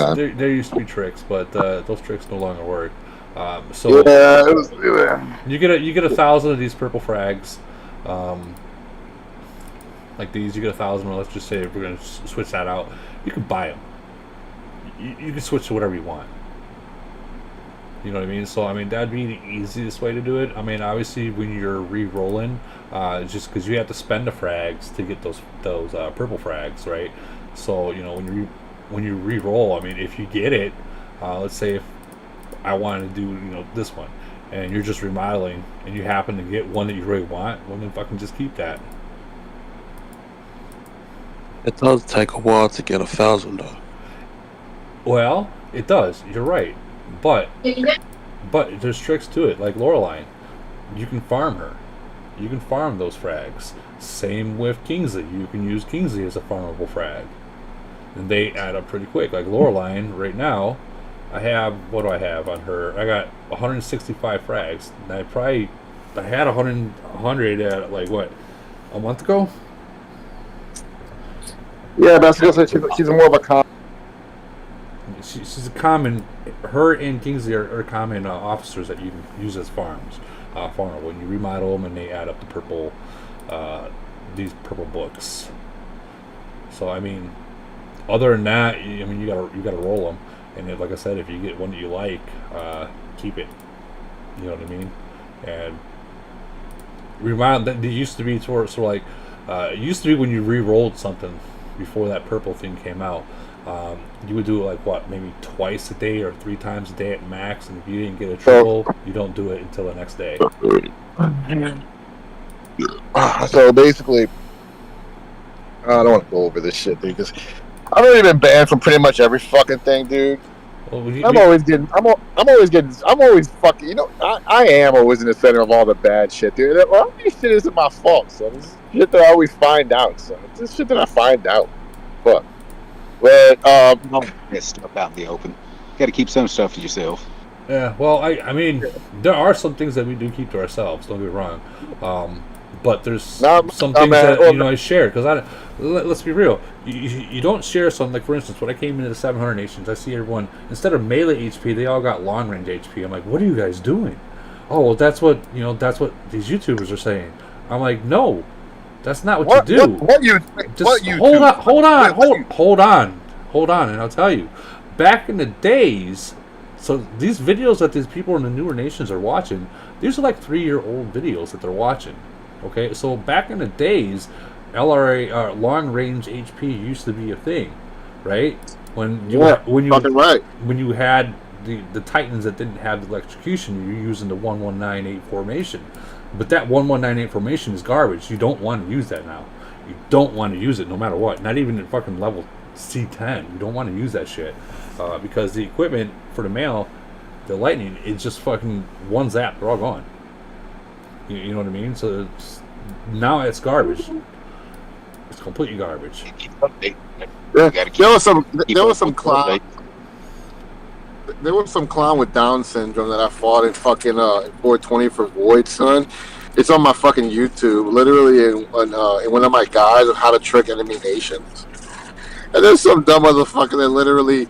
to be tricks, but those tricks no longer work. So yeah, you get 1,000 of these purple frags, like these. You get 1,000. Let's just say we're gonna switch that out. You can buy them. You can switch to whatever you want. You know what I mean? So I mean that'd be the easiest way to do it. I mean obviously when you're re-rolling, just because you have to spend the frags to get those purple frags, right? So you know when you re-roll, I mean if you get it, let's say if I wanted to do this one, and you're just remodeling, and you happen to get one that you really want, well then fucking just keep that. It does take a while to get 1,000 though. Well, it does. You're right, but there's tricks to it. Like Loreline, you can farm her. You can farm those frags. Same with Kingsley. You can use Kingsley as a farmable frag, and they add up pretty quick. Like Loreline, right now, what do I have on her? I got 165 frags. And I had 100 at like what, a month ago? Yeah, that's because she's more of a common. She's a common. Her and Kingsley are common officers that you can use as farmable. When you remodel them, and they add up the purple, these purple books. So I mean, other than that, I mean you gotta roll them. And like I said, if you get one that you like, keep it. You know what I mean? And remodel. It used to be sort of like it used to be when you re-rolled something before that purple thing came out. You would do it like what, maybe twice a day or 3 times a day at max, and if you didn't get a triple, you don't do it until the next day. So basically, I don't want to go over this shit, dude, because I've already been banned from pretty much every fucking thing, dude. Well, I'm always fucking, I am always in the center of all the bad shit, dude. A lot of this shit isn't my fault, son. This is shit that I always find out, son. This shit that I find out. Fuck. But don't get stuff out in the open. You got to keep some stuff to yourself. Yeah, well, I mean, there are some things that we do keep to ourselves. Don't get me wrong, but there's some things that I share because let's be real. You don't share something like, for instance, when I came into the 700 Nations, I see everyone instead of melee HP, they all got long range HP. I'm like, what are you guys doing? Oh, well, that's what these YouTubers are saying. I'm like, no. That's not what you do. Hold on, and I'll tell you. Back in the days, so these videos that these people in the newer nations are watching, these are like 3-year-old videos that they're watching. Okay, so back in the days, LRA long range HP used to be a thing, right? When you had the Titans that didn't have the electrocution, you were using the 1198 formation. But that 1198 formation is garbage. You don't want to use that now. You don't want to use it no matter what. Not even at fucking level C10. You don't want to use that shit. Because the equipment for the male, the lightning, it's just fucking one zap. They're all gone. You know what I mean? So now it's garbage. It's completely garbage. There was some clown. There was some clown with Down syndrome that I fought in fucking 420 for Void, son. It's on my fucking YouTube, literally in one of my guides of how to trick enemy nations. And there's some dumb motherfucker that literally,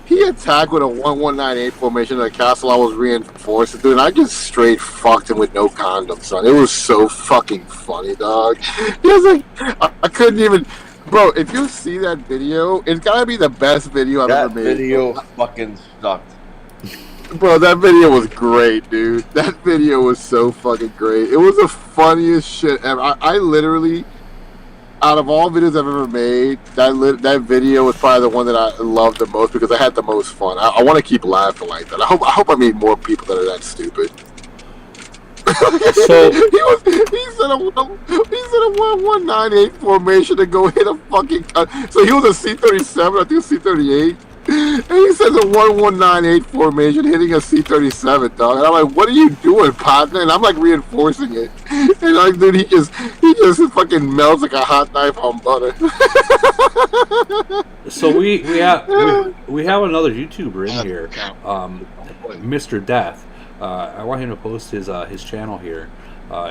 he attacked with a 1198 formation in a castle I was reinforcing, dude, and I just straight fucked him with no condom, son. It was so fucking funny, dog. He was like, I couldn't even... Bro, if you see that video, it's gotta be the best video I've ever made. That video fucking sucked. Bro, that video was great, dude. That video was so fucking great. It was the funniest shit ever. I literally, out of all videos I've ever made, that video was probably the one that I loved the most because I had the most fun. I want to keep laughing like that. I hope I meet more people that are that stupid. So he said a 1198 formation to go hit a fucking so he was a C-37, I think C-38, and he says a 1198 formation hitting a C-37, dog, and I'm like, what are you doing, partner? And I'm like reinforcing it, and like, dude, he just fucking melts like a hot knife on butter. So we have another YouTuber in here, Mr. Death. I want him to post his channel here,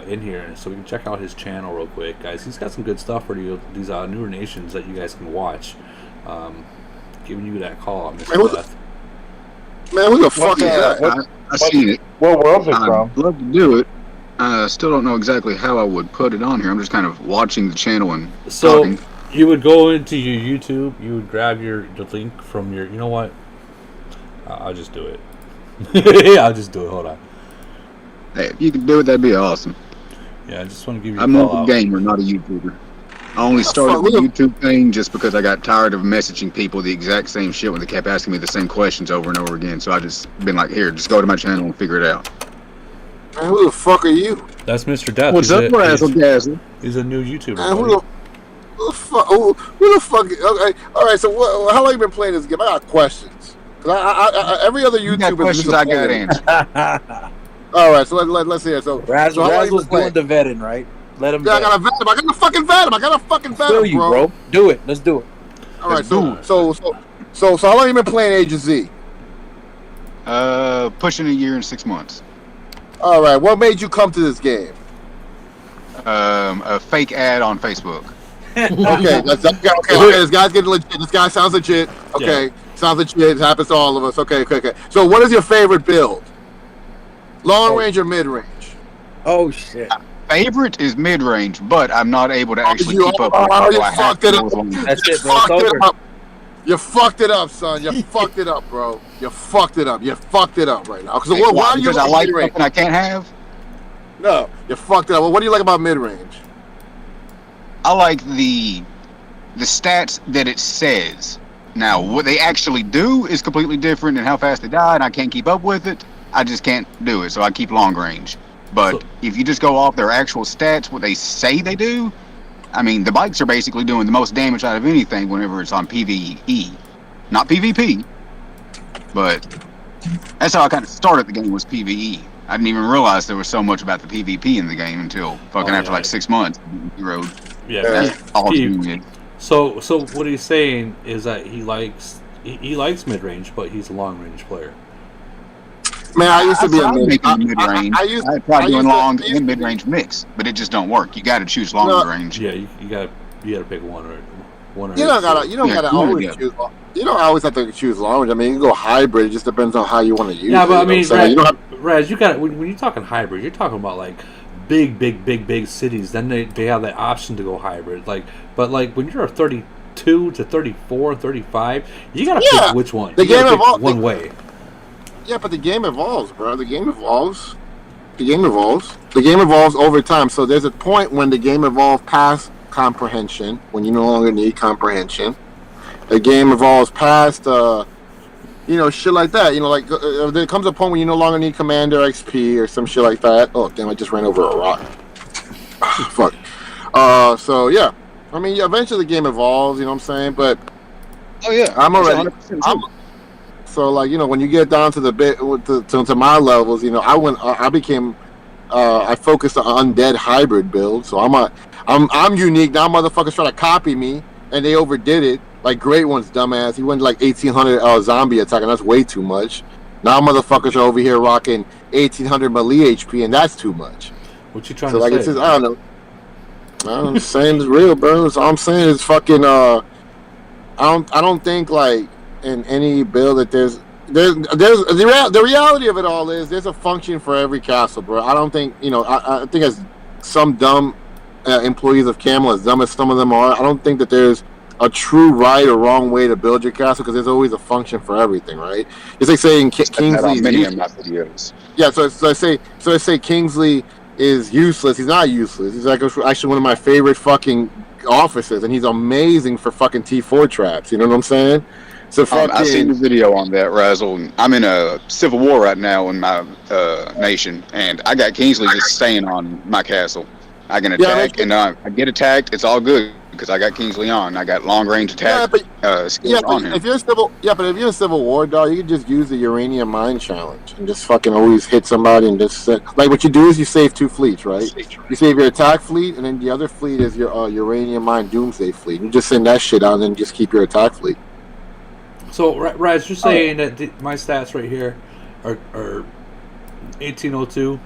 in here, so we can check out his channel real quick, guys. He's got some good stuff for these newer nations that you guys can watch. Giving you that call out, Mr. Death. Man, who the fuck is that? I seen it. What world's it from? I'd love to do it. I still don't know exactly how I would put it on here. I'm just kind of watching the channel and talking. You would go into your YouTube, you would grab the link from your, you know what? I'll just do it. Yeah, I'll just do it. Hold on. Hey, if you could do it, that'd be awesome. Yeah, I just want to give you I'm more of a gamer, not a YouTuber. I only started the YouTube thing just because I got tired of messaging people the exact same shit when they kept asking me the same questions over and over again. So I just been like, here, just go to my channel and figure it out. Man, who the fuck are you? That's Mr. Death. What's up, Razzle Dazzle? He's a new YouTuber. Man, who the fuck? Okay, all right. So, how long you been playing this game? I got questions. Cause every other YouTuber. Questions I got answered. All right, so let's hear. So, Razzle's doing the vetting, right? Let him. Yeah, I gotta vet him. I gotta fucking vet him, you, bro. Do it. Let's do it. All right, so how long you been playing Age of Z? Pushing a year and 6 months. All right, what made you come to this game? A fake ad on Facebook. Okay, okay. This guy's getting legit. This guy sounds legit. Okay, sounds legit. It happens to all of us. Okay. So, what is your favorite build? Long range or mid range? Oh shit. Favorite is mid range, but I'm not able to actually keep up with it. You fucked it up. That's it, bro. It's over. You fucked it up, son. You fucked it up, bro. You fucked it up. You fucked it up right now. Because I like something I can't have? No, you fucked it up. Well, what do you like about mid range? I like the stats that it says. Now, what they actually do is completely different, and how fast they die, and I can't keep up with it. I just can't do it, so I keep long range. But if you just go off their actual stats, what they say they do, I mean, the bikes are basically doing the most damage out of anything whenever it's on PvE. Not PvP, but that's how I kind of started the game, was PvE. I didn't even realize there was so much about the PvP in the game until after like 6 months. Yeah, that's all he did. So what he's saying is that he likes mid range, but he's a long range player. Man, I used to be a mid-range. I tried doing long and mid-range mix, but it just don't work. You got to choose long range. Yeah, you got to pick one or. You don't gotta always choose. You don't always have to choose long range. I mean, you can go hybrid. It just depends on how you want to use it. Yeah, but I mean, Raz, you got when you're talking hybrid, you're talking about like big cities. Then they have that option to go hybrid. But when you're a 32 to 34, 35, you gotta pick which one. The game evolves one way. Yeah, but the game evolves, bro. The game evolves. The game evolves over time. So there's a point when the game evolves past comprehension, when you no longer need comprehension. The game evolves past, shit like that. Like there comes a point when you no longer need Commander XP or some shit like that. Oh, damn, I just ran over a rock. Fuck. So, yeah. I mean, eventually the game evolves, you know what I'm saying? But I'm already... So, when you get down to the bit to my levels, I focused on undead hybrid build. So I'm unique. Now motherfuckers try to copy me, and they overdid it. Like Great One's dumbass. He went like 1800 zombie attack, and that's way too much. Now motherfuckers are over here rocking 1800 melee HP, and that's too much. What you trying to say? It's just, I don't know. I'm saying it's real, bro. So I'm saying it's fucking. I don't think like. In any build that there's the reality of it all is there's a function for every castle, bro. I don't think I think as some dumb employees of Camel, as dumb as some of them are, I don't think that there's a true right or wrong way to build your castle, because there's always a function for everything, right? It's like saying Kingsley. Many of my videos. Yeah, so I say Kingsley is useless. He's not useless. He's like actually one of my favorite fucking officers, and he's amazing for fucking T4 traps. You know what I'm saying? So I've seen the video on that, Razzle. I'm in a civil war right now in my nation, and I got Kingsley just staying on my castle. I can attack, and I get attacked. It's all good because I got Kingsley on. I got long range attack skills on him. If you're in Civil War, dog, you can just use the Uranium Mine Challenge and just fucking always hit somebody and just like what you do is you save 2 fleets, right? You save your attack fleet, and then the other fleet is your Uranium Mine Doomsday fleet. You just send that shit out and then just keep your attack fleet. So, Raz, you're saying that my stats right here are 1802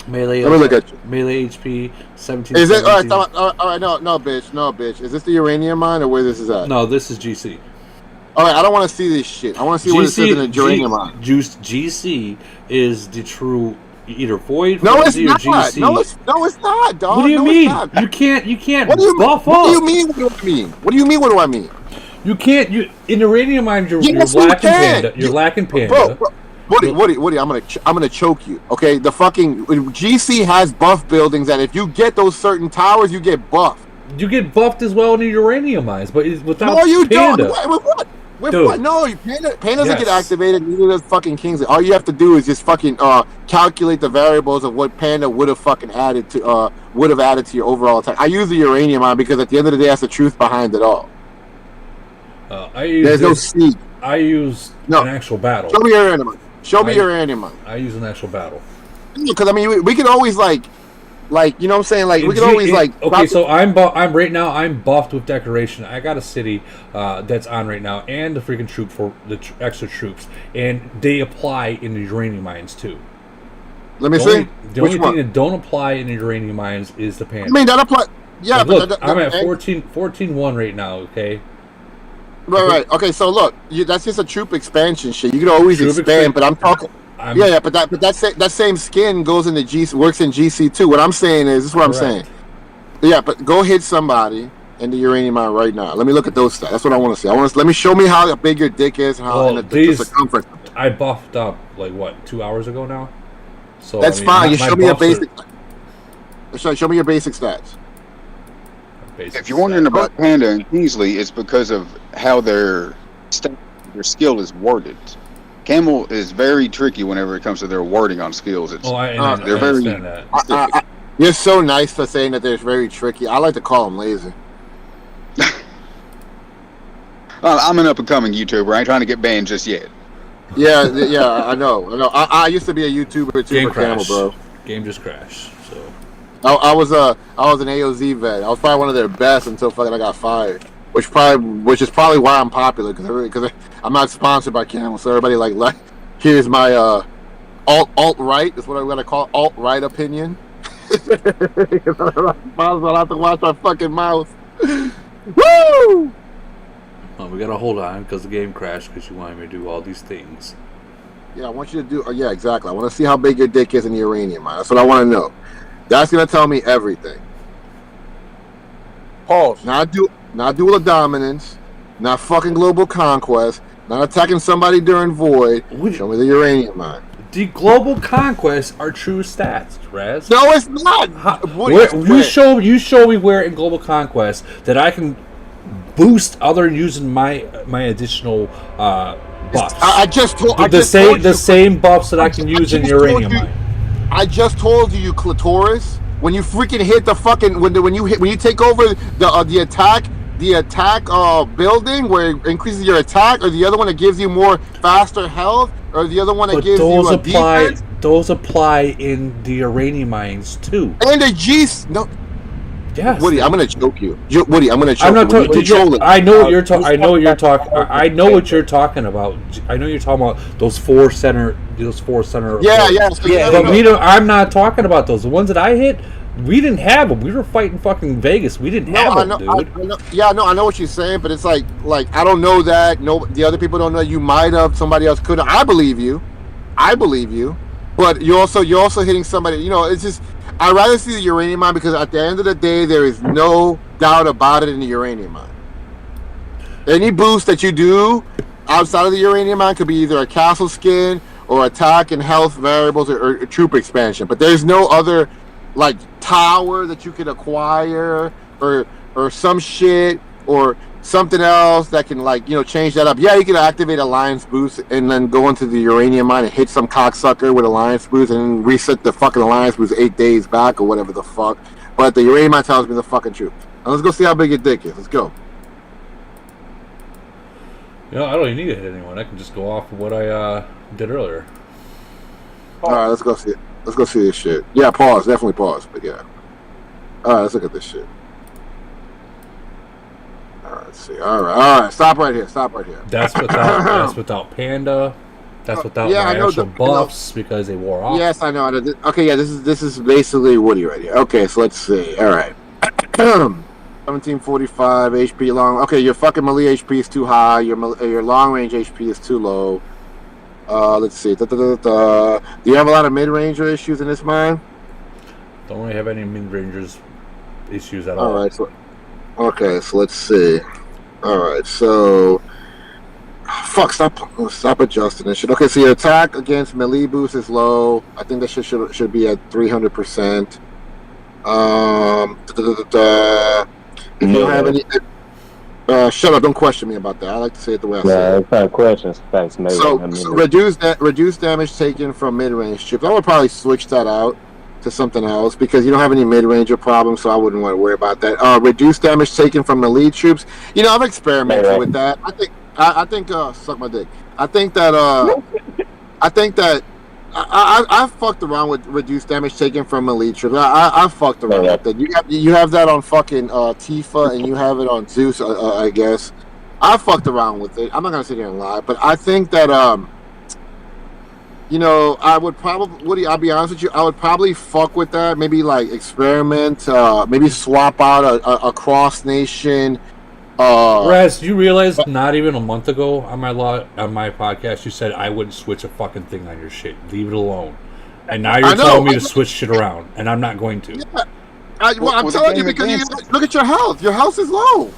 melee. Let me look at you. Melee HP 17. Is it all right? No, bitch. Is this the uranium mine or where this is at? No, this is GC. All right, I don't want to see this shit. I want to see what it says in the uranium mine. GC is the true either void No, it's frenzy or not. GC. No, it's not, dog. What do you No, mean? it's not. You can't What do you buff What do up. you mean? What do I mean? What do you mean? What do I mean? You can't. You in uranium mines, you're Yes, lacking you can. panda. You're lacking panda. Bro, Woody, I'm gonna choke you. Okay, the fucking GC has buff buildings that if you get those certain towers, you get buffed. You get buffed as well in the uranium mines, but it's without No, you panda. don't. With what? With Dude. what? No, panda doesn't Yes. get activated. Neither does fucking Kingsley. All you have to do is just fucking calculate the variables of what panda would have fucking added to your overall attack. I use the uranium mine because at the end of the day, that's the truth behind it all. There's no seed. I use an actual battle. Show me your uranium mine. Show me your uranium mine. I use an actual battle. Because I mean, we could always like you know what I'm saying? Like we could always like. Okay, so I'm right now. I'm buffed with decoration. I got a city that's on right now, and the freaking troop for the extra troops, and they apply in the uranium mines too. Let me see. The Which only one? thing that don't apply in the uranium mines is the panda. I mean, that apply. Yeah, Like, but look, I'm at 14-1 right now. Okay. Right. Okay, so look, that's just a troop expansion shit. You can always Troop expand, but I'm talking. But that same skin goes into works in GC too. What I'm saying is, this is what I'm saying. Yeah, but go hit somebody in the uranium mine right now. Let me look at those stats. That's what I want to see. Let me show me how big your dick is and how the circumference. I buffed up like what 2 hours ago now. So That's fine. You show me your basic. Show me your basic stats. If you're wondering about Panda and Kingsley, it's because of how their skill is worded. Camel is very tricky whenever it comes to their wording on skills. It's, they're very. That. You're so nice for saying that they're very tricky. I like to call them lazy. I'm an up-and-coming YouTuber. I ain't trying to get banned just yet. Yeah, I know. I used to be a YouTuber too for Camel, bro. Game just crashed. So I was an AOZ vet. I was probably one of their best until fucking I got fired. Which is probably why I'm popular because I'm not sponsored by Camel, so everybody like here's my alt right. That's what I'm gonna call alt right opinion. I'll have to watch my fucking mouth. Woo! Well, we gotta hold on because the game crashed because you wanted me to do all these things. Yeah, I want you to do. Yeah, exactly. I want to see how big your dick is in the uranium mine. That's what I want to know. That's gonna tell me everything. Pause. Not dual dominance. Not fucking global conquest. Not attacking somebody during void. Show me the uranium mine. The global conquests are true stats, Raz. No, it's not. You show me where in global conquest that I can boost other than using my additional buffs. I just told the same buffs that I can use in uranium mine. I just told you, clitoris. When you freaking hit the fucking when you take over the attack building where it increases your attack, or the other one that gives you more faster health, or the other one that gives you a defense. Those apply in the uranium mines too. And the G's no. Yes. Woody, I'm gonna choke you. Woody, I'm gonna choke I'm not you. talking. I know what you're talking. I know what you're talking. I know what you're talking about. I know you're talking about those four center. Yeah. But we don't. I'm not talking about those. The ones that I hit, we didn't have them. We were fighting fucking Vegas. We didn't have them, dude. I know what you're saying, but it's like I don't know that. No, the other people don't know. You might have. Somebody else could. I believe you. But you're also hitting somebody. You know, it's just. I'd rather see the uranium mine because at the end of the day, there is no doubt about it in the uranium mine. Any boost that you do outside of the uranium mine could be either a castle skin or attack and health variables or troop expansion. But there's no other tower that you could acquire or some shit or something else that can change that up. Yeah, you can activate Alliance Boost and then go into the uranium mine and hit some cocksucker with Alliance Boost and then reset the fucking Alliance Boost 8 days back or whatever the fuck. But the uranium mine tells me the fucking truth. Now let's go see how big your dick is. Let's go. I don't even need to hit anyone. I can just go off of what I did earlier. All right, let's go see it. Let's go see this shit. Yeah, pause. Definitely pause. But yeah. All right, let's look at this shit. All right. Let's see. All right. Stop right here. That's without Panda. That's without yeah, my I know actual buffs because they wore off. Yes, I know. Okay, yeah, this is basically Woody right here. Okay, so let's see. All right. 1745 HP long. Okay, your fucking melee HP is too high. Your long range HP is too low. Let's see. Do you have a lot of mid ranger issues in this mine? Don't really have any mid rangers issues at all. All right. So let's see. All right. So. Fuck! Stop adjusting this shit. Okay, so your attack against melee boost is low. I think that should be at 300%. If you have any, shut up! Don't question me about that. I like to say it the way I say it. No, it's not questions. Thanks, maybe. So reduce damage taken from mid-range chips. I would probably switch that out to something else because you don't have any mid-ranger problems, so I wouldn't want to worry about that. Reduce damage taken from melee troops. You know, I've experimented with that. I think suck my dick. I think that I fucked around with reduced damage taken from melee troops. I fucked around with that. You have that on fucking Tifa and you have it on Zeus, I guess. I fucked around with it. I'm not gonna sit here and lie, but I think that you know, I would probably, Woody, I'll be honest with you, I would probably fuck with that. Maybe like experiment, maybe swap out a cross nation. Raz, do you realize not even a month ago on my podcast you said I wouldn't switch a fucking thing on your shit. Leave it alone. And now you're telling me to switch shit around, and I'm not going to. Yeah. I'm telling you because look at your health. Your health is low.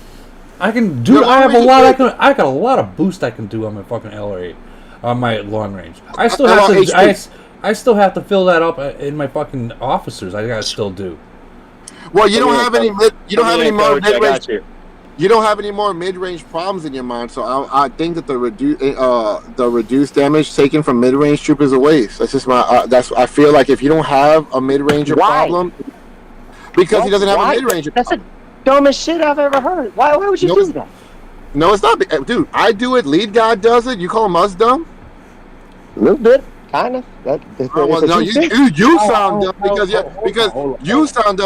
I can do. I have a lot. I got a lot of boost I can do on my fucking LRA, on my long range. I still have to. I still have to fill that up in my fucking officers. I gotta still do. Well, you don't have any. You don't have any more mid-range. You don't have any more mid-range problems in your mind, so I think that the reduced damage taken from mid-range troop is a waste. That's just my. I feel like if you don't have a mid-ranger problem, because he doesn't have a mid-ranger. That's the dumbest shit I've ever heard. Why would you do that? No, it's not, dude. I do it. Lead guy does it. You call us dumb? A little bit. Kind of. You sound dumb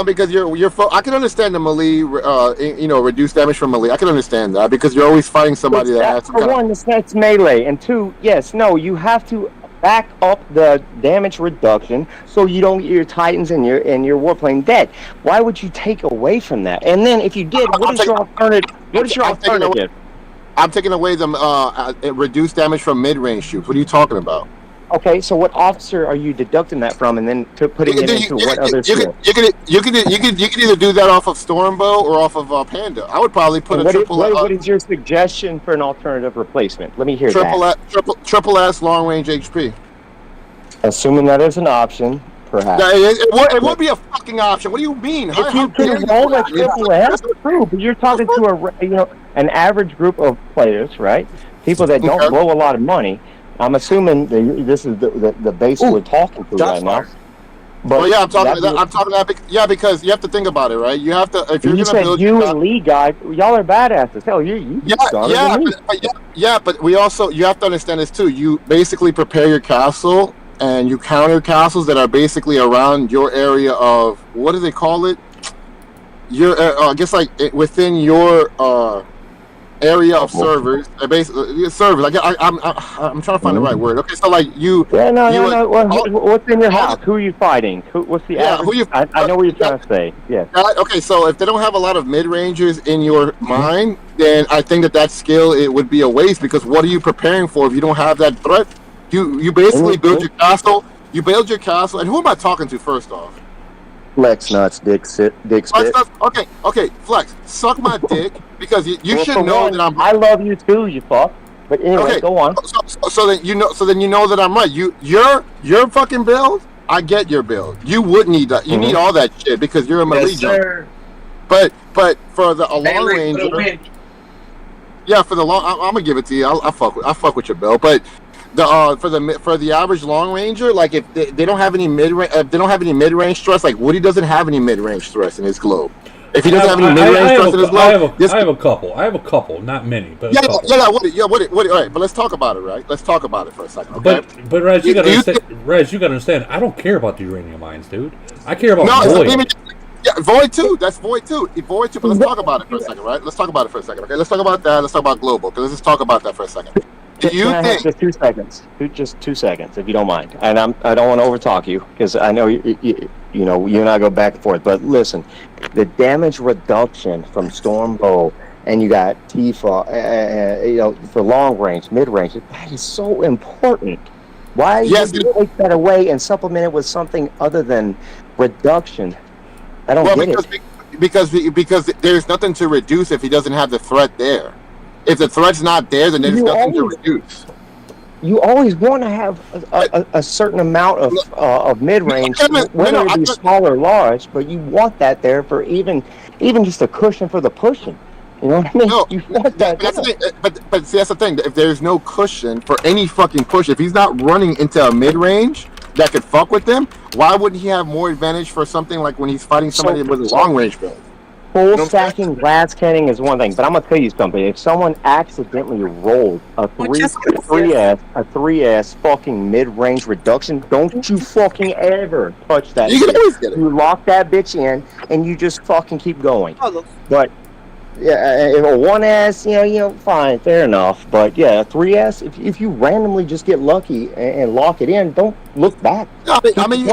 because you're. I can understand the melee, reduced damage from melee. I can understand that because you're always fighting somebody that has. For one, that's melee, and two, you have to back up the damage reduction so you don't get your Titans and your warplane dead. Why would you take away from that? And then if you did, what is your alternative? I'm taking away the reduced damage from mid-range troops. What are you talking about? Okay, so what officer are you deducting that from, and then putting it into what other skill? You can either do that off of Stormbow or off of Panda. I would probably put what is your suggestion for an alternative replacement? Let me hear that. Triple S long range HP. Assuming that is an option, perhaps. It would be a fucking option. What do you mean? If you can roll a triple S, true, but you're talking to an average group of players, right? People that don't blow a lot of money. I'm assuming this is the base we're talking to right now. But I'm talking that because you have to think about it, right? You have to if you're going to build. You and Lee guy, y'all are badasses. Hell, you but we also you have to understand this too. You basically prepare your castle and you counter castles that are basically around your area of what do they call it? Your I guess like within your area of servers, basically servers. Like I'm trying to find the right word. Okay, so like you. Yeah, no. What's in your house? Who are you fighting? What's the? Yeah, I know what you're trying to say. Yeah. Okay, so if they don't have a lot of mid rangers in your mind, then I think that skill it would be a waste because what are you preparing for if you don't have that threat? You basically build your castle. You build your castle, and who am I talking to first off? Flex nuts, dick spit. Okay, Flex, suck my dick because you should know that I'm. I love you too, you fuck. But anyway, go on. So then you know that I'm right. Your fucking build. I get your build. You would need that. You need all that shit because you're a melee jumper. But for the long range. Yeah, for the long, I'm gonna give it to you. I fuck with your build, but. For the average long ranger, like if they don't have any mid range thrust, like Woody doesn't have any mid range thrust in his globe. If he doesn't have any mid range thrust in his globe, I have a couple, not many, but Woody. All right, but let's talk about it, right? Let's talk about it for a second, okay? But Reg, you gotta understand. I don't care about the uranium mines, dude. I care about Yeah, void too. That's void too. Void too. But let's talk about it for a second, right? Let's talk about it for a second. Okay, let's talk about that. Let's talk about global. Because let's just talk about that for a second. Do you Can I have think? just 2 seconds? Just 2 seconds, if you don't mind. And I don't want to overtalk you because I know you know you and I go back and forth. But listen, the damage reduction from Storm Bow, and you got Tifa, you know, for long range, mid range. That is so important. Why Yes, would you take that away and supplement it with something other than reduction? I don't Well, get it. because there's nothing to reduce if he doesn't have the threat there. If the threat's not there, then there's nothing to reduce. You always want to have a certain amount of mid range, whether it be small or large, but you want that there for even just a cushion for the pushing. You know what I mean? No, you want that. that's the thing. But see, that's the thing. If there's no cushion for any fucking push, if he's not running into a mid range that could fuck with them, why wouldn't he have more advantage for something like when he's fighting somebody with a long range build? Full stacking glass canning is one thing, but I'm gonna tell you something. If someone accidentally rolled a 3S fucking mid-range reduction, don't you fucking ever touch that. You can always get it. You lock that bitch in, and you just fucking keep going. But yeah, if a 1S, you know, fine, fair enough. But yeah, a 3S, if you randomly just get lucky and lock it in, don't look back. I mean,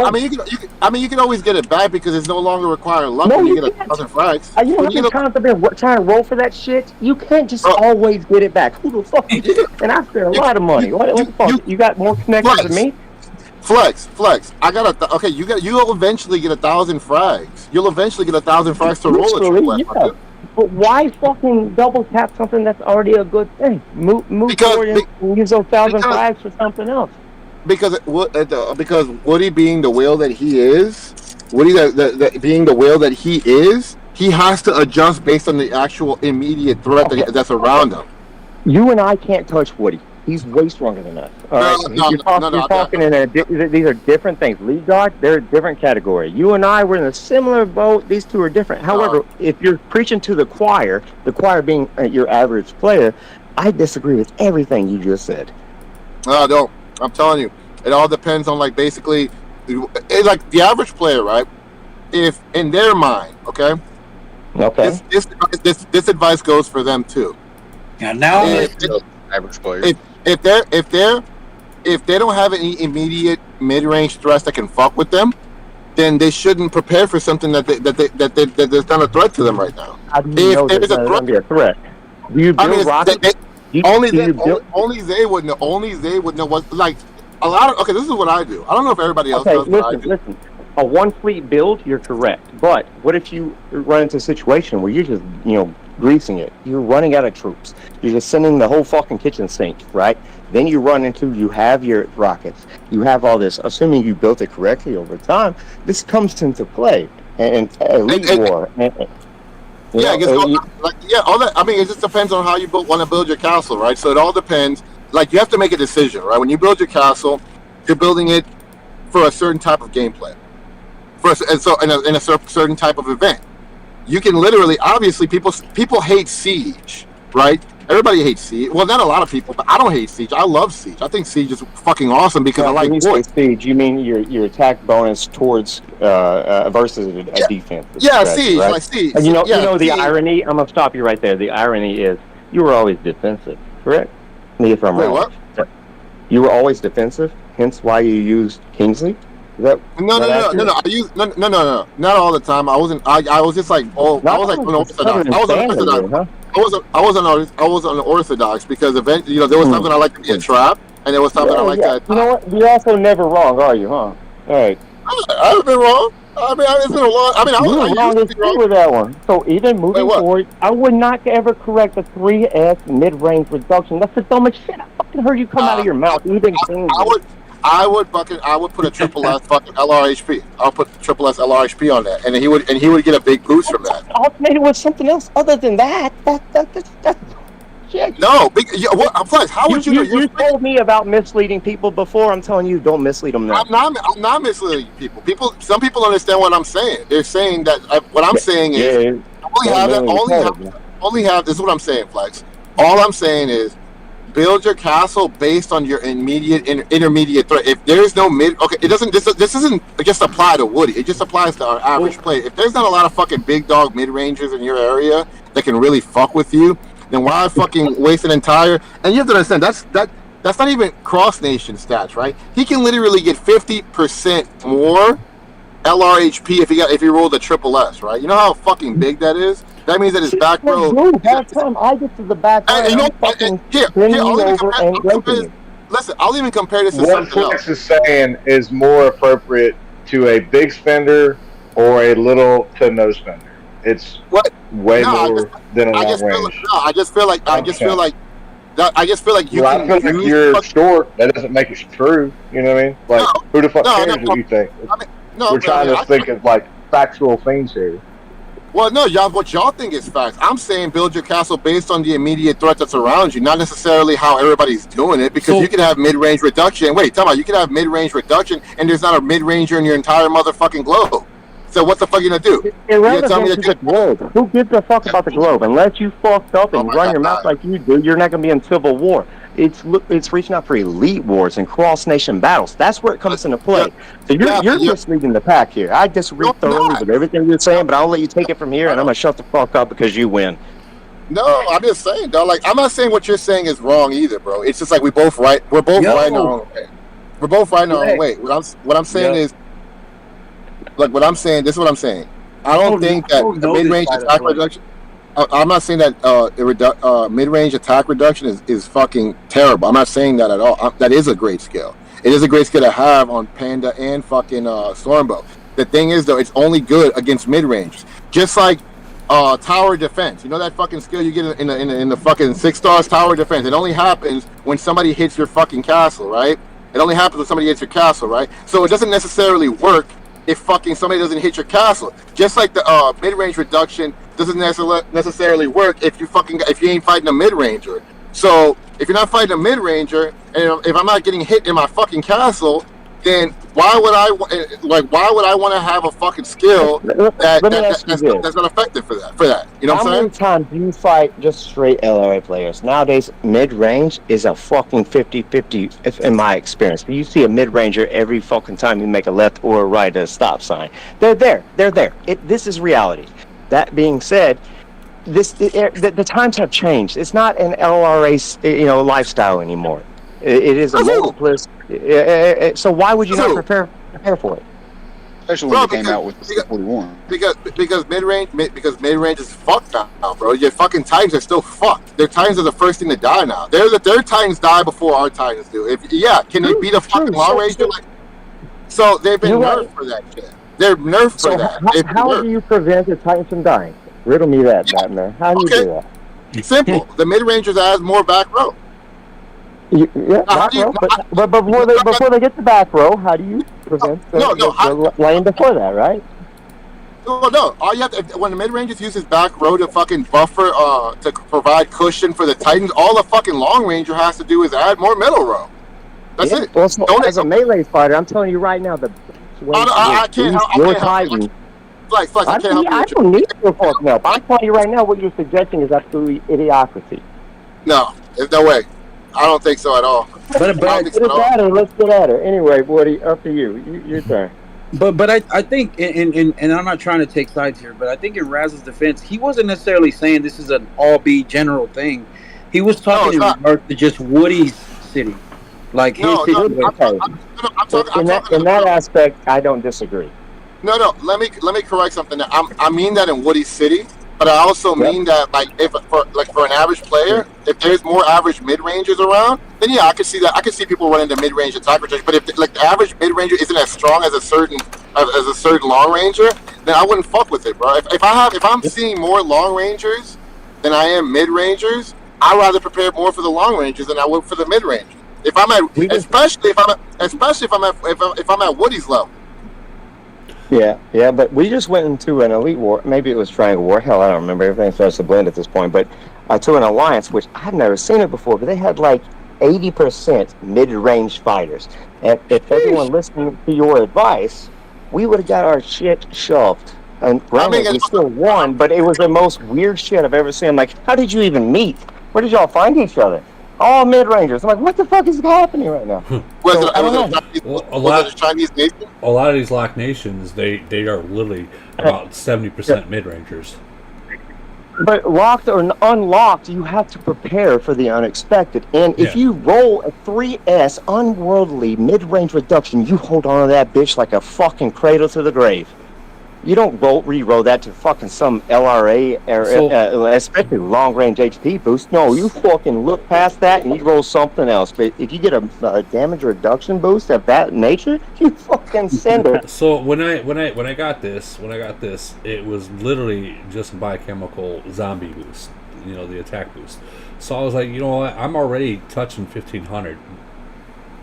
you can always get it back because it's no longer requiring luck when you get 1,000 frags. You know how many times I've been trying to roll for that shit? You can't just always get it back. Who the fuck? And I spent a lot of money. What the fuck? You got more connections than me? Flex. I got okay. You'll eventually get 1,000 frags. You'll eventually get 1,000 frags to roll a triple F. But why fucking double tap something that's already a good thing? Move forward and use those 1,000 flags for something else. Because Woody being the whale that he is, being the whale that he is, he has to adjust based on the actual immediate threat that's around him. You and I can't touch Woody. He's way stronger than us. All right? You're talking these are different things. Lead guard, they're a different category. You and I were in a similar boat. These two are different. However, if you're preaching to the choir being your average player, I disagree with everything you just said. No, I'm telling you, it all depends on basically, it's like the average player, right? If in their mind, okay. This advice goes for them too. Yeah, now average player. If they don't have any immediate mid-range threats that can fuck with them, then they shouldn't prepare for something that there's not a threat to them right now. How do you know there's not going to be a threat? Do you build rockets? Only they would know. Only they would know what like a lot of. Okay, this is what I do. I don't know if everybody else does. Listen. A one fleet build, you're correct. But what if you run into a situation where you're just, greasing it? You're running out of troops. You're just sending the whole fucking kitchen sink, right? Then you have your rockets. You have all this. Assuming you built it correctly over time, this comes into play. And Elite War. All that. I mean, it just depends on how you want to build your castle, right? So it all depends. Like, you have to make a decision, right? When you build your castle, you're building it for a certain type of gameplay. In a certain type of event, you can literally, obviously, people hate Siege, right? Everybody hates Siege. Well, not a lot of people, but I don't hate Siege. I love Siege. I think Siege is fucking awesome because I like when you say Siege, you mean your attack bonus towards versus a defense. Yeah, Siege, right? Like Siege. And the irony. I'm gonna stop you right there. The irony is you were always defensive, correct? If I'm wrong. What? You were always defensive. Hence why you used Kingsley. No. I use no. Not all the time. I wasn't. I was just like unorthodox. I was unorthodox because eventually, there was something I like to be a trap, and there was something I like to. You know what? You're also never wrong, are you? Huh? All right. I haven't been wrong. I mean, it's been a long. I mean, I used to be wrong with that one. So even moving forward, I would not ever correct the 3S mid-range reduction. That's the dumbest shit I fucking heard you come out of your mouth. Even I would put a triple S fucking LRHP. I'll put triple S LRHP on that, and he would get a big boost from that. Alternate with something else other than that. That's shit. No, plus, how would you know? You told me about misleading people before. I'm telling you, don't mislead them now. I'm not misleading people. Some people understand what I'm saying. They're saying that what I'm saying is only have. This is what I'm saying, Flex. All I'm saying is build your castle based on your intermediate threat. If there's no mid, okay, it doesn't. This isn't just apply to Woody. It just applies to our average player. If there's not a lot of fucking big dog mid rangers in your area that can really fuck with you, then why fucking waste an entire? And you have to understand that's not even cross nation stats, right? He can literally get 50% more LRHP if he rolled a triple S, right? You know how fucking big that is? That means that his back row. By the time I get to the back row, You know, listen, I'll even compare this to What something Flex else. is saying is more appropriate to a big spender or a little to no spender. It's way more than a long range. I just feel like you Well, can I feel like you're short. That doesn't make it true. You know what I mean? Like, who the fuck cares what you think? We're trying to think of like factual things here. Well, no, y'all. What y'all think is facts. I'm saying build your castle based on the immediate threat that's around you, not necessarily how everybody's doing it. Because you can have mid-range reduction. Wait, tell me, you can have mid-range reduction, and there's not a mid-ranger in your entire motherfucking globe. So what the fuck you gonna do? Irrelevant to the globe. Who gives a fuck about the globe? Unless you fucked up and run your mouth like you do, you're not gonna be in civil war. It's reaching out for elite wars and cross nation battles. That's where it comes into play. So you're misleading the pack here. I disagree thoroughly with everything you're saying, but I'll let you take it from here, and I'm gonna shut the fuck up because you win. No, I'm just saying, dog. Like, I'm not saying what you're saying is wrong either, bro. It's just like we both right. We're both right in our own way. We're both right in our own way. What I'm saying is, like, what I'm saying. This is what I'm saying. I don't think that the mid-range attack reduction. I'm not saying that mid-range attack reduction is fucking terrible. I'm not saying that at all. That is a great skill. It is a great skill to have on Panda and fucking Stormbow. The thing is, though, it's only good against mid-range. Just like tower defense. You know that fucking skill you get in the fucking 6 stars tower defense? It only happens when somebody hits your fucking castle, right? It only happens when somebody hits your castle, right? So it doesn't necessarily work if fucking somebody doesn't hit your castle. Just like the mid-range reduction doesn't necessarily work if you ain't fighting a mid-ranger. So if you're not fighting a mid-ranger, and if I'm not getting hit in my fucking castle, then why would I want to have a fucking skill that's not effective for that? You know what I'm saying? How many times do you fight just straight LRA players? Nowadays, mid-range is a fucking 50-50 in my experience. You see a mid-ranger every fucking time you make a left or a right at a stop sign. They're there. This is reality. That being said, the times have changed. It's not an LRA lifestyle anymore. It is a multiplist. So why would you not prepare for it? Especially when they came out with the 41. Because mid-range is fucked now, bro. Your fucking Titans are still fucked. Their Titans are the first thing to die now. Their Titans die before our Titans do. Can they beat a fucking long ranger? So they've been nerfed for that shit. They're nerfed for that. How do you prevent the Titans from dying? Riddle me that, Batman. How do you do that? Simple. The mid-rangers has more back row. Back row. But before they get to back row, how do you prevent the lane before that, right? No. All you have to, when the mid-rangers uses back row to fucking buffer, to provide cushion for the Titans, all the fucking long ranger has to do is add more middle row. That's it. Well, so as a melee fighter, I'm telling you right now, the I can't help Flex, I can't help you. I don't need your fucking help. I'm telling you right now, what you're suggesting is absolutely idiocracy. No, there's no way. I don't think so at all. Let's get at her. Anyway, Woody, up to you. Your turn. But I think, and I'm not trying to take sides here, but I think in Raz's defense, he wasn't necessarily saying this is an all-be general thing. He was talking in regards to just Woody's city. Like his situation. In that aspect, I don't disagree. No. Let me correct something. I mean that in Woody City, but I also mean that for an average player, if there's more average mid rangers around, then yeah, I could see that. I could see people running the mid range attack reduction. But if the average mid ranger isn't as strong as a certain long ranger, then I wouldn't fuck with it, bro. If I'm seeing more long rangers than I am mid rangers, I'd rather prepare more for the long rangers than I would for the mid rangers. Especially if I'm at Woody's level. Yeah, but we just went into an elite war. Maybe it was Triangle War. Hell, I don't remember. Everything starts to blend at this point. But to an alliance, which I've never seen it before, but they had like 80% mid-range fighters. And if everyone listened to your advice, we would have got our shit shoved. And granted, we still won, but it was the most weird shit I've ever seen. Like, how did you even meet? Where did y'all find each other? all mid-rangers. I'm like, what the fuck is happening right now? Was I don't know. A lot of these lock nations, they are literally about 70% mid-rangers. But locked or unlocked, you have to prepare for the unexpected. And if you roll a 3S unworldly mid-range reduction, you hold on to that bitch like a fucking cradle to the grave. You don't re-roll that to fucking some LRA, or especially long-range HP boost. No, you fucking look past that and you roll something else. But if you get a damage reduction boost of that nature, you fucking send it. So when I got this, it was literally just a biochemical zombie boost, you know, the attack boost. So I was like, you know what, I'm already touching 1500.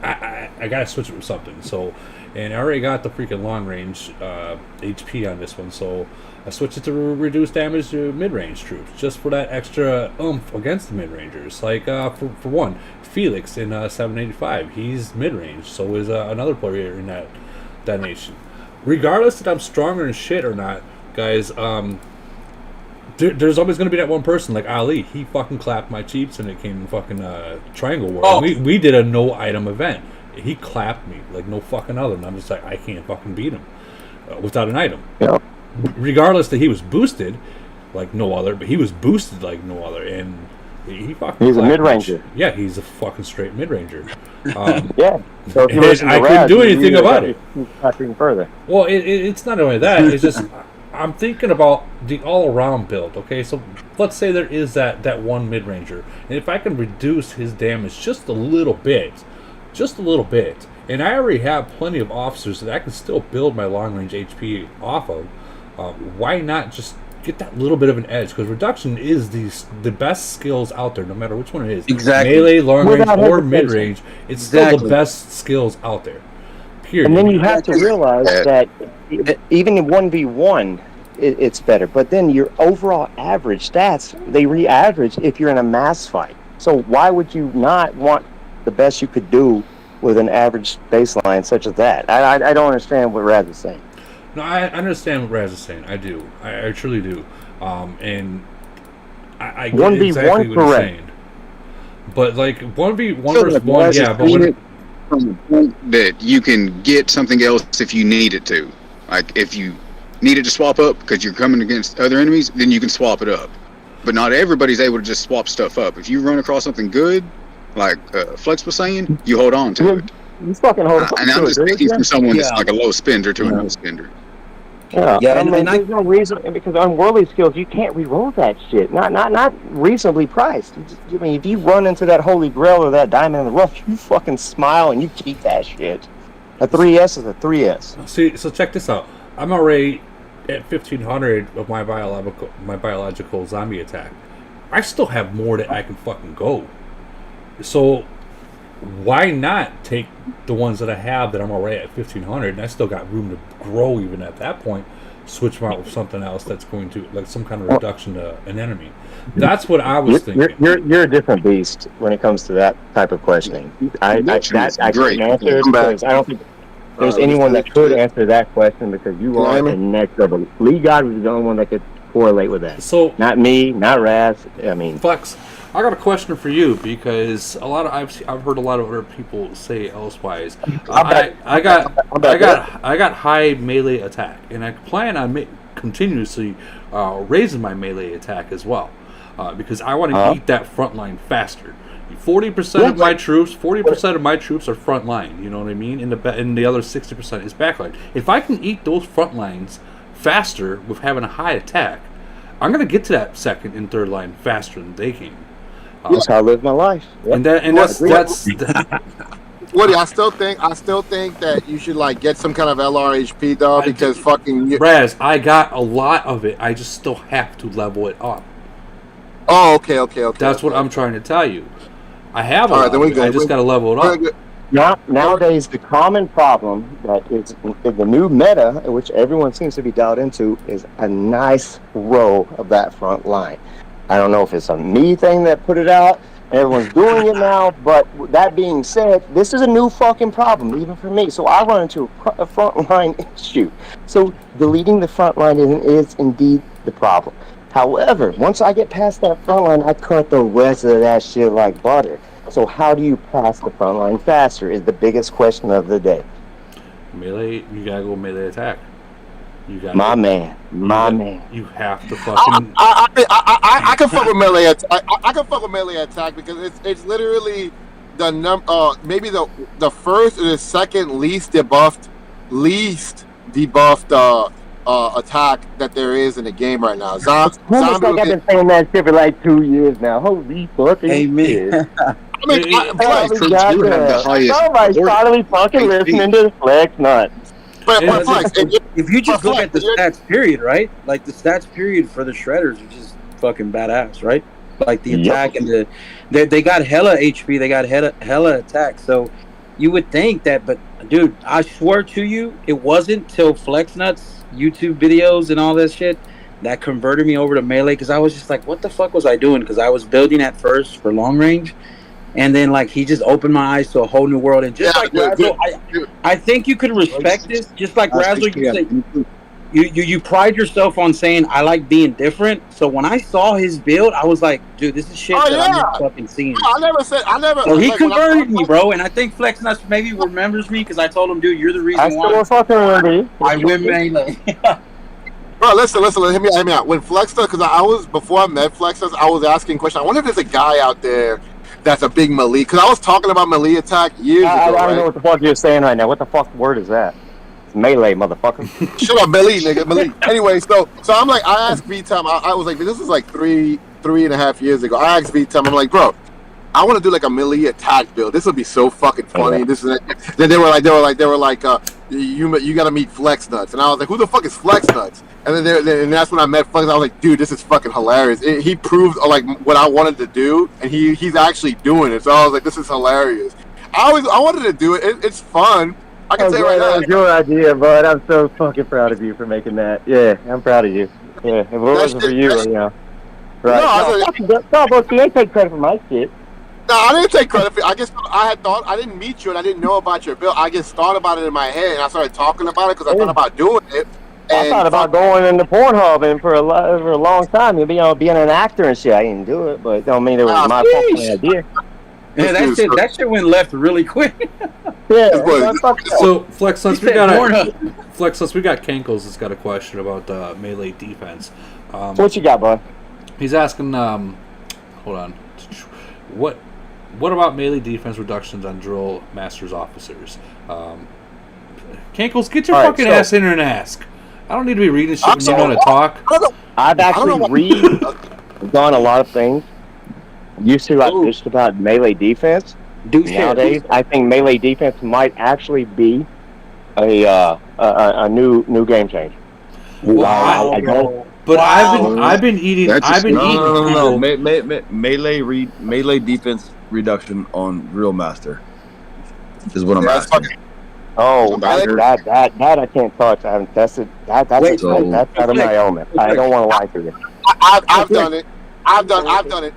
I gotta switch it with something. So. And I already got the freaking long range HP on this one, so I switched it to reduce damage to mid-range troops, just for that extra oomph against the mid-rangers. Like, for one, Felix in 785, he's mid-range, so is another player in that nation. Regardless that I'm stronger than shit or not, guys, there's always going to be that one person, like Ali. He fucking clapped my cheeks and it came in fucking Triangle War. Oh. We did a no-item event. He clapped me like no fucking other, and I'm just like, I can't fucking beat him without an item. Yeah. Regardless that he was boosted like no other, but he was boosted like no other, and he fucking. He's a mid-ranger. Yeah, he's a fucking straight mid-ranger. Yeah. So if you listen to I couldn't do anything about it. Even further. Well, it's not only that. It's just I'm thinking about the all-around build. Okay, so let's say there is that one mid-ranger, and if I can reduce his damage just a little bit. And I already have plenty of officers that I can still build my long-range HP off of. Why not just get that little bit of an edge? Because reduction is the best skills out there, no matter which one it is. Exactly. Melee, long-range, or mid-range. It's still the best skills out there. Period. And then you have to realize that even in 1v1, it's better. But then your overall average stats, they re-average if you're in a mass fight. So why would you not want the best you could do with an average baseline such as that? I don't understand what Raz is saying. No, I understand what Raz is saying. I do. I truly do. And I get 1v1 exactly what he's saying. But like 1v1 versus 1, yeah. But when, from the point that you can get something else if you need it to. Like if you needed to swap up because you're coming against other enemies, then you can swap it up. But not everybody's able to just swap stuff up. If you run across something good, like Flex was saying, you hold on to it. You fucking hold on and to I'm just speaking from someone that's Yeah. like a low spender to a no spender. Yeah, Yeah, I mean, and there's no reason, because unworldly skills, you can't re-roll that shit. Not reasonably priced. I mean, if you run into that Holy Grail or that Diamond in the Rough, you fucking smile and you keep that shit. A 3S is a 3S. see, so check this out. I'm already at 1500 of my biological zombie attack. I still have more that I can fucking go. So why not take the ones that I have that I'm already at 1500 and I still got room to grow even at that point, switch them out with something else that's going to, like some kind of reduction to an enemy. That's what I was thinking. You're a different beast when it comes to that type of questioning. I can't answer it because I don't think there's anyone that could answer that question, because you are the next level. Lee God was the only one that could correlate with that. So not me, not Raz. I mean, Flex, I got a question for you, because I've heard a lot of other people say elsewise. I got high melee attack, and I plan on continuously raising my melee attack as well, because I want to eat that front line faster. 40% of my troops, 40% of my troops are front line. You know what I mean? And the other 60% is back line. If I can eat those front lines faster with having a high attack, I'm gonna get to that second and third line faster than they can. That's how I live my life. Yep. And that's Woody, I still think that you should like get some kind of LRHP though, because fucking Raz, I got a lot of it. I just still have to level it up. Oh, okay. That's what I'm trying to tell you. I have a All right, lot then we of it. go. I just got to level it up. Nowadays, the common problem that is the new meta, which everyone seems to be dialed into, is a nice row of that front line. I don't know if it's a me thing that put it out. Everyone's doing it now, but that being said, this is a new fucking problem, even for me. So I run into a front line issue. So deleting the front line is indeed the problem. However, once I get past that front line, I cut the rest of that shit like butter. So how do you pass the front line faster is the biggest question of the day. Melee, you gotta go melee attack. You got my man. You have to fucking. I can fuck with melee attack. I can fuck with melee attack because it's literally the maybe the first or the second least debuffed attack that there is in the game right now. Almost like I've been saying that shit for like 2 years now. Holy fucking shit. I mean, somebody's probably fucking listening to Flex Nuts. If you just look at the stats period, right? Like the stats period for the Shredders are just fucking badass, right? Like the attack and they got hella HP, they got hella attack. So you would think that, but dude, I swear to you, it wasn't till Flex Nuts YouTube videos and all that shit that converted me over to melee, because I was just like, what the fuck was I doing? Because I was building at first for long range. And then, like, he just opened my eyes to a whole new world. And just like Razzle, I think you could respect this. Just like Razzle, you pride yourself on saying, I like being different. So when I saw his build, I was like, dude, this is shit that I'm not fucking seeing. So he converted me, bro. And I think Flex Nuts maybe remembers me because I told him, dude, you're the reason why I win melee. Bro, listen, hear me out. When Flex Nuts, because before I met Flex Nuts, I was asking questions. I wonder if there's a guy out there that's a big melee, because I was talking about melee attack years ago. I don't know what the fuck you're saying right now. What the fuck word is that? It's melee, motherfucker. Shut up, melee, nigga, melee. Anyway, so I'm like, I asked V-Time, I was like, this was like three and a half years ago. I asked V-Time, I'm like, bro, I want to do like a melee attack build. This would be so fucking funny. This is then they were like, you got to meet Flex Nuts, and I was like, who the fuck is Flex Nuts? And then that's when I met Flex. I was like, dude, this is fucking hilarious. He proved like what I wanted to do, and he's actually doing it. So I was like, this is hilarious. I wanted to do it. It's fun. I can say right now. That was your idea, bud. I'm so fucking proud of you for making that. Yeah, I'm proud of you. Yeah, if it wasn't for you, right? No, but you ain't take credit for my shit. No, I didn't take credit for it. I guess I didn't meet you and I didn't know about your build. I just thought about it in my head and I started talking about it because I thought about doing it. I thought about going into Pornhub and for a long time, being an actor and shit. I didn't do it, but don't mean it was my fucking idea. Yeah, that shit went left really quick. Yeah. So Flex Nuts, we got Kankles has got a question about melee defense. What you got, bud? He's asking, hold on, what about melee defense reductions on drill masters officers? Kankles, get your fucking ass in here and ask. I don't need to be reading shit when you know how to talk. I've actually done a lot of things. Used to, I bitched about melee defense. Nowadays, I think melee defense might actually be a new game changer. Wow! I've been eating. No. Melee defense reduction on Drill Master is what I'm asking. Oh, that I can't touch. I haven't tested. That's out of my element. I don't want to lie to you. I've done it. I've done it.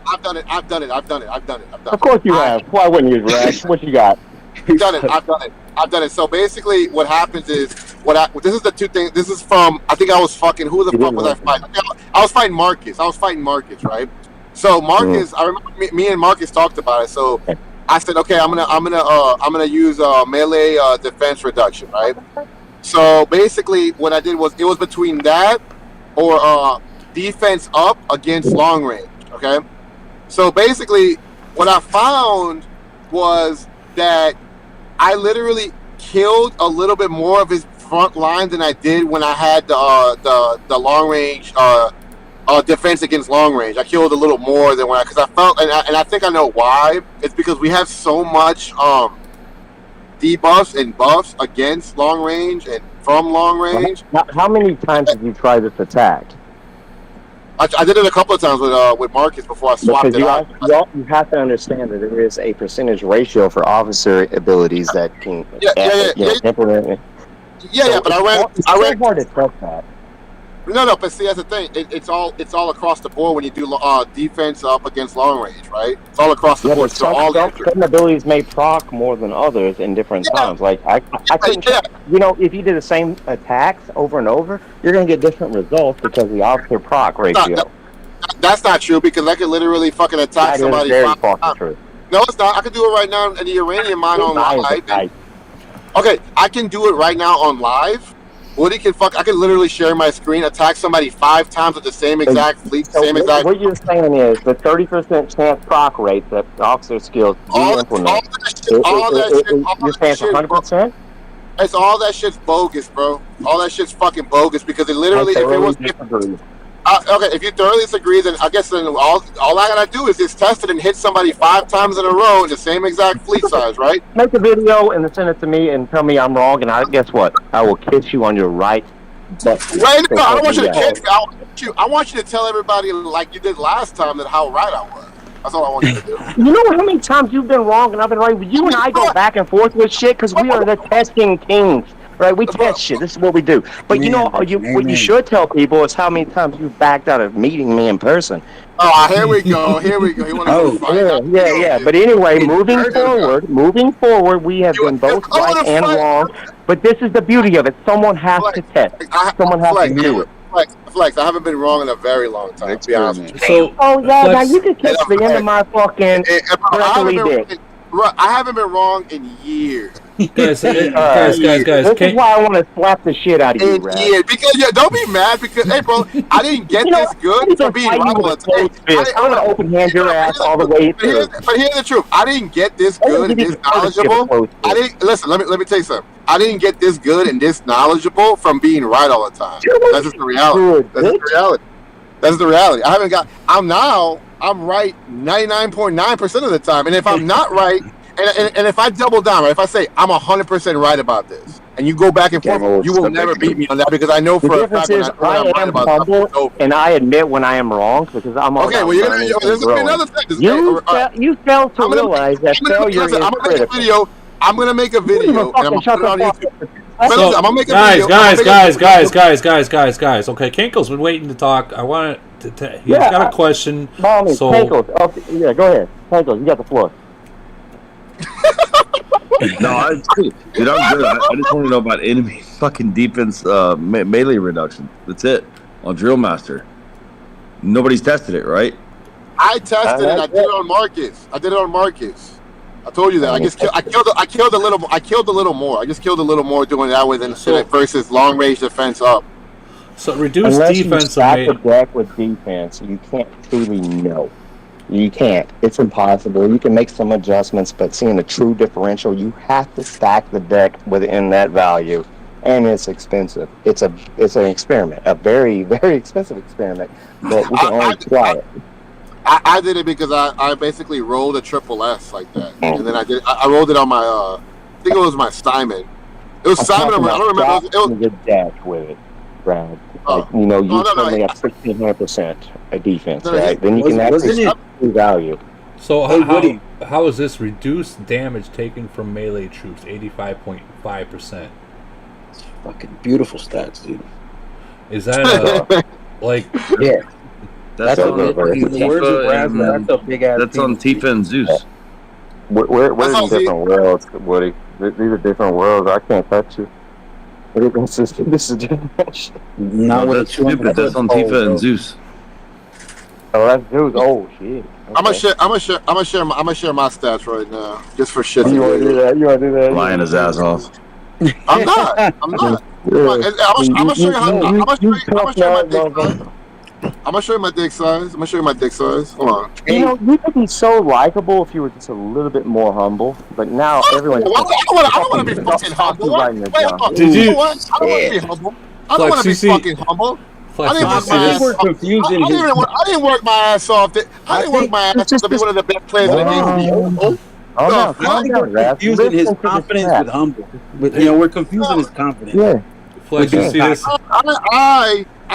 Of course you have. Why wouldn't you, Rag? What you got? I've done it. So basically, what happens is, this is the two things. This is from, I think I was fucking, who the fuck was I fighting? I was fighting Marcus, right? So Marcus, I remember me and Marcus talked about it. So I said, okay, I'm gonna use melee defense reduction, right? So basically, what I did was, it was between that or defense up against long range. Okay, so basically, what I found was that I literally killed a little bit more of his front line than I did when I had the long range defense against long range. I killed a little more than because I felt, and I think I know why. It's because we have so much debuffs and buffs against long range and from long range. How many times did you try this attack? I did it a couple of times with Marcus before I swapped it out. You have to understand that there is a percentage ratio for officer abilities that can implement it. But I ran. Hard to trust that. No, but see, that's the thing. It's all across the board when you do defense up against long range, right? It's all across the board. So certain abilities may proc more than others in different times. Like I couldn't, if you did the same attacks over and over, you're gonna get different results because of the officer proc ratio. That's not true because I could literally fucking attack somebody. Very fucking true. No, it's not. I can do it right now in the uranium mine on live. Okay, I can do it right now on live. Woody can I can literally share my screen, attack somebody 5 times with the same exact fleet, same exact. What you're saying is the 30% chance proc rate that the officer skills do implement. All that shit. You're saying 100%? It's all that shit's bogus, bro. All that shit's fucking bogus because it literally. Okay, if you thoroughly disagree, then I guess then all I gotta do is just test it and hit somebody 5 times in a row in the same exact fleet size, right? Make a video and then send it to me and tell me I'm wrong, and guess what? I will kiss you on your right butt. Wait, no, I don't want you to kiss me. I want you to tell everybody like you did last time that how right I was. That's all I want you to do. You know how many times you've been wrong and I've been right? You and I go back and forth with shit because we are the testing kings. Right, we test shit. This is what we do. But you know, what you should tell people is how many times you backed out of meeting me in person. Oh, here we go. Here we go. You want to fight? Yeah. But anyway, moving forward, we have been both right and wrong. But this is the beauty of it. Someone has to test. Someone has to do it. Flex, I haven't been wrong in a very long time. To be honest with you. So, now you can kiss the end of my fucking dick. I haven't been wrong in years. Guys. This is why I want to slap the shit out of you, Raz. Yeah, because don't be mad because hey, bro, I didn't get this good for being right all the time. I'm gonna open hand your ass all the way through. But here's the truth: I didn't get this good and this knowledgeable. I didn't listen. Let me tell you something. I didn't get this good and this knowledgeable from being right all the time. That's just the reality. That's the reality. I'm right 99.9% of the time, and if I'm not right. And if I double down, right, if I say I'm 100% right about this, and you go back and forth, you will never beat me on that because I know for a fact when I'm right about something. And I admit when I am wrong because I'm okay. Well, there's gonna be another thing. You fail to realize that failure is critical. I'm gonna make a video and I'm gonna put it on YouTube. So, I'm gonna make a guys. Okay, Kenko's been waiting to talk. I want to. He's got a question. Kenko, okay, go ahead. Kenko, you got the floor. No, dude, I'm good. I just want to know about enemy fucking defense melee reduction. That's it on Drill Master. Nobody's tested it, right? I tested it. I did it on Marcus. I told you that. I killed a little more. I just killed a little more doing it that way than versus long range defense up. So reduce defense. defense. Unless you stack the deck with defense, you can't truly know. You can't. It's impossible. You can make some adjustments, but seeing a true differential, you have to stack the deck within that value, and it's expensive. It's an experiment, a very, very expensive experiment, but we can only try it. I did it because I basically rolled a triple S like that, and then I rolled it on my I think it was my Simon. It was Simon. I don't remember. It was a dash with it, Brad. You currently have 1,600% of defense, right? Then you can actually value. So how is this reduced damage taken from melee troops? 85.5%. Fucking beautiful stats, dude. Is that like? Yeah. That's on Tifa and Zeus. We're in different worlds, Woody. These are different worlds. I can't touch you. This is different shit. That's stupid. That's on Tifa and Zeus. Oh, that's Zeus. Oh shit. Okay. I'm gonna share my stats right now, just for shit. You wanna do that? Lying his ass off. I'm not. I'm gonna show you I'm gonna show you my dick size. Hold on. You could be so likable if you were just a little bit more humble. But now everyone. I don't want to be fucking humble. I don't want to be humble. I don't want to be fucking humble. I didn't work my ass off. I didn't work my ass off to be one of the best players in the game. We're confusing his confidence with humble. We're confusing his confidence. Yeah. Flex, you see this?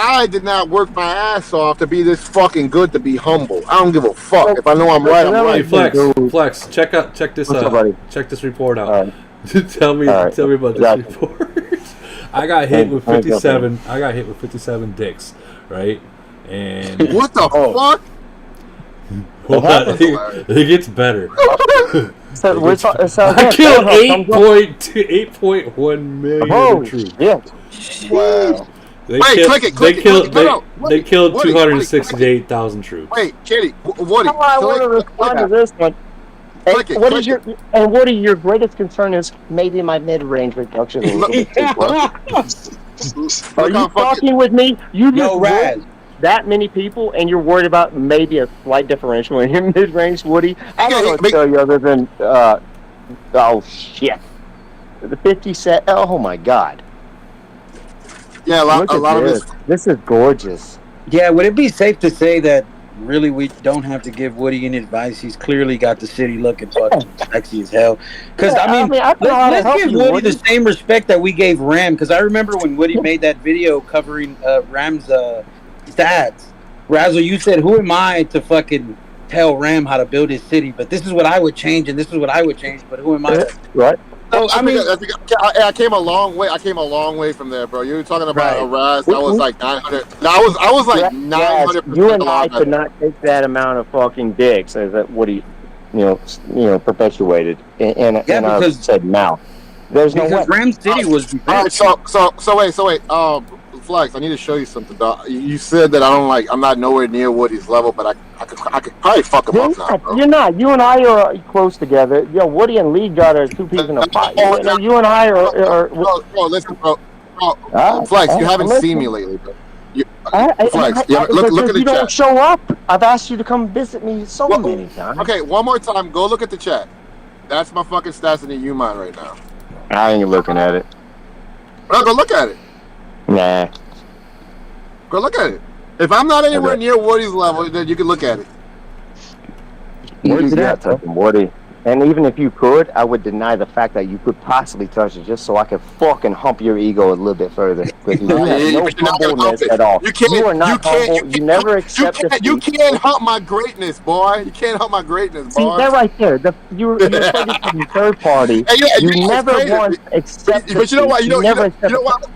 I did not work my ass off to be this fucking good to be humble. I don't give a fuck. If I know I'm right, I'm right. Flex, check this check this report out. Tell me about this report. I got hit with 57. I got hit with 57 dicks, right? And what the fuck? Hold on, it gets better. I killed 8.1 million troops. Yeah. Wow. They killed 268,000 troops. Wait, Kitty, Woody. I want to respond to this one. Click it. What Click is your and what are your greatest concern is maybe my mid-range reduction is a little bit too close. Are you fucking with me? You just Raz. that many people, and you're worried about maybe a slight differential in your mid-range, Woody? I don't know what to tell you other than, oh shit, the 50 set. Oh my god. Yeah, a lot of this. This is gorgeous. Yeah, would it be safe to say that really we don't have to give Woody any advice? He's clearly got the city looking fucking sexy as hell. Because let's give Woody the same respect that we gave Ram. Because I remember when Woody made that video covering Ram's stats. Razzle, you said, "Who am I to fucking tell Ram how to build his city? But this is what I would change, and this is what I would change. But who am I?" Right. So, I came a long way. I came a long way from there, bro. You were talking about a Raz that was like 900. No, I was like 900%. You and I could not take that amount of fucking dicks as that Woody, perpetuated in our said mouth. There's no way. Ram City was. All right, so wait. Flex, I need to show you something, dog. You said that I'm not nowhere near Woody's level, but I could probably fuck him up now, bro. You're not. You and I are close together. Woody and Lee got are two peas in a pot. You and I are. Bro, listen, bro. Flex, you haven't seen me lately, bro. Flex, look at the you chat. don't show up. I've asked you to come visit me so many times. Okay, one more time. Go look at the chat. That's my fucking stats in the U-Mine right now. I ain't looking at it. Bro, go look at it. Nah. Go look at it. If I'm not anywhere near Woody's level, then you can look at it. Woody's not touching Woody. And even if you could, I would deny the fact that you could possibly touch it just so I could fucking hump your ego a little bit further. Because you have no humbleness at all. You are not humble. You never accept defeat. You can't hump my greatness, boy. You can't hump my greatness, boy. See, that right there. You're taking from the third party. You never once accept But you know what? You know what?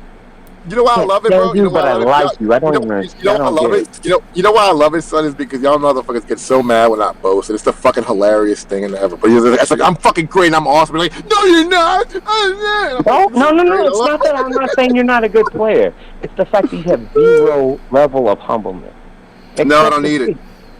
You know why I love it, bro? You know why I like you. I don't even. You know why I love it? You know why I love it, son? Is because y'all motherfuckers get so mad when I boast. And it's the fucking hilarious thing in ever. But it's like I'm fucking great and I'm awesome. Like, no, you're not. No. It's not that I'm not saying you're not a good player. It's the fact that you have zero level of humbleness. No, I don't need it.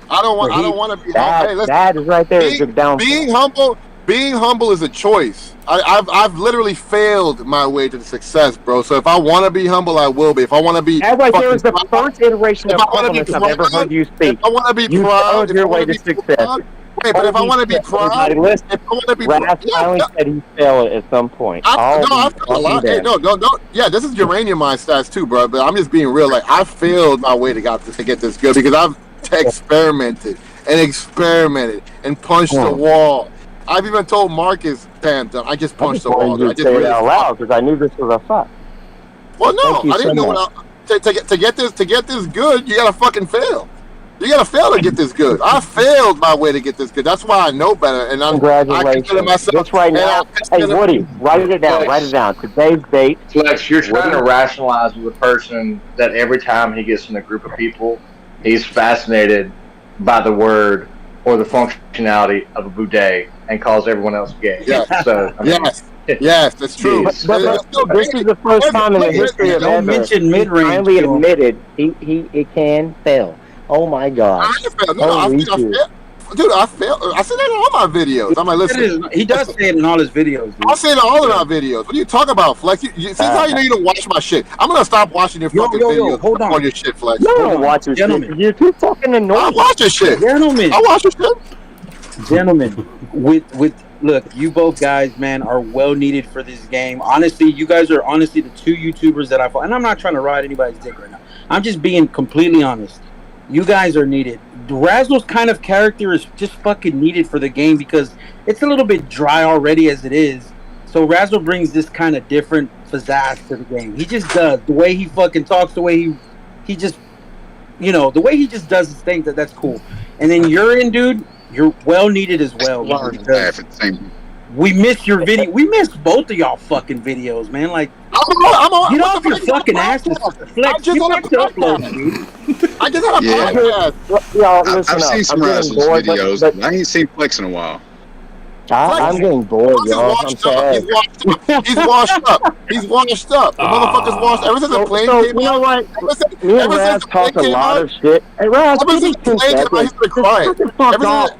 I don't want to be humble. That is right there. Your downfall. Being humble is a choice. I've literally failed my way to success, bro. So if I want to be humble, I will be. If I want to be, that right there is the first iteration of humbleness I've ever heard you speak. If I want to be proud, your way to success. But if I want to be proud, if I want to be proud, finally said he failed at some point. I failed a lot. Hey, no. Yeah, this is uranium mine stats too, bro. But I'm just being real. Like I failed my way to get this good because I've experimented and punched the wall. I've even told Marcus Phantom, I just punched the wall. I just say it out loud because I knew this was a fuck. Well, no, I didn't know to get this good. You gotta fucking fail. You gotta fail to get this good. I failed my way to get this good. That's why I know better. And I consider myself. That's right now. Hey, Woody, write it down. Write it down. Today's date. Flex, you're trying to rationalize with a person that every time he gets in a group of people, he's fascinated by the word or the functionality of a boudet and calls everyone else gay. Yeah. So, yes, that's true. But this is the first time in the history of ever he finally admitted he can fail. Oh my God! I failed. I said that in all my videos. I'm like, listen. He does say it in all his videos. I say it in all of our videos. What are you talking about, Flex? See how you know you don't watch my shit. I'm gonna stop watching your fucking videos. Hold on. Your shit, Flex. You don't watch your shit. You're too fucking annoying. I watch your shit. Gentlemen. I watch your shit. Gentlemen, look, you both guys, man, are well needed for this game. Honestly, you guys are the two YouTubers that I follow. And I'm not trying to ride anybody's dick right now. I'm just being completely honest. You guys are needed. Razzle's kind of character is just fucking needed for the game because it's a little bit dry already as it is. So Razzle brings this kind of different pizzazz to the game. He just does. The way he fucking talks, the way he just, the way he just does his thing, that's cool. And then you're in, dude. You're well needed as well. We missed your video. We missed both of y'all fucking videos, man. Like, get off your fucking asses. Flex, you have to upload, dude. I just had a podcast. I've seen some Razzle's videos, but I ain't seen Flex in a while. I'm getting bored, y'all. I'm sad. He's washed up. He's washed up. The motherfucker's washed. Ever since the plane came out. You know what? Me and Raz talk a lot of shit. Hey, Raz, ever since the plane came out, he's been crying.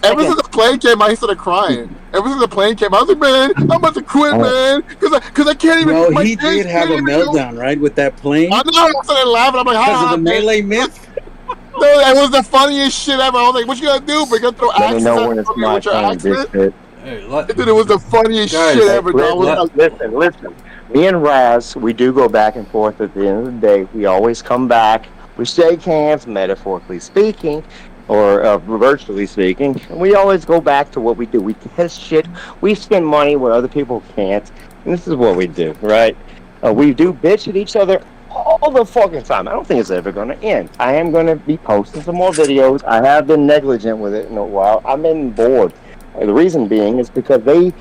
Ever since the plane came, I started crying. Ever since the plane came, I was like, man, I'm about to quit, man, because I can't even. Bro, my he kids did have a can't even meltdown, right, with that plane? I know. I started laughing. I'm like, because of the Melee myth. No, that was the funniest shit ever. I was like, what you gonna do? But you gonna throw Let me axes know at when it's me my with your turn, accent? big shit. Hey, Dude, it was the funniest shit ever. Dog. Listen. Me and Raz, we do go back and forth at the end of the day. We always come back. We shake hands, metaphorically speaking, or virtually speaking. We always go back to what we do. We test shit. We spend money where other people can't. And this is what we do, right? We do bitch at each other all the fucking time. I don't think it's ever going to end. I am going to be posting some more videos. I have been negligent with it in a while. I've been bored. The reason being is because they...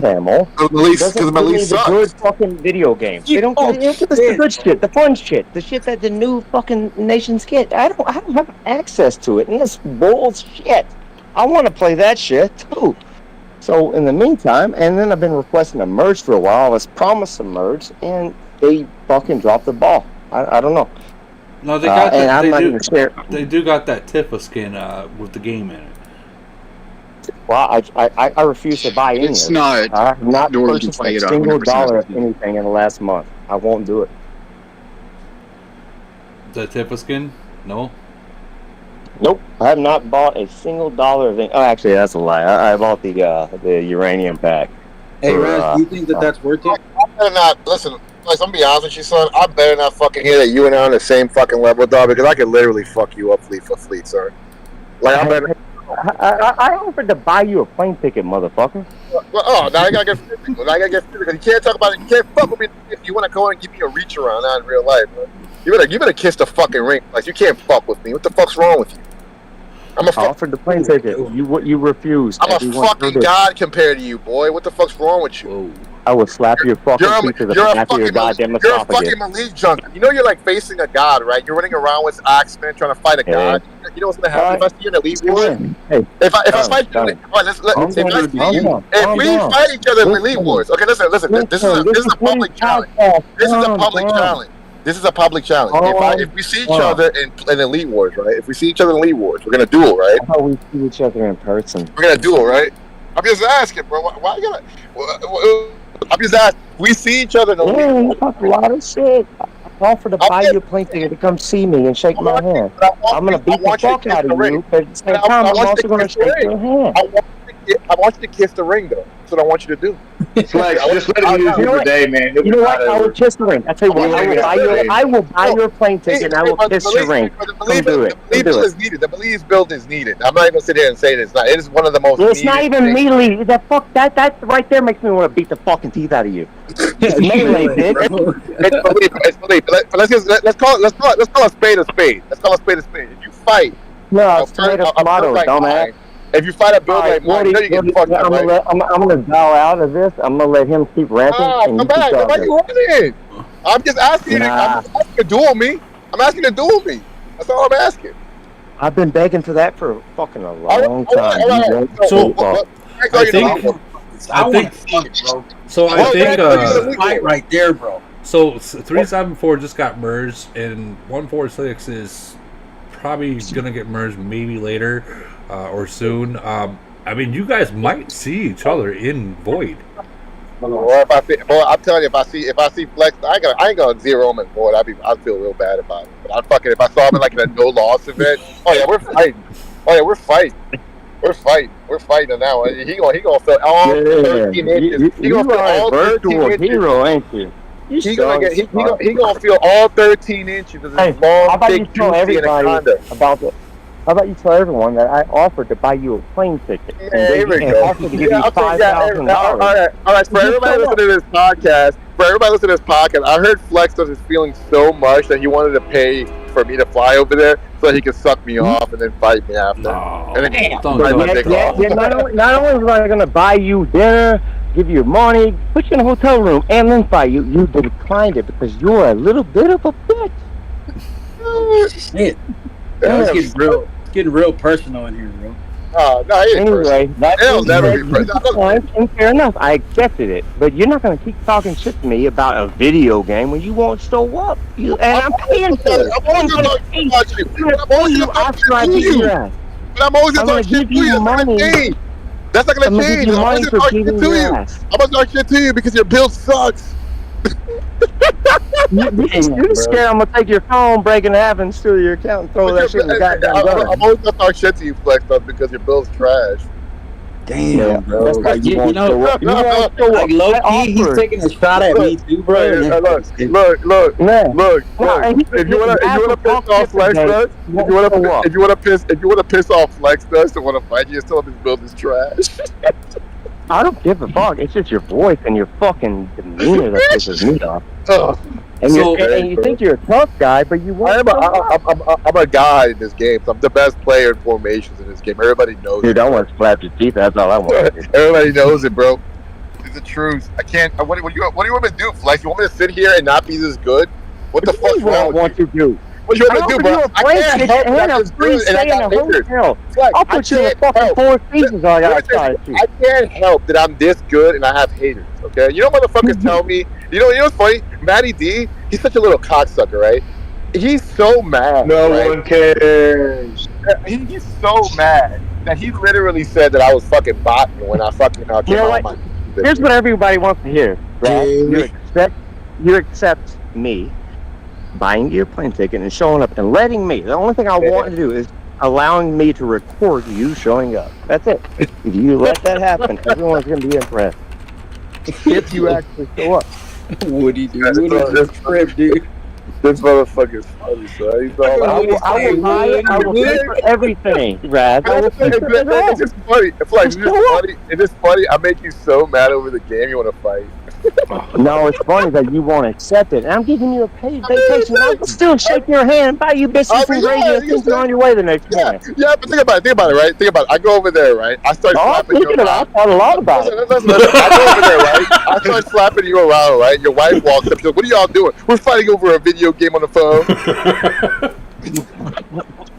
Camel because the good fucking video games. They don't give us the good shit, the fun shit, the shit that the new fucking nations get. I don't have access to it, and it's bullshit. I want to play that shit too. So in the meantime, and then I've been requesting a merge for a while. I was promised a merge, and they fucking dropped the ball. I don't know. No, they got and I'm not even sure. They do got that Tifa skin with the game in it. Well, I refuse to buy any. It's not. I have not Doors purchased play a it single 100%. dollar of anything in the last month. I won't do it. The Tifa skin? No. Nope, I have not bought a single dollar of it. Oh, actually, that's a lie. I bought the uranium pack. Hey, Raz, do you think that's worth it? I better not listen. Like, I'm gonna be honest with you, son. I better not fucking hear that you and I are on the same fucking level, dog. Because I could literally fuck you up fleet for fleet, sir. Like I better. I offered to buy you a plane ticket, motherfucker. Well, now I gotta get physical. Now I gotta get physical. You can't talk about it. You can't fuck with me if you want to go and give me a reach around out in real life, bro. You better kiss the fucking ring. Like you can't fuck with me. What the fuck's wrong with you? I offered the plane ticket. You refused. I'm a fucking god compared to you, boy. What the fuck's wrong with you? Whoa. I will slap your fucking teeth to the back of your goddamn You're a esophagus. fucking Malik junkie. You know you're like facing a god, right? You're running around with Axeman trying to fight a god. You know what's gonna happen if I see you in Elite Wars? If I fight you, if we fight each other in Elite Wars, okay, listen. This is a public challenge. This is a public challenge. This is a public challenge. If we see each other in Elite Wars, right? If we see each other in Elite Wars, we're gonna duel, right? How we see each other in person? We're gonna duel, right? I'm just asking, bro. Why you gotta? I'm just asking. We see each other in Elite Yeah, Wars. you talk a lot of shit. I offered to buy you a plane ticket to come see me and shake my hand. I'm gonna beat the fuck out of you, but at the same time, I'm also gonna shake your hand. I want you to kiss the ring, though. That's what I want you to do. Flex, just let him use it for day, man. You know what? I will kiss the ring. I tell you what, I will buy your plane ticket and I will kiss your ring. Come do it. The belief is needed. The belief build is needed. I'm not even gonna sit here and say this. It is one of the most. It's not even melee. That right there makes me want to beat the fucking teeth out of you. It's melee, bitch. It's belief. Let's call a spade a spade. Let's call a spade a spade. If you fight, no, it's tomato, dumbass. If you fight a build like mine, you know you get fucked up, right? I'm gonna bow out of this. I'm gonna let him keep ranting. Come back. Why are you running? I'm just asking you. I'm asking you to duel me. I'm asking you to duel me. That's all I'm asking. I've been begging for that for fucking a long time. I think fight right there, bro. So 374 just got merged, and 146 is probably gonna get merged maybe later or soon. I mean, you guys might see each other in Void. Or if I'm telling you, if I see Flex, I ain't gonna zero him in Void. I'd feel real bad about it. But if I saw him in like in a no loss event, oh yeah, we're fighting. We're fighting now. He gonna feel all 13 inches. He gonna feel all 13 inches. Hero, ain't you? He gonna feel all 13 inches of this long, thick, juicy anaconda. About it. How about you tell everyone that I offered to buy you a plane ticket and offered to give you $5,000? All right. For everybody listening to this podcast, I heard Flex was feeling so much that he wanted to pay for me to fly over there so he could suck me off and then fight me after. And then not only was I going to buy you dinner, give you money, put you in a hotel room, and then fight you, you declined it because you're a little bit of a bitch. Man, it's getting real personal in here, bro. No, anyway, it'll never be personal. And fair enough, I accepted it, but you're not going to keep talking shit to me about a video game when you won't show up. And I'm paying for it. I'm going to pay you after I beat your ass. But I'm always gonna I'm talk gonna shit give to you. you That's not gonna money. change. That's not I'm gonna gonna give change. you I'm money always for gonna talk shit beating to your you. ass. I'm gonna talk shit to you because your build sucks. You're scared I'm gonna take your phone, break it in half, and steal your account and throw that shit in the goddamn I'm gun. always gonna talk shit to you, Flex, stuff because your build's trash. Damn, Yeah, bro. that's why Like, you won't show up. You won't show like up. low I key, he's offered. taking a shot at me too, bro. and that's- Look. Man. If you wanna piss off Flex Dust, if you wanna piss off Flex Dust and wanna fight you, still his build is trash. I don't give a fuck. It's just your voice and your fucking demeanor that pisses me off. And, and you think you're a tough guy, but you won't. I'm a guy in this game. So I'm the best player in formations in this game. Everybody knows Dude, it. I want to slap your teeth. That's all I want. Everybody knows it, bro. It's the truth. I can't. What do you want me to do, Flex? You want me to sit here and not be this good? What the fuck's wrong with you? To do? What you want me to do, bro? I can't help that I'm this good and I got injured. I'll put you in a fucking Four Seasons. I can't help that I'm this good and I have haters. Okay, you know motherfuckers tell me. You know what's funny? Matty D, he's such a little cocksucker, right? He's so mad. No one cares. He's so mad that he literally said that I was fucking botting when I fucking came You know out what? of my. Here's what everybody wants to hear. Right? You accept me buying your plane ticket and showing up and letting me. The only thing I want to do is allowing me to record you showing up. That's it. If you let that happen, everyone's going to be impressed. If you actually show up. Woody, dude. Woody's a trip, dude. This motherfucker's funny, son. He's all I will pay for everything, Brad. It's just funny. It's just funny. I make you so mad over the game you want to fight. No, it's funny that you won't accept it. And I'm giving you a paid vacation. I'm still shaking your hand and buy you biscuits and gravy and think you're on your way the next morning. Yeah, but think about it, right? Think about it. I go over there, right? I start slapping you around. I thought a lot about it. Listen. I go over there, right? I start slapping you around, right? Your wife walks up. She goes, "What are y'all doing? We're fighting over a video game on the phone."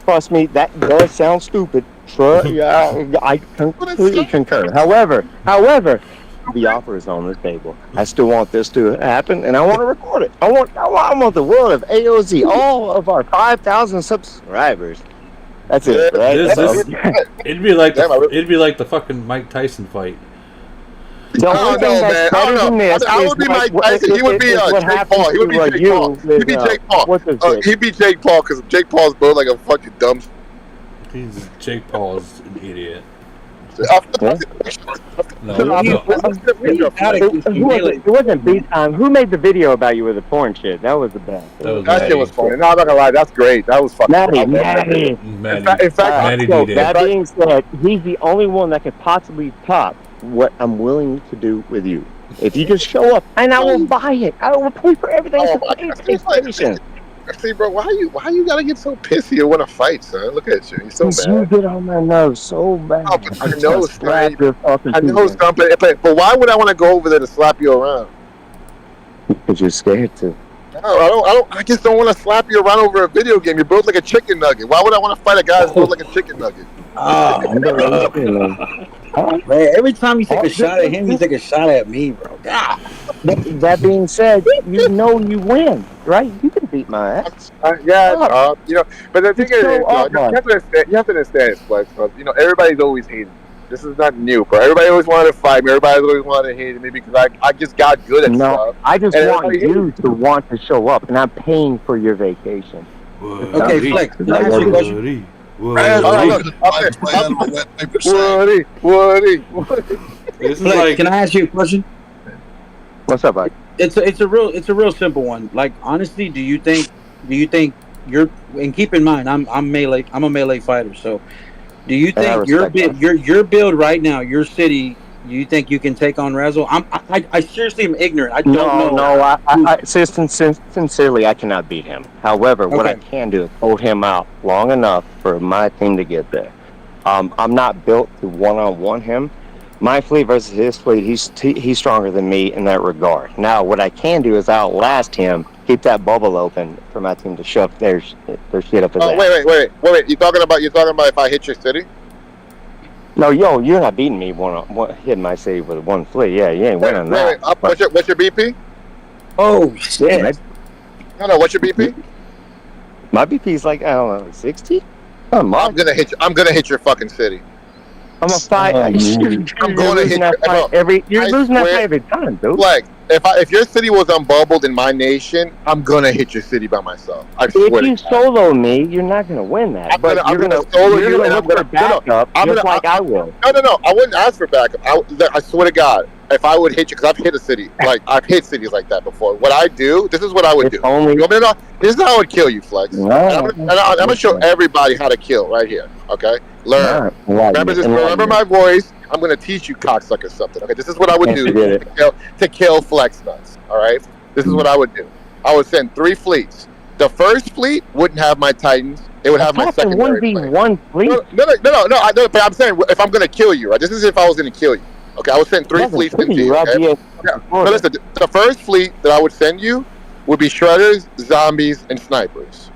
Trust me, that does sound stupid. I completely concur. However, the offer is on the table. I still want this to happen, and I want to record it. I want the world of AOZ, all of our 5,000 subscribers. That's it, right? It'd be like the fucking Mike Tyson fight. The only thing that's better than this I would be Mike Tyson. He would be Jake Paul. He would be Jake Paul. He'd be Jake Paul. He'd be Jake Paul because Jake Paul's built like a fucking dumb. Jake Paul's an idiot. It wasn't beat time. Who made the video about you with the porn shit? That was the best. That shit was funny. No, I'm not gonna lie. That's great. That was fucking. Maddie. In fact, that being said, he's the only one that could possibly top what I'm willing to do with you. If you just show up, and I will buy it. I will pay for everything. See, bro, why you gotta get so pissy and want to fight, son? Look at you. You're so mad. You get on my nerves so bad. Oh, but I know, something. But why would I want to go over there to slap you around? Because you're scared to. No, I just don't want to slap you around over a video game. You're built like a chicken nugget. Why would I want to fight a guy that's built like a chicken nugget? Man, every time you take a shot at him, you take a shot at me, bro. God. That being said, you know you win, right? You can beat my ass. But the thing is, you have to understand, Flex. Everybody's always hating. This is not new, bro. Everybody always wanted to fight me. Everybody always wanted to hate me because I just got good at stuff. I just want you to want to show up, and I'm paying for your vacation. Okay, Flex. Can I ask you a question? Woody. Flex, can I ask you a question? What's up, buddy? It's a real simple one. Like, honestly, do you think you're, and keep in mind, I'm a melee fighter, so do you think your build right now, your city, do you think you can take on Razzle? I seriously am ignorant. I don't know. No, I sincerely, I cannot beat him. However, what I can do is hold him out long enough for my team to get there. I'm not built to one-on-one him. My fleet versus his fleet, he's stronger than me in that regard. Now, what I can do is outlast him, keep that bubble open for my team to shove their shit up his ass. Wait. You talking about if I hit your city? No, you're not beating me hitting my city with one fleet. Yeah, you ain't winning that. What's your BP? Oh, shit. No, what's your BP? My BP is like, I don't know, 60? I'm gonna hit you. I'm gonna hit your fucking city. I'm a fight. I'm going to hit that fight every. You're losing that fight every time, dude. Like if your city was unbubbled in my nation, I'm gonna hit your city by myself. I swear. If you solo me, you're not gonna win that. I'm gonna solo you, and I'm gonna backup just like I will. No. I wouldn't ask for backup. I swear to God, if I would hit you, because I've hit a city, like I've hit cities like that before. What I do, this is what I would do. You want me to know? This is how I would kill you, Flex. I'm gonna show everybody how to kill right here. Okay, learn. Remember my voice. I'm gonna teach you, cocksucker, something. Okay, this is what I would do to kill Flex Nuts. All right, this is what I would do. I would send 3 fleets. The first fleet wouldn't have my Titans. It would have my secondary. 1v1 fleet. No. But I'm saying if I'm gonna kill you, right? This is if I was gonna kill you. Okay, I would send 3 fleets into you. Okay? But listen, the first fleet that I would send you would be shredders, zombies, and snipers.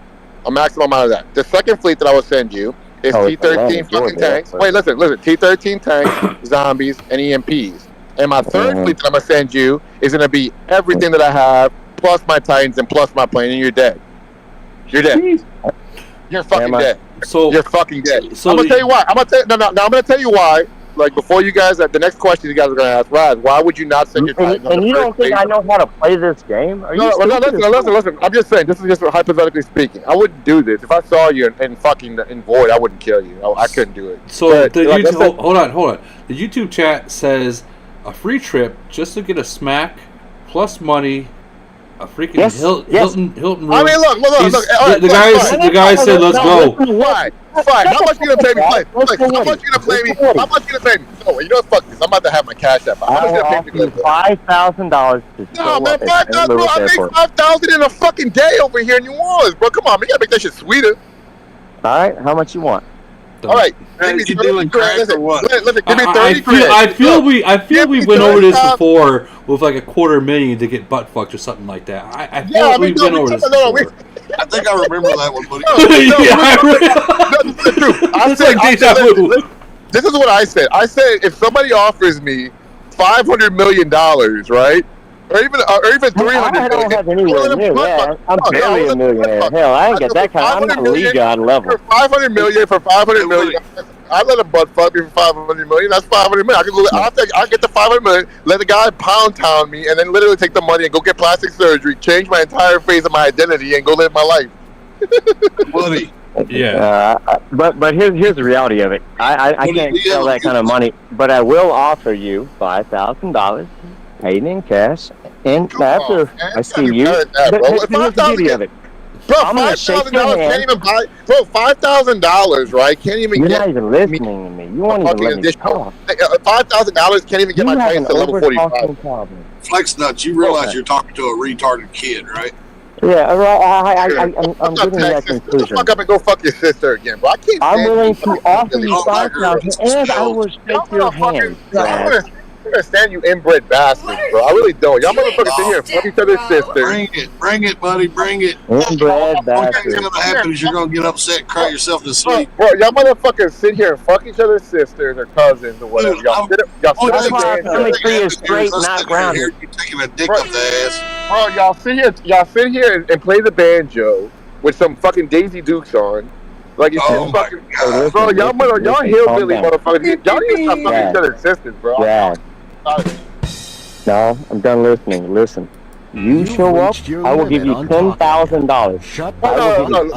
A maximum amount of that. The second fleet that I would send you is T-13 fucking tanks. Wait, listen. T-13 tanks, zombies, and EMPs. And my third fleet that I'm gonna send you is gonna be everything that I have, plus my Titans and plus my plane, and you're dead. You're dead. You're fucking dead. So you're fucking dead. So I'm gonna tell you why. I'm gonna tell you why. Like before you guys, the next question you guys are gonna ask, Raz, why would you not send your Titans? And you don't think I know how to play this game? Are you listen. I'm just saying. This is just hypothetically speaking. I wouldn't do this if I saw you in fucking in Void. I wouldn't kill you. I couldn't do it. So hold on. The YouTube chat says a free trip just to get a smack plus money. A freaking Hilton room. I mean, look. The guy said, "Let's go." Fine. How much you gonna pay me? How much you gonna pay me? How much you gonna pay me? Oh, you know what? Fuck this. I'm about to have my cash app. How much you gonna pay me? $5,000. No, man, $5,000. Bro, I make $5,000 in a fucking day over here in New Orleans, bro. Come on, man. You gotta make that shit sweeter. All right. How much you want? All right, give me 30 grand. Listen, give me 30 grand. I feel we went over this before with like $250,000 to get butt fucked or something like that. I feel we went over this before. I think I remember that one, buddy. This is what I said. I said if somebody offers me $500 million, right? Or even $300 million. I don't have anywhere near that. I'm barely a millionaire. Hell, I ain't get that kind. I'm not league god level. For $500 million, I let a butt fuck me for $500 million. That's $500 million. I can go. I'll get the $500 million. Let the guy pound town me, and then literally take the money and go get plastic surgery, change my entire face of my identity, and go live my life. Buddy. Yeah. But here's the reality of it. I can't sell that kind of money, but I will offer you $5,000 paid in cash. And after I see you, here's the beauty of it. Bro, $5,000 can't even buy. Bro, $5,000, right? Can't even You're get. not even listening to me. You won't even let me talk. $5,000 can't even get my Titans to level 45. Flex Nuts, you realize you're talking to a retarded kid, right? Yeah, right. I'm getting that conclusion. Fuck up and go fuck your sister again, bro. I'm willing to offer you $5,000, and I will shake your hand. I don't understand you inbred bastards, bro. I really don't. Y'all motherfuckers sit here and fuck each other's sisters. Bring it, buddy, bring it. Inbred bastards. What's gonna happen is you're gonna get upset and cry yourself to sleep. Bro, y'all motherfuckers sit here and fuck each other's sisters or cousins or whatever. Y'all sit here straight, not grounded. You taking a dick up the ass. Bro, y'all sit here and play the banjo with some fucking Daisy Dukes on. Like it's just fucking. Bro, y'all hillbilly motherfuckers. Y'all need to stop fucking each other's sisters, bro. Yeah. No, I'm done listening. Listen, you show up, I will give you $10,000. Shut up. No.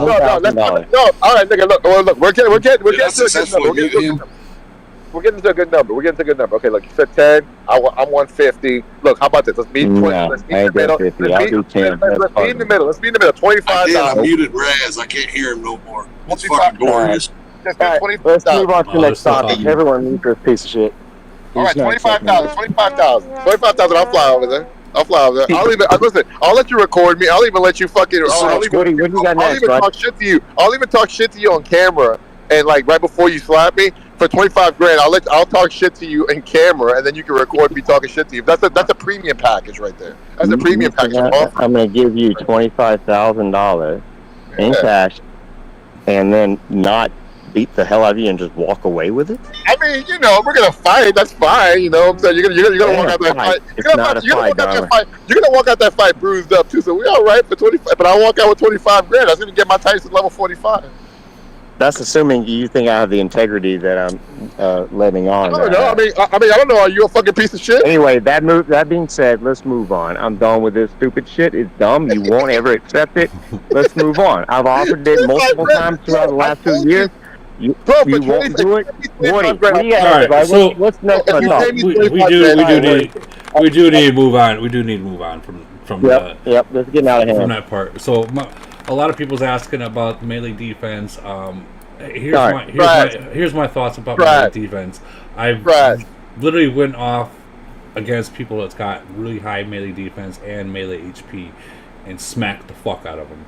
All right, nigga, look. We're getting to a good number. We're getting to a good number. Okay, look, you said 10. I'm 150. Look, how about this? Let's meet 20. Let's meet in the middle. Let's meet in the middle. Let's meet in the middle. $25. I muted Raz. I can't hear him no more. What's fucking glorious? Let's move on to the next topic. Everyone needs this piece of shit. All right, $25,000. I'll fly over there. I'll even listen. I'll let you record me. I'll even let you fucking. I'll even talk shit to you. I'll even talk shit to you on camera, and like right before you slap me for $25,000, I'll talk shit to you in camera, and then you can record me talking shit to you. That's a premium package right there. That's a premium package. I'm gonna give you $25,000 in cash, and then not beat the hell out of you and just walk away with it? I mean, we're gonna fight. That's fine. You know what I'm saying? You're gonna walk out that fight. You're gonna walk out that fight bruised up too. So we all right for 25. But I walk out with $25,000. I was gonna get my Tyson level 45. That's assuming you think I have the integrity that I'm letting on. I don't know. I don't know. Are you a fucking piece of shit? Anyway, that being said, let's move on. I'm done with this stupid shit. It's dumb. You won't ever accept it. Let's move on. I've offered it multiple times throughout the last 2 years. You won't do it. Woody, all right, so what's next on top? We do need to move on. We do need to move on from Yep, let's get out of here. From that part. So a lot of people's asking about melee defense. Here's my thoughts about melee defense. I've literally went off against people that's got really high melee defense and melee HP and smacked the fuck out of them.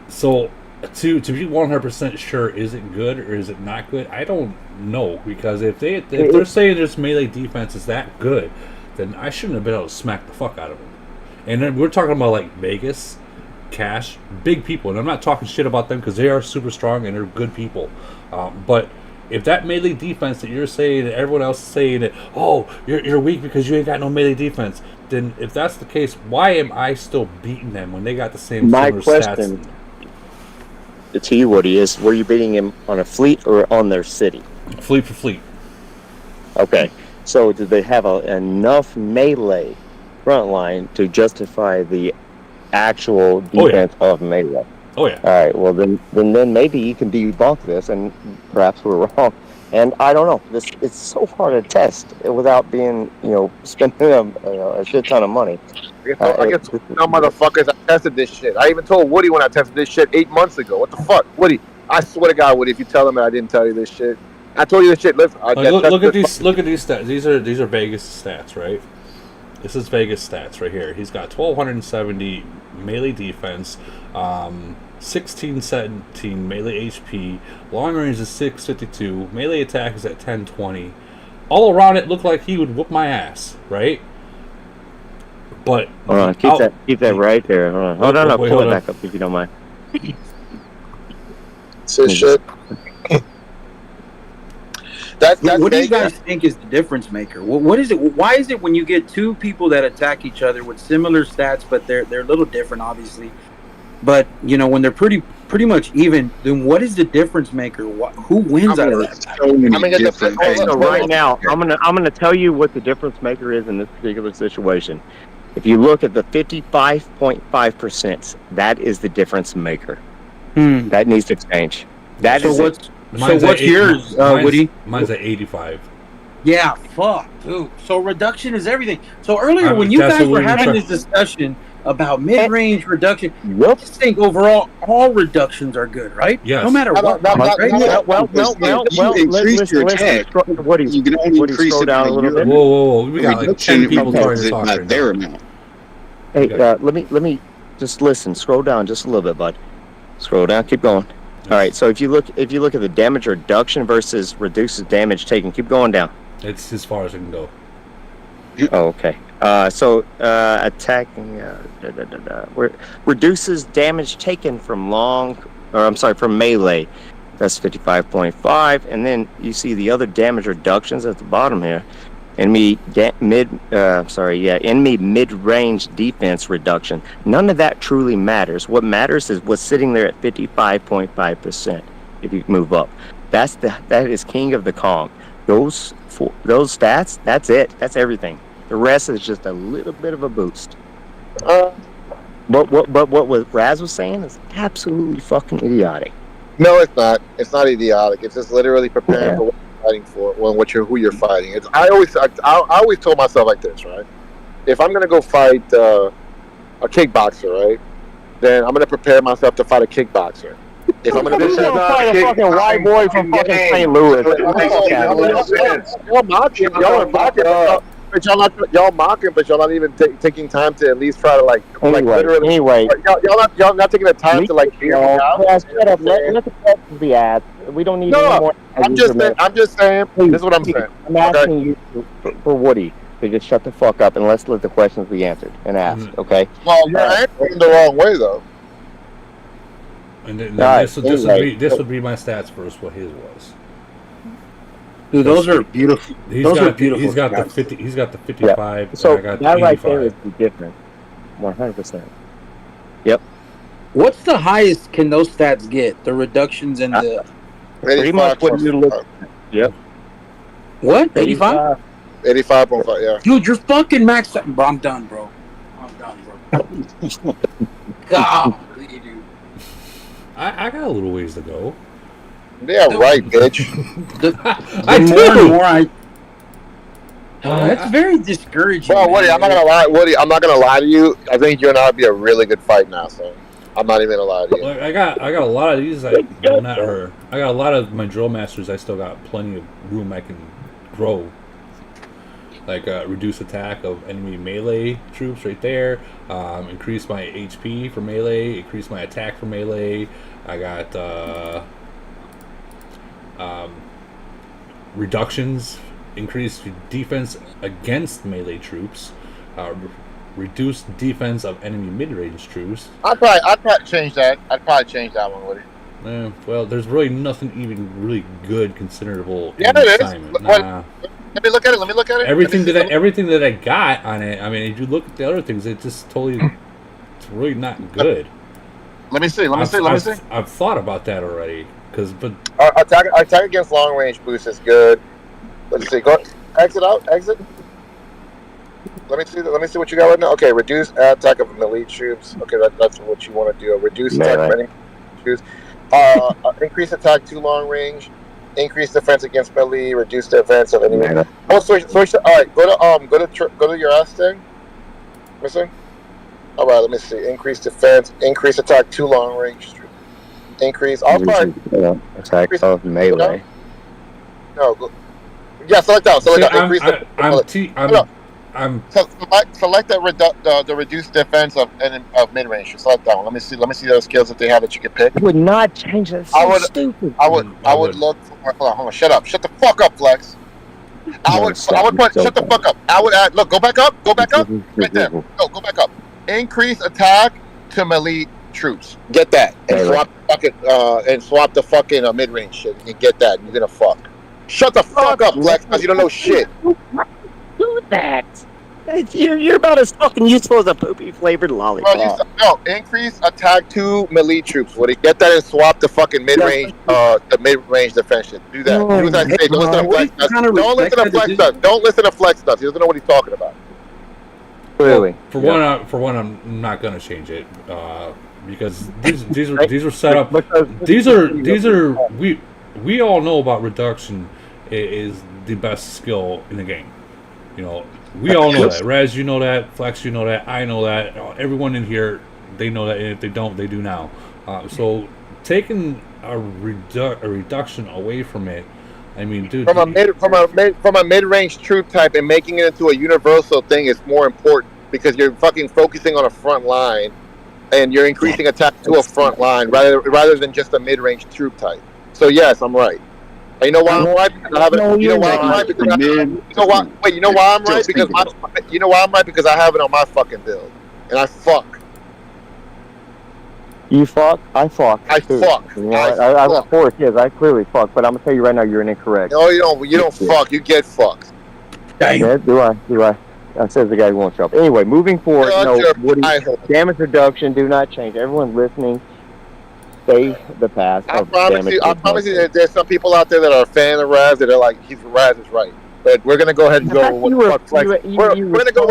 So to be 100% sure, is it good or is it not good? I don't know, because if they're saying this melee defense is that good, then I shouldn't have been able to smack the fuck out of them. And then we're talking about like Vegas, Cash, big people, and I'm not talking shit about them because they are super strong and they're good people. But if that melee defense that you're saying, that everyone else is saying that, oh, you're weak because you ain't got no melee defense, then if that's the case, why am I still beating them when they got the same similar question stats? To you, Woody, is were you beating him on a fleet or on their city? Fleet for fleet. Okay. So did they have enough melee front line to justify the actual defense of melee? Oh yeah. All right. Well, then maybe you can debunk this, and perhaps we're wrong. And I don't know. It's so hard to test without being, spending a shit ton of money. I get no motherfuckers. I tested this shit. I even told Woody when I tested this shit 8 months ago. What the fuck, Woody? I swear to God, Woody, if you tell him that I didn't tell you this shit, I told you this shit. Listen, look at these stats. These are Vegas stats, right? This is Vegas stats right here. He's got 1,270 melee defense, 1617 melee HP, long range is 652, melee attack is at 1020. All around it looked like he would whoop my ass, right? But hold on, keep that right there. Hold on, pull it back up if you don't mind. So shit. What do you guys think is the difference maker? What is it? Why is it when you get two people that attack each other with similar stats, but they're a little different, obviously, but when they're pretty much even, then what is the difference maker? Who wins out of that? Right now, I'm gonna tell you what the difference maker is in this particular situation. If you look at the 55.5%, that is the difference maker. That needs to change. What's yours, Woody? Mine's at 85. Yeah, fuck, dude. So reduction is everything. So earlier when you guys were having this discussion about mid-range reduction, I just think overall all reductions are good, right? Yes. No matter what. Increase your attack. Woody, you can only increase it down a little bit. Whoa. We got like 10 people talking about their amount. Hey, let me just listen. Scroll down just a little bit, bud. Scroll down. Keep going. All right. So if you look at the damage reduction versus reduces damage taken, keep going down. It's as far as I can go. Oh, okay. So attacking reduces damage taken from from melee. That's 55.5, and then you see the other damage reductions at the bottom here. Enemy mid-range defense reduction. None of that truly matters. What matters is what's sitting there at 55.5%. If you move up, that is king of the Kong. Those stats, that's it. That's everything. The rest is just a little bit of a boost. But what Raz was saying is absolutely fucking idiotic. No, it's not. It's not idiotic. It's just literally preparing for what you're fighting for, who you're fighting. I always told myself like this, right? If I'm gonna go fight a kickboxer, right, then I'm gonna prepare myself to fight a kickboxer. If I'm gonna fight a fucking white boy from fucking St. Louis. Y'all mocking, but y'all not even taking time to at least try to Anyway, y'all not taking the time to hear me out. Shut up. Let the questions be asked. We don't need any more. I'm just saying. This is what I'm saying. I'm asking you for Woody to just shut the fuck up and let's let the questions be answered and asked. Okay. Well, you're answering the wrong way though. And this would be my stats versus what his was. Dude, those are beautiful. He's got the 50. He's got the 55. So I got that the right there is the difference. 100%. Yep. What's the highest can those stats get? The reductions and the Pretty much what you look. Yep. what? 85? 85.5, yeah. Dude, you're fucking maxed out. Bro, I'm done, bro. I'm done, bro. God, dude. I got a little ways to go. Yeah, right, bitch. I The do. more and more I. That's very discouraging. Bro, Woody, man. I'm not gonna lie. Woody, I'm not gonna lie to you. I think you and I would be a really good fight now, son. I'm not even gonna lie to you. Like, I got a lot of these. Well, not her. I got a lot of my drill masters. I still got plenty of room I can grow. Like reduce attack of enemy melee troops right there. Increase my HP for melee. Increase my attack for melee. I got reductions. Increase defense against melee troops. Reduce defense of enemy mid-range troops. I'd probably change that. I'd probably change that one, Woody. Well, there's really nothing even really good considerable. Yeah, in it is. assignment. What- Nah. Let me look at it. Everything that I got on it. I mean, if you look at the other things, it's just totally. It's really not good. Let me see. I've thought about that already. But Attack against long range boost is good. Let's see. Go exit out. Exit. Let me see what you got right now. Okay, reduce attack of melee troops. Okay, that's what you want to do. Reduce attack of melee troops. Increase attack to long range. Increase defense against melee. Reduce defense of enemy. Oh, switch. All right, go to your ass thing. Missing. All right, let me see. Increase defense. Increase attack to long range. Increase. I'll probably attack of melee. No. Go, yeah, select that. Select the reduced defense of mid range. Select that one. Let me see those skills that they have that you can pick. I would not change that. So stupid. I would look for. Hold on. Shut up. Shut the fuck up, Flex. I would put. Shut the fuck up. I would add. Look. Go back up. Right there. No. Go back up. Increase attack to melee troops. Get that and swap the fucking mid range shit. And get that. And you're gonna fuck. Shut the fuck up, Flex, because you don't know shit. Do that. You're about as fucking useful as a poopy flavored lollipop. No, increase attack to melee troops. Would he get that and swap the fucking mid range, defense shit? Do that. Do what I say. Don't listen to Flex stuff. Don't listen to Flex stuff. He doesn't know what he's talking about. Clearly. For one, I'm not gonna change it because these are set up. These are we all know about reduction is the best skill in the game. You know, we all know that. Raz, you know that. Flex, you know that. I know that. Everyone in here, they know that. And if they don't, they do now. So taking a reduction away from it, I mean, dude. From a mid-range troop type and making it into a universal thing is more important because you're fucking focusing on a front line, and you're increasing attack to a front line rather than just a mid-range troop type. So yes, I'm right. And you know why I'm right? Because I have it. You know why I'm right? Because you know why I'm right? Because I have it on my fucking build, and I fuck. You fuck? I fuck. I fuck. You know, I got 4 kids. I clearly fuck, but I'm gonna tell you right now, you're incorrect. No, you don't. You don't fuck. You get fucked. Yeah, do I? That says the guy who won't show up. Anyway, moving forward. Damage reduction. Do not change. Everyone listening. Stay the path. I promise you that there's some people out there that are a fan of Raz that are like, Raz is right. But we're gonna go ahead and go with what Flex. We're gonna go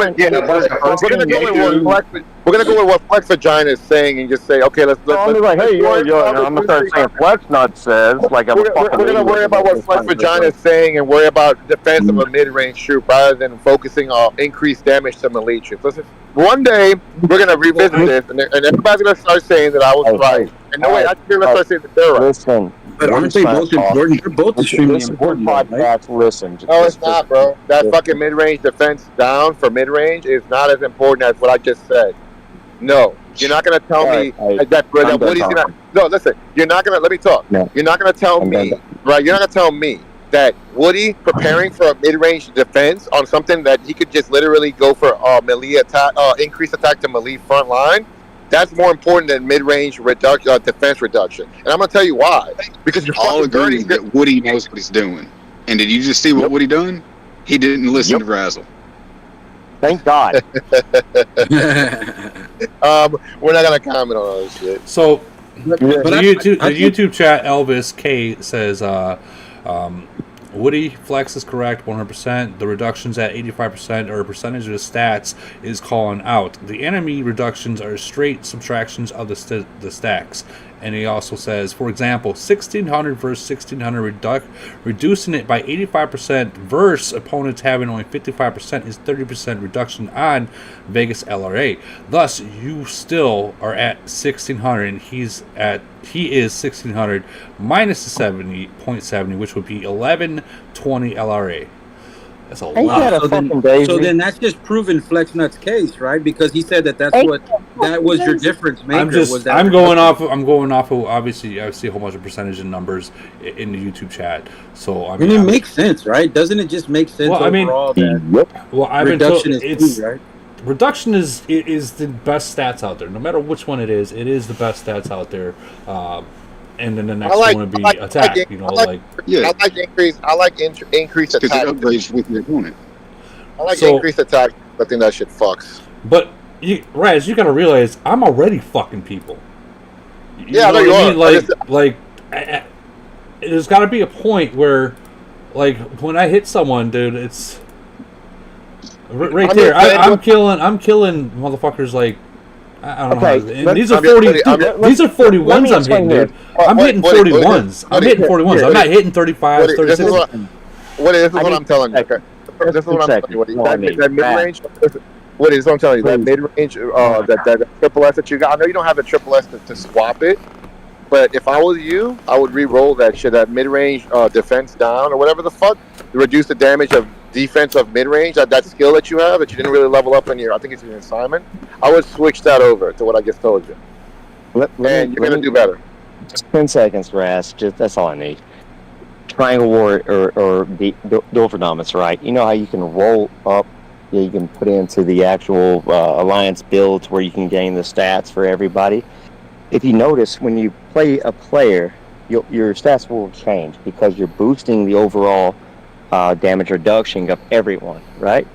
with what Flex Vagina is saying and just say, okay, let's. I'm like, hey, I'm gonna start saying Flex Nut says like I'm. We're gonna worry about what Flex Vagina is saying and worry about defense of a mid-range troop rather than focusing on increased damage to melee troops. Listen, one day we're gonna revisit this and everybody's gonna start saying that I was right. And no way, I think they're gonna start saying that they're right. Listen. But aren't they both important? They're both extremely important. Podcast, listen. No, it's not, bro. That fucking mid-range defense down for mid-range is not as important as what I just said. No, you're not gonna tell me that Woody's gonna. No, listen. You're not gonna. Let me talk. No. You're not gonna tell me, right? You're not gonna tell me that Woody preparing for a mid-range defense on something that he could just literally go for melee attack, increased attack to melee front line. That's more important than mid-range defense reduction. And I'm going to tell you why. Because you're all agreeing that Woody knows what he's doing. And did you just see what Woody done? He didn't listen to Razzle. Thank God. We're not gonna comment on all this shit. So the YouTube chat, Elvis K says, Woody Flex is correct 100%. The reductions at 85% or a percentage of the stats is calling out. The enemy reductions are straight subtractions of the stacks. And he also says, for example, 1600 versus 1600 reducing it by 85% versus opponents having only 55% is 30% reduction on Vegas LRA. Thus, you still are at 1600 and he is 1600 minus the 70.70, which would be 1120 LRA. That's a lot. So then that's just proving Flexnut's case, right? Because he said that that was your difference maker. I'm going off of obviously I see a whole bunch of percentage and numbers in the YouTube chat. So I mean, it makes sense, right? Doesn't it just make sense overall that reduction is key, right? Reduction is the best stats out there. No matter which one it is the best stats out there. And then the next one would be attack. I like increase. I like increase attack with your opponent. I like increase attack. I think that shit fucks. But Raz, you gotta realize I'm already fucking people. You know what I mean? There's got to be a point where, like, when I hit someone, dude, it's right there. I'm killing motherfuckers like. I don't know. And these are 40. These are 41s I'm hitting, dude. I'm hitting 41s. I'm hitting 41s. I'm not hitting 35s, 36s. This is what I'm telling you. This is what I'm telling you. That mid-range. What is what I'm telling you? That mid-range, that triple S that you got. I know you don't have the triple S to swap it, but if I was you, I would re-roll that shit. That mid-range defense down or whatever the fuck to reduce the damage of defense of mid-range. That skill that you have that you didn't really level up in your. I think it's in your assignment. I would switch that over to what I just told you. And you're gonna do better. Just 10 seconds, Raz. That's all I need. Triangle War or the Dolphonomus, right? You know how you can roll up. Yeah, you can put into the actual alliance builds where you can gain the stats for everybody. If you notice, when you play a player, your stats will change because you're boosting the overall damage reduction of everyone, right?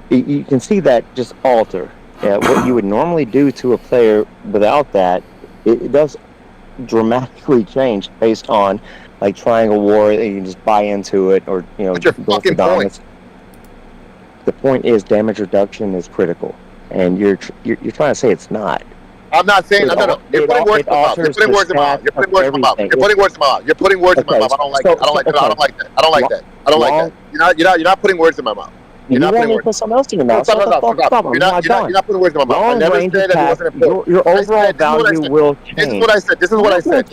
You can see that just alter. What you would normally do to a player without that, it does dramatically change based on like Triangle War. You can just buy into it, or what's your fucking point? The point is damage reduction is critical, and you're trying to say it's not. I'm not saying no. You're putting words in my mouth. You're putting words in my mouth. You're putting words in my mouth. You're putting words in my mouth. You're putting words in my mouth. I don't like that. I don't like that. I don't like that. I don't like that. I don't like that. You're not putting words in my mouth. You're not putting words. Put something else in your mouth. You're not putting words in my mouth. I never said that it wasn't important. Your overall value will change. This is what I said. This is what I said.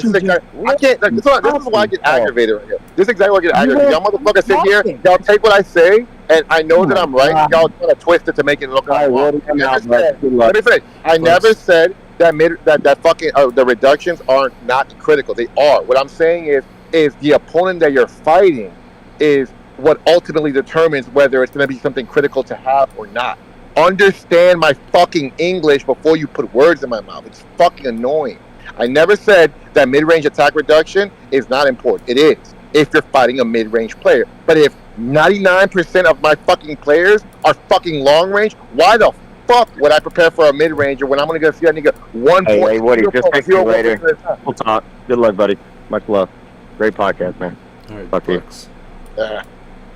I can't. This is why I get aggravated right here. This is exactly why I get aggravated. Y'all motherfuckers sit here. Y'all take what I say, and I know that I'm right. Y'all try to twist it to make it look like I'm wrong. Let me finish. I never said that fucking the reductions are not critical. They are. What I'm saying is the opponent that you're fighting is what ultimately determines whether it's going to be something critical to have or not. Understand my fucking English before you put words in my mouth. It's fucking annoying. I never said that mid-range attack reduction is not important. It is, if you're fighting a mid-range player. But if 99% of my fucking players are fucking long-range, why the fuck would I prepare for a mid-ranger when I'm going to go see that nigga 1 point? Hey, Woody, just text me later. We'll talk. Good luck, buddy. Much love. Great podcast, man. All right, fuck you.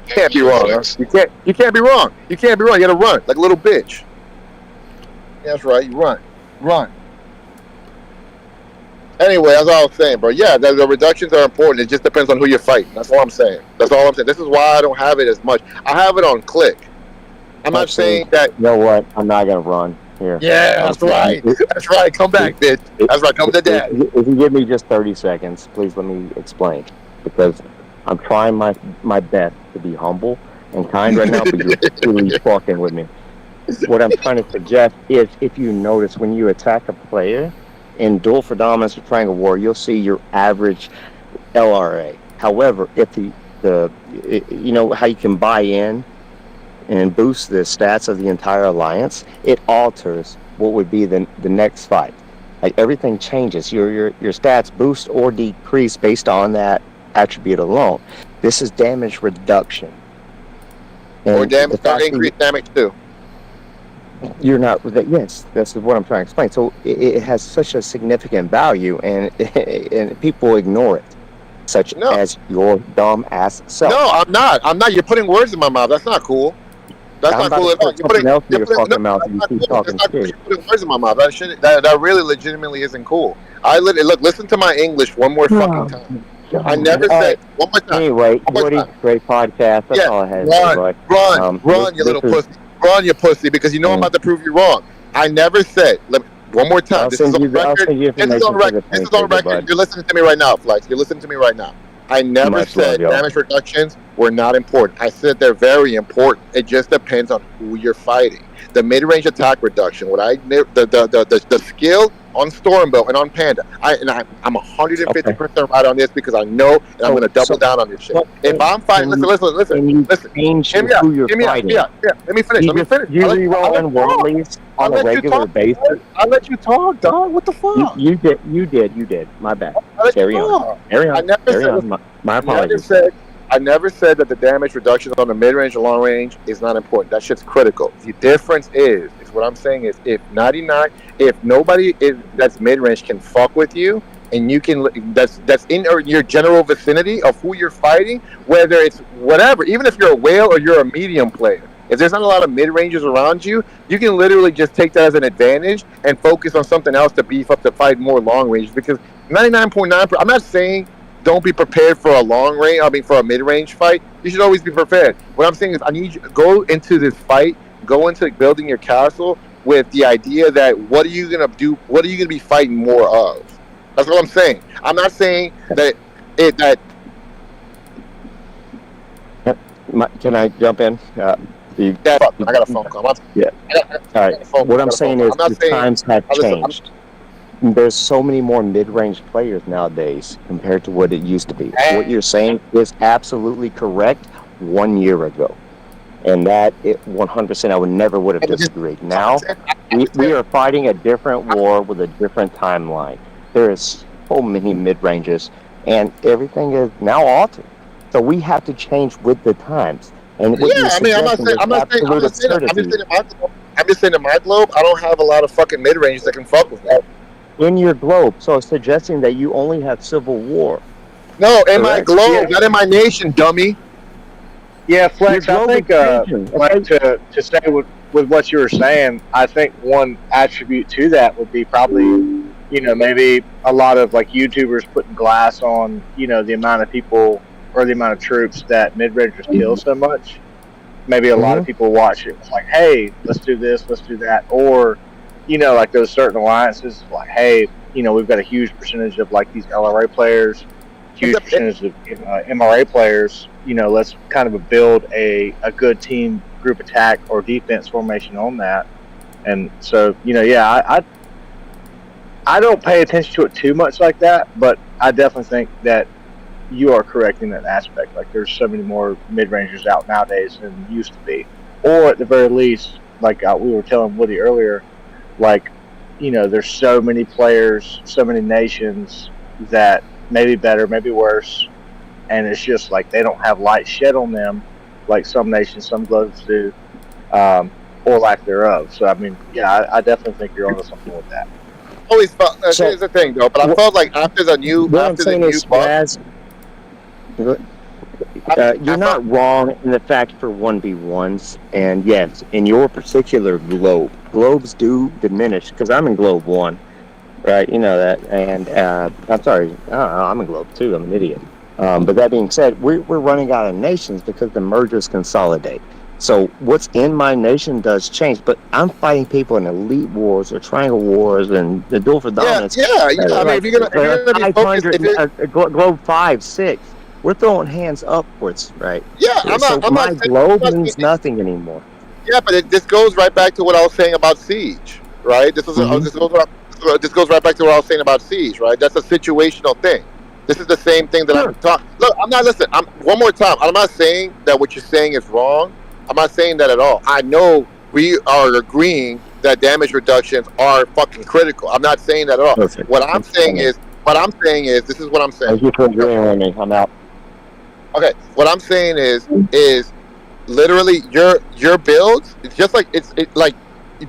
Can't be wrong. Huh? You can't be wrong. You can't be wrong. You gotta run like a little bitch. Yeah, that's right. You run. Anyway, that's all I'm saying, bro. Yeah, the reductions are important. It just depends on who you're fighting. That's all I'm saying. That's all I'm saying. This is why I don't have it as much. I have it on click. I'm not saying that. You know what? I'm not gonna run here. Yeah, that's right. That's right. Come back, bitch. That's right. Come to dad. If you give me just 30 seconds, please let me explain, because I'm trying my best to be humble and kind right now, but you're really fucking with me. What I'm trying to suggest is, if you notice when you attack a player in Duel for Dominance or Triangle War, you'll see your average LRA. However, if you know how you can buy in and boost the stats of the entire alliance, it alters what would be the next fight. Like, everything changes. Your stats boost or decrease based on that attribute alone. This is damage reduction. And or increased damage too. You're not. Yes, that's what I'm trying to explain. So it has such a significant value, and and people ignore it, such as your dumb ass self. No, I'm not. I'm not. You're putting words in my mouth. That's not cool. That's I'm not cool at all. You're putting, else in your you're putting, fucking no, mouth that's and you not keep cool. talking That's not cool. shit. You're putting words in my mouth. That really legitimately isn't cool. Look. Listen to my English one more fucking time. I never said one more time. Anyway, one more Woody, time. great podcast. That's all I had to say, bud. Run, you little pussy. Run, you pussy, because you know I'm about to prove you wrong. I never said. One more time. This is on record. This is on record. This is on record. You're listening to me right now, Flex. You're listening to me right now. I never said damage reductions were not important. I said they're very important. It just depends on who you're fighting. The mid-range attack reduction, the skill on Stormbolt and on Panda, I'm 150% right on this because I know, and I'm going to double down on this shit. If I'm fighting, listen. Hear me out. Let me finish. You reroll unworldlies on a regular basis. I let you talk, dog. What the fuck? You did. My bad. Carry on. My apologies. I never said that the damage reductions on the mid-range and long range is not important. That shit's critical. The difference is what I'm saying is if nobody that's mid-range can fuck with you, and you can that's in your general vicinity of who you're fighting, whether it's whatever, even if you're a whale or you're a medium player. If there's not a lot of mid-rangers around you, you can literally just take that as an advantage and focus on something else to beef up to fight more long range. Because 99.9%, I'm not saying don't be prepared for a mid-range fight. You should always be prepared. What I'm saying is I need you to go into this fight, go into building your castle with the idea that what are you going to do? What are you going to be fighting more of? That's what I'm saying. I'm not saying that Can I jump in? I got a phone call. Yeah. All right. What I'm saying is the times have changed. There's so many more mid-range players nowadays compared to what it used to be. What you're saying is absolutely correct 1 year ago. And that 100% I would have disagreed. Now, we are fighting a different war with a different timeline. There is so many mid-ranges, and everything is now altered. So we have to change with the times. And what you're suggesting I'm just saying in my globe, I don't have a lot of fucking mid-ranges that can fuck with that. In your globe, so suggesting that you only have civil war. No, in my globe, not in my nation, dummy. Yeah, Flex, I think to stay with what you were saying, I think one attribute to that would be probably, maybe a lot of like YouTubers putting glass on, the amount of people or the amount of troops that mid-rangers kill so much. Maybe a lot of people watch it like, hey, let's do this, let's do that. Or, like those certain alliances, like, hey, we've got a huge percentage of like these LRA players, huge percentage of MRA players. Let's kind of build a good team group attack or defense formation on that. And so, I don't pay attention to it too much like that, but I definitely think that you are correct in that aspect. Like, there's so many more mid-rangers out nowadays than used to be. Or at the very least, like we were telling Woody earlier, like, there's so many players, so many nations that maybe better, maybe worse, and it's just like they don't have light shed on them like some nations, some globes do, or lack thereof. So I mean, I definitely think you're onto something with that. Always felt here's the thing though, but I felt like after the new you're not wrong in the fact for 1v1s, and yes, in your particular globe, globes do diminish, because I'm in globe 1, right? You know that, and I'm sorry, I'm in globe 2, I'm an idiot. But that being said, we're running out of nations because the mergers consolidate. So what's in my nation does change, but I'm fighting people in elite wars or triangle wars and the duel for dominance. I mean, if you're gonna be focused, globe 5, 6. We're throwing hands upwards, right? Yeah, my globe means nothing anymore. Yeah, but this goes right back to what I was saying about Siege, right? This goes right back to what I was saying about Siege, right? That's a situational thing. This is the same thing that I'm talking. Look, one more time. I'm not saying that what you're saying is wrong. I'm not saying that at all. I know we are agreeing that damage reductions are fucking critical. I'm not saying that at all. Perfect. What I'm saying is, this is what I'm saying. Thank you for agreeing with me. I'm out. Okay, what I'm saying is literally your builds. It's just like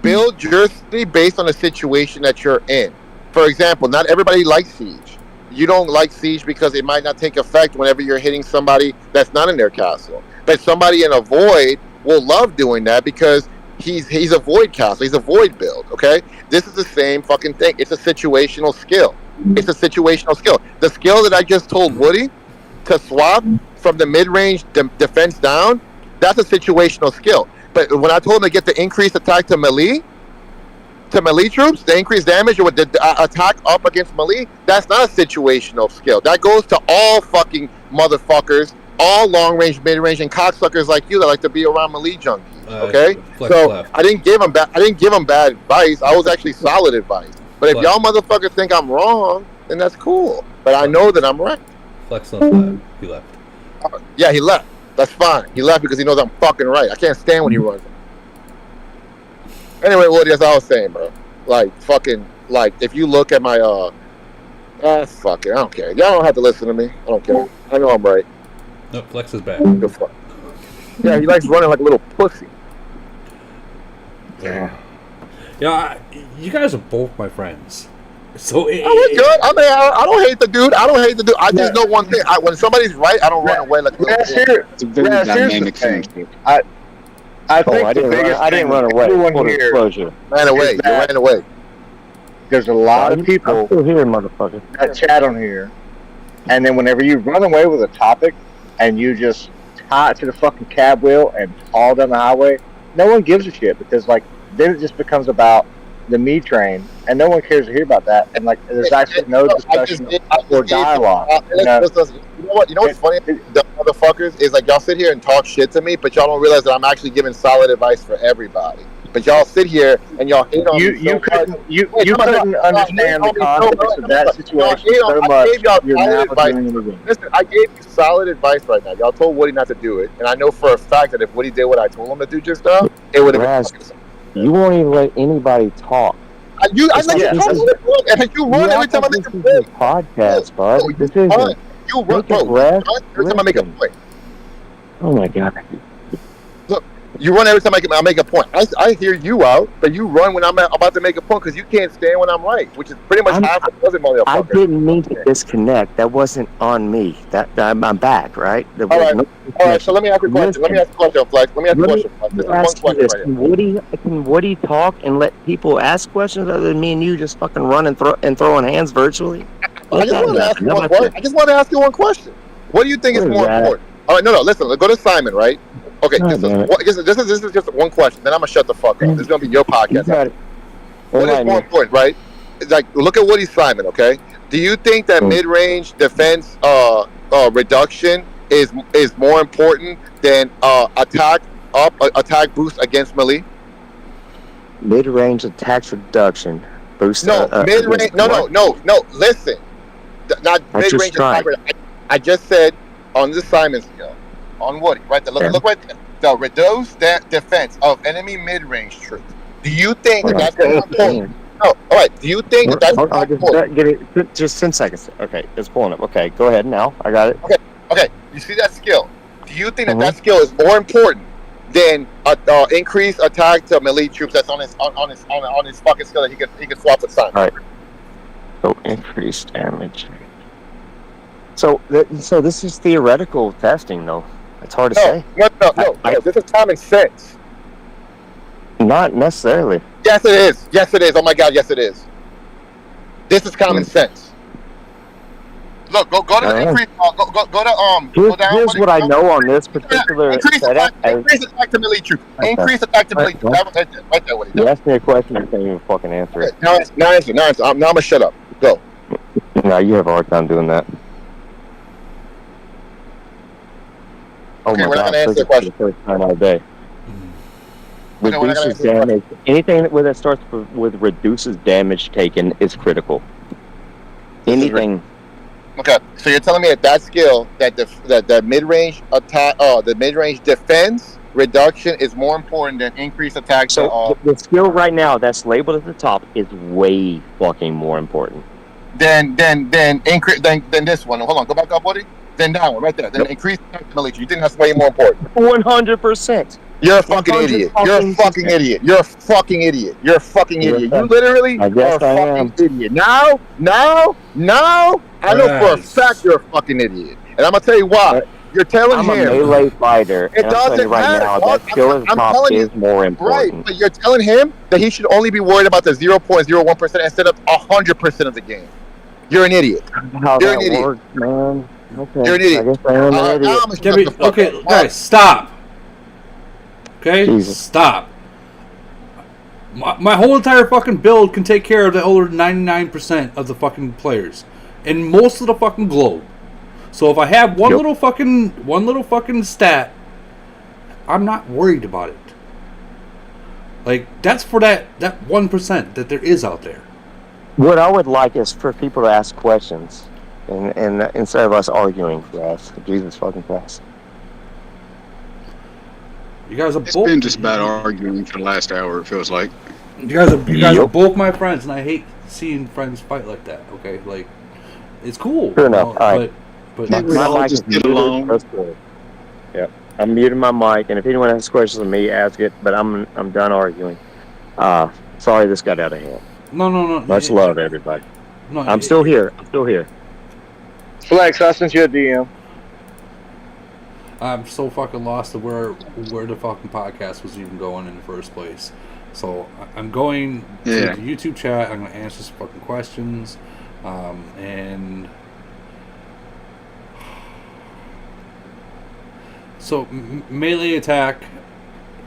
build your city based on the situation that you're in. For example, not everybody likes siege. You don't like siege because it might not take effect whenever you're hitting somebody that's not in their castle. But somebody in a void will love doing that because he's a void castle. He's a void build. Okay, this is the same fucking thing. It's a situational skill. It's a situational skill. The skill that I just told Woody to swap from the mid-range defense down, that's a situational skill. But when I told him to get the increased attack to melee troops, the increased damage or the attack up against melee, that's not a situational skill. That goes to all fucking motherfuckers, all long-range, mid-range, and cocksuckers like you that like to be around melee junkies. Okay, so left. I didn't give him bad advice. I was actually solid advice. But if y'all motherfuckers think I'm wrong, then that's cool. But I know that I'm right. Flex left. He left. Yeah, he left. That's fine. He left because he knows I'm fucking right. I can't stand when he runs. Anyway, Woody, as I was saying, bro. Like, fucking, like, if you look at my, fuck it. I don't care. Y'all don't have to listen to me. I don't care. I know I'm right. No, Flex is back. Good fuck. Yeah, he likes running like a little pussy. Yeah, you guys are both my friends. So we're good. I mean, I don't hate the dude. I just know one thing. When somebody's right, I don't run away like a little It's a very dynamic thing. I think I didn't run away. Full disclosure. Ran away. You ran away. There's a lot of people I'm still here, motherfucker. that chat on here, and then whenever you run away with a topic and you just tie it to the fucking cab wheel and haul down the highway, no one gives a shit because like then it just becomes about the me train, and no one cares to hear about that. And like, there's actually no discussion or dialogue. You know what? You know what's funny? The motherfuckers is like y'all sit here and talk shit to me, but y'all don't realize that I'm actually giving solid advice for everybody. But y'all sit here and y'all hate on me. You couldn't understand the context of that situation so much. You're now doing it again. Listen, I gave you solid advice right now. Y'all told Woody not to do it, and I know for a fact that if Woody did what I told him to do just now, it would have been. You won't even let anybody talk. I let you talk, and you run every time I make a point. Podcast, bud. This is you run, bro. Every time I make a point. Oh my god. Look, you run every time I make a point. I hear you out, but you run when I'm about to make a point because you can't stand when I'm right, which is pretty much half a dozen motherfuckers. I didn't mean to disconnect. That wasn't on me. I'm back, right? All right. So let me ask you a question. Let me ask you a question, Flex. This is one question right here. Can Woody talk and let people ask questions other than me and you just fucking run and throwing hands virtually? I just want to ask you one question. What do you think is more important? All right, no. Listen, go to Simon, right? Okay, this is just one question. Then I'm gonna shut the fuck up. This is gonna be your podcast. What is more important, right? It's like, look at Woody Simon. Okay, do you think that mid-range defense reduction is more important than attack boost against melee? Mid-range attack reduction boost. No, mid-range. No. Listen, not mid-range attack. I just said on the Simon scale. On Woody, right there. Look right there. The reduce that defense of enemy mid-range troops. Do you think that's important? No. All right. Do you think that's important? Get it. Just 10 seconds. Okay, it's pulling up. Okay, go ahead now. I got it. Okay. You see that skill? Do you think that skill is more important than increased attack to melee troops that's on his fucking skill that he could swap with Simon? All right. So increased damage. So this is theoretical testing, though. It's hard to say. No. This is common sense. Not necessarily. Yes, it is. Oh my God, yes, it is. This is common sense. Look, go to the increase. Go down. Here's what I know on this particular setup. Increase attack to melee troops. Increase attack to melee troops. That was right there. You asked me a question, I can't even fucking answer it. Now answer. Now I'm gonna shut up. Go. No, you have a hard time doing that. Okay, we're not gonna answer the question. First time all day. Reduces damage. Anything that starts with reduces damage taken is critical. Anything. Okay, so you're telling me that skill, that the mid-range attack, the mid-range defense reduction is more important than increased attack. So the skill right now that's labeled at the top is way fucking more important. Then this one. Hold on, go back up, Woody. Then that one right there. Then increase attack to melee. You think that's way more important? 100%. You're a fucking idiot. You're a fucking idiot. You're a fucking idiot. You're a fucking idiot. You literally are a fucking idiot. Now, I know for a fact you're a fucking idiot. And I'm gonna tell you why. You're telling I'm him. a melee fighter. It and I'm telling doesn't you right matter. now that skill at the top is more important. Right, but you're telling him that he should only be worried about the 0.01% instead of 100% of the game. You're an idiot. How You're an that idiot. works, man. Okay. You're an idiot. I guess I am an idiot. Debbie, okay, guys, stop. Okay, stop. My whole entire fucking build can take care of the older 99% of the fucking players, and most of the fucking globe. So if I have one little fucking stat, I'm not worried about it. Like, that's for that 1% that there is out there. What I would like is for people to ask questions, and instead of us arguing for us. Jesus fucking Christ. You guys are It's both. been just about arguing for the last hour, it feels like. You guys are both my friends, and I hate seeing friends fight like that. Okay, like it's cool. Fair enough. All right. But my mic is muted. That's good. Yeah, I'm muting my mic, and if anyone has questions of me, ask it. But I'm done arguing. Sorry, this got out of hand. No. Much love, everybody. No, I'm still here. Flex, I sent you a DM. I'm so fucking lost to where the fucking podcast was even going in the first place. So I'm going to the YouTube chat. I'm going to answer some fucking questions, and so melee attack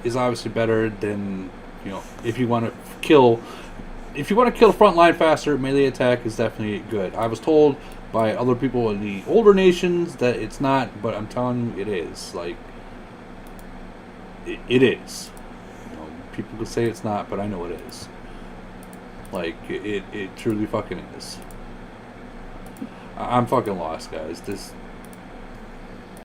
is obviously better than, you know, if you want to kill front line faster, melee attack is definitely good. I was told by other people in the older nations that it's not, but I'm telling you it is. Like, it is. You know, people could say it's not, but I know it is. Like, it truly fucking is. I'm fucking lost, guys.